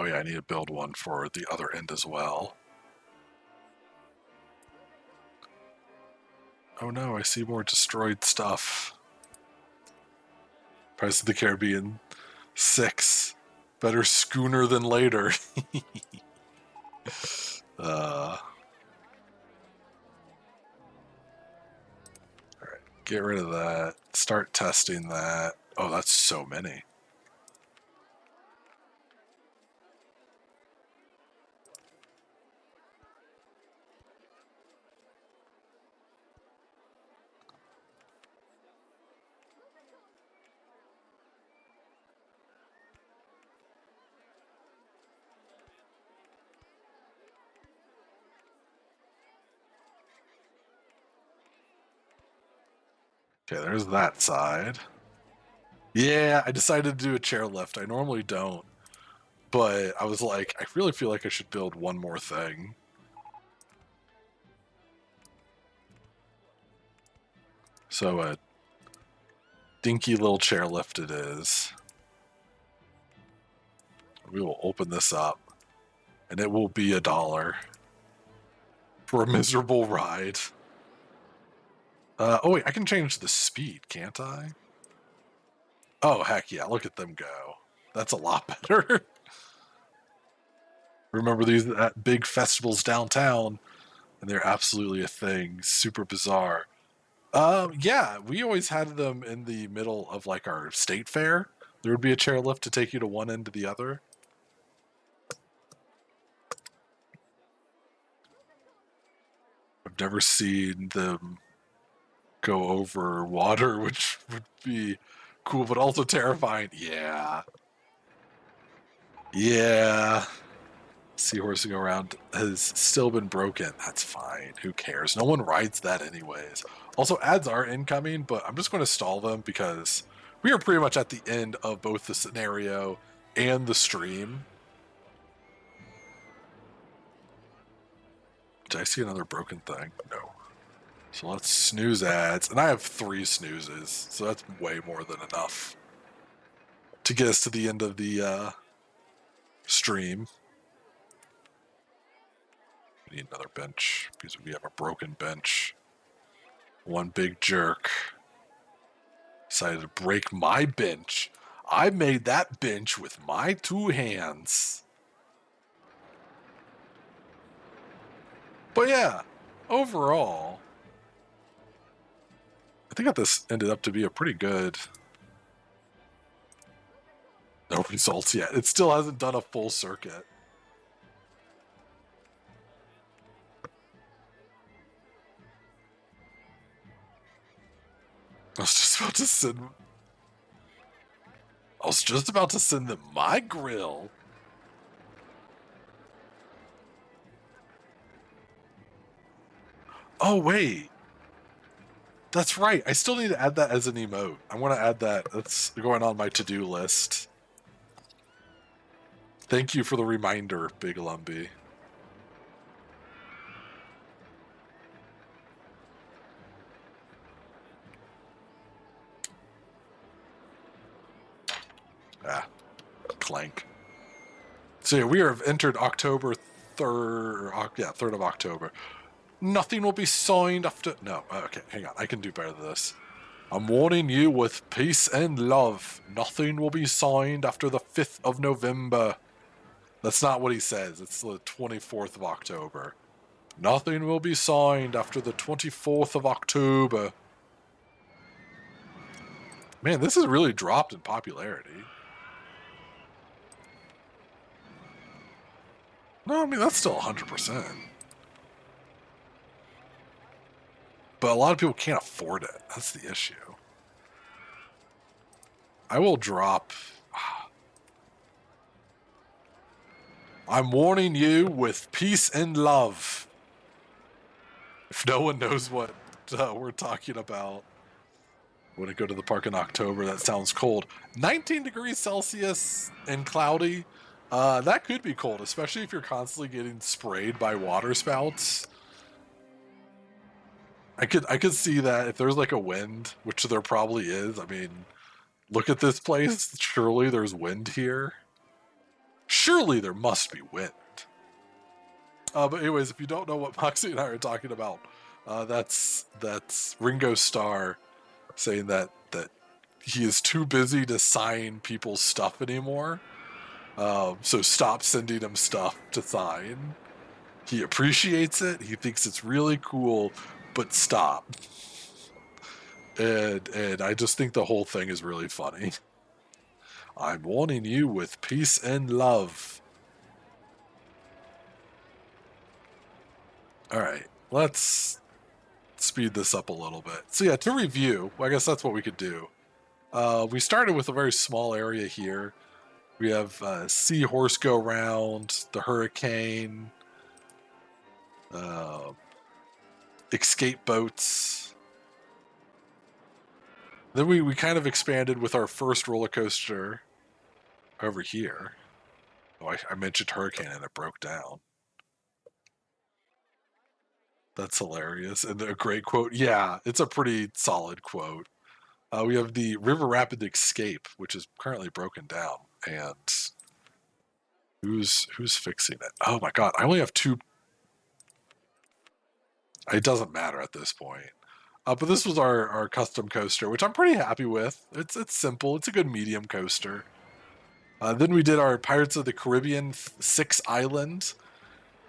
Oh yeah, I need to build one for the other end as well. Oh no, I see more destroyed stuff. Pirates of the Caribbean 6. Better schooner than later. Alright, get rid of that. Start testing that. Oh, that's so many. Okay, there's that side. Yeah, I decided to do a chairlift. I normally don't, but I was like, I really feel like I should build one more thing. So a dinky little chairlift it is. We will open this up, and it will be $1 for a miserable ride. Oh wait, I can change the speed, can't I? Oh heck yeah, look at them go. That's a lot better. Remember these at big festivals downtown, and they're absolutely a thing. Super bizarre. Yeah, we always had them in the middle of like our state fair. There would be a chairlift to take you to one end to the other. I've never seen them go over water, which would be cool, but also terrifying. Yeah. Yeah. Seahorsing around has still been broken. That's fine. Who cares? No one rides that anyways. Also, ads are incoming, but I'm just going to stall them because we are pretty much at the end of both the scenario and the stream. Did I see another broken thing? No. So let's snooze ads. And I have 3 snoozes, so that's way more than enough to get us to the end of the stream. We need another bench because we have a broken bench. One big jerk decided to break my bench. I made that bench with my 2 hands. But yeah, overall, I think that this ended up to be a pretty good... No results yet. It still hasn't done a full circuit. I was just about to send them my grill. Oh, wait. That's right. I still need to add that as an emote. I want to add that. That's going on my to-do list. Thank you for the reminder, Big Lumbee. Ah, clank. So yeah, we have entered October 3rd. Yeah, 3rd of October. Nothing will be signed after... No, okay, hang on. I can do better than this. I'm warning you with peace and love. Nothing will be signed after the 5th of November. That's not what he says. It's the 24th of October. Nothing will be signed after the 24th of October. Man, this has really dropped in popularity. No, I mean, that's still 100%. But a lot of people can't afford it. That's the issue. I will drop... I'm warning you with peace and love. If no one knows what we're talking about when I go to the park in October, that sounds cold. 19 degrees Celsius and cloudy. That could be cold, especially if you're constantly getting sprayed by water spouts. I could see that if there's like a wind, which there probably is. I mean, look at this place. Surely there's wind here. Surely there must be wind. But anyways, if you don't know what Moxie and I are talking about, that's Ringo Starr saying that he is too busy to sign people's stuff anymore. So stop sending him stuff to sign. He appreciates it. He thinks it's really cool, but stop. And I just think the whole thing is really funny. I'm warning you with peace and love. All right, let's speed this up a little bit. So yeah, to review, I guess that's what we could do. We started with a very small area here. We have Seahorse go round, the Hurricane, escape boats, Then we kind of expanded with our first roller coaster over here. Oh, I mentioned Hurricane and it broke down. That's hilarious. And a great quote. Yeah, it's a pretty solid quote. We have the River Rapid Escape, which is currently broken down. And who's fixing it? Oh my god, I only have two. It doesn't matter at this point. But this was our custom coaster, which I'm pretty happy with. It's simple. It's a good medium coaster. Then we did our Pirates of the Caribbean 6 Island.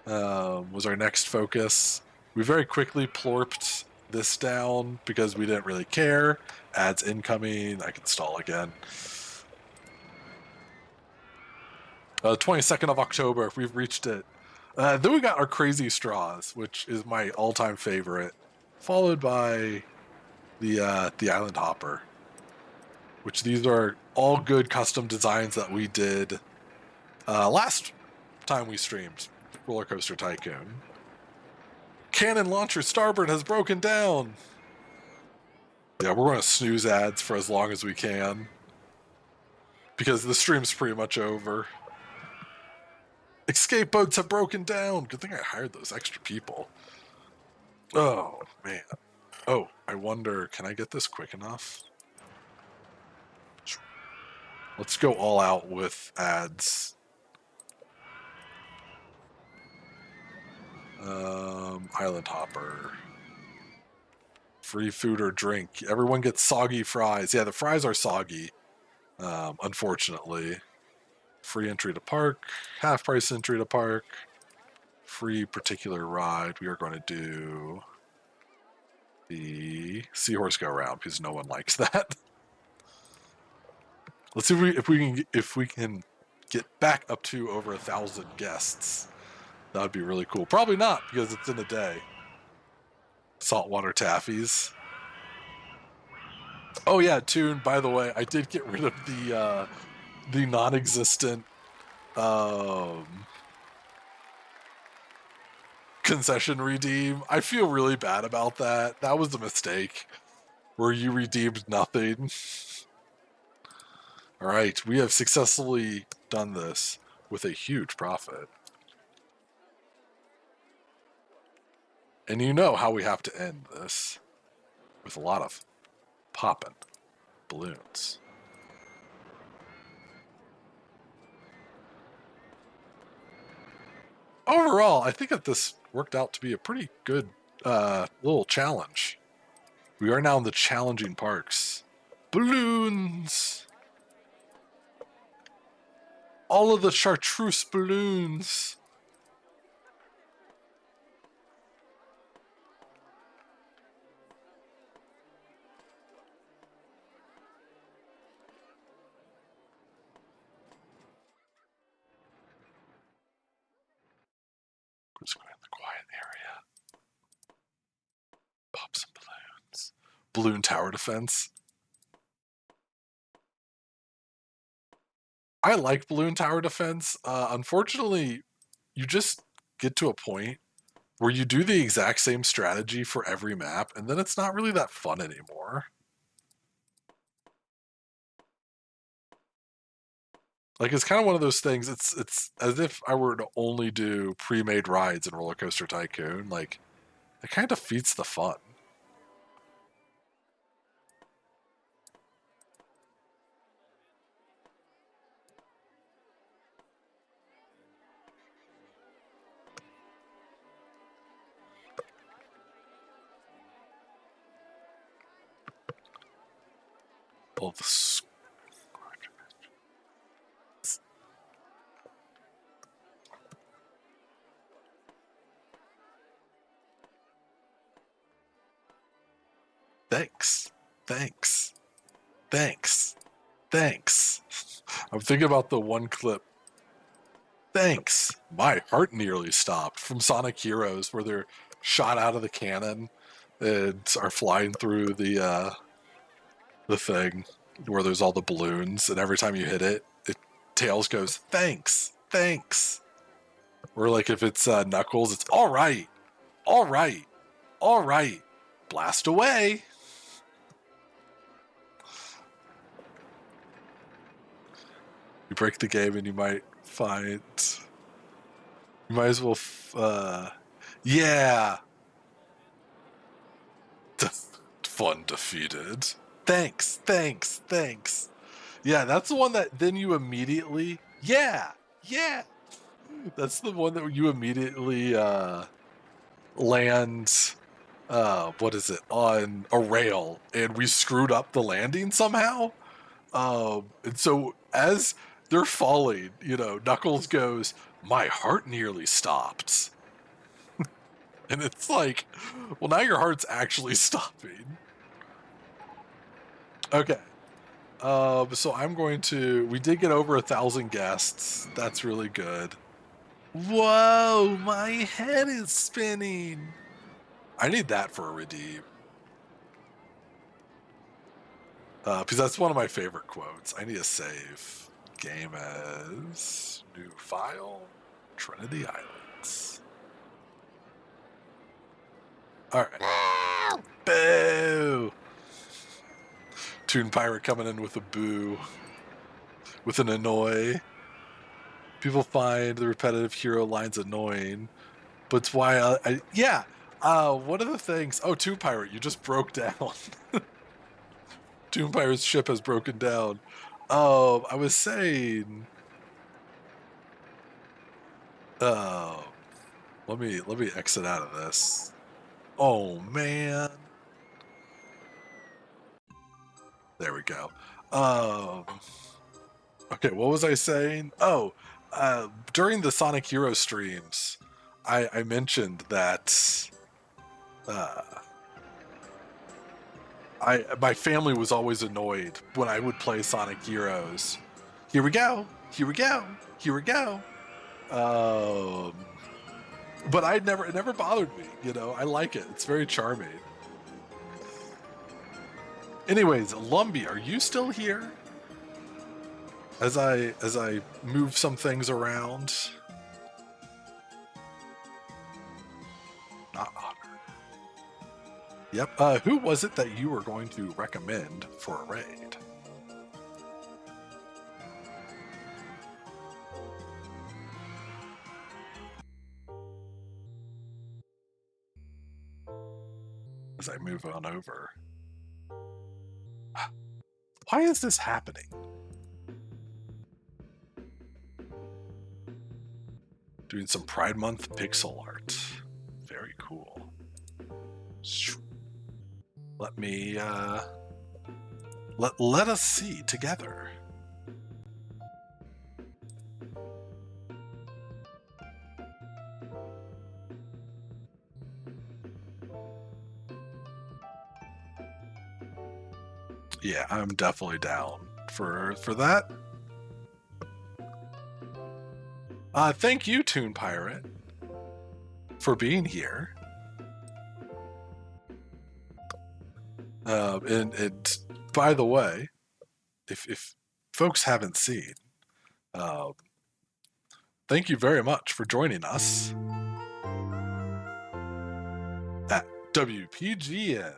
Was our next focus. We very quickly plorped this down because we didn't really care. Ads incoming. I can stall again. 22nd of October. We've reached it. Then we got our Crazy Straws, which is my all-time favorite, followed by the Island Hopper, which these are all good custom designs that we did last time we streamed RollerCoaster Tycoon. Cannon launcher starboard has broken down. Yeah, we're going to snooze ads for as long as we can because the stream's pretty much over. Escape boats have broken down. Good thing I hired those extra people. Oh, man. Oh, I wonder, can I get this quick enough? Let's go all out with ads. Island Hopper. Free food or drink. Everyone gets soggy fries. Yeah, the fries are soggy, unfortunately. Free entry to park. Half price entry to park. Free particular ride. We are going to do the Seahorse Go Round because no one likes that. Let's see if we can get back up to over 1,000 guests. That would be really cool. Probably not because it's in a day. Saltwater taffies. Oh yeah, Toon. By the way, I did get rid of the non-existent concession redeem. I feel really bad about that. That was a mistake where you redeemed nothing. All right, we have successfully done this with a huge profit. And you know how we have to end this with a lot of popping balloons. Overall, I think that this worked out to be a pretty good little challenge. We are now in the challenging parks. Balloons! All of the chartreuse balloons! Just going in the quiet area. Pop some balloons. Balloon tower defense. I like balloon tower defense. Unfortunately, you just get to a point where you do the exact same strategy for every map, and then it's not really that fun anymore. Like, it's kind of one of those things, it's as if I were to only do pre-made rides in RollerCoaster Tycoon. Like, it kind of defeats the fun. All the thanks. Thanks. Thanks. Thanks. I'm thinking about the one clip. Thanks. My heart nearly stopped from Sonic Heroes where they're shot out of the cannon and are flying through the thing where there's all the balloons, and every time you hit it, Tails goes, thanks, thanks. Or like if it's Knuckles, it's all right, all right, all right, blast away. break the game and you might find... You might as well... yeah! Fun defeated. Thanks. Yeah, that's the one that then you immediately... Yeah! That's the one that you immediately land... what is it? On a rail, and we screwed up the landing somehow. And so as they're falling, Knuckles goes, "My heart nearly stopped." And it's like, well, now your heart's actually stopping. Okay. So I'm going to... We did get over 1,000 guests. That's really good. Whoa, my head is spinning. I need that for a redeem. Because that's one of my favorite quotes. I need a save. Game as new file, Trinity Islands. All right. Boo! Toon Pirate coming in with a boo. With an annoy. People find the repetitive hero lines annoying. But it's why one of the things... Oh, Toon Pirate, you just broke down. Toon Pirate's ship has broken down. I was saying... let me exit out of this. Oh, man. There we go. Okay, what was I saying? During the Sonic Hero streams, I mentioned that my family was always annoyed when I would play Sonic Heroes. Here we go. But it never bothered me. I like it. It's very charming. Anyways, Lumbee, are you still here? As I move some things around. Not honored. Yep. Who was it that you were going to recommend for a raid? As I move on over. Why is this happening? Doing some Pride Month pixel art. Very cool. Let me let us see together. Yeah, I'm definitely down for that. Thank you, Toon Pirate, for being here. And by the way, if folks haven't seen, thank you very much for joining us at WPGN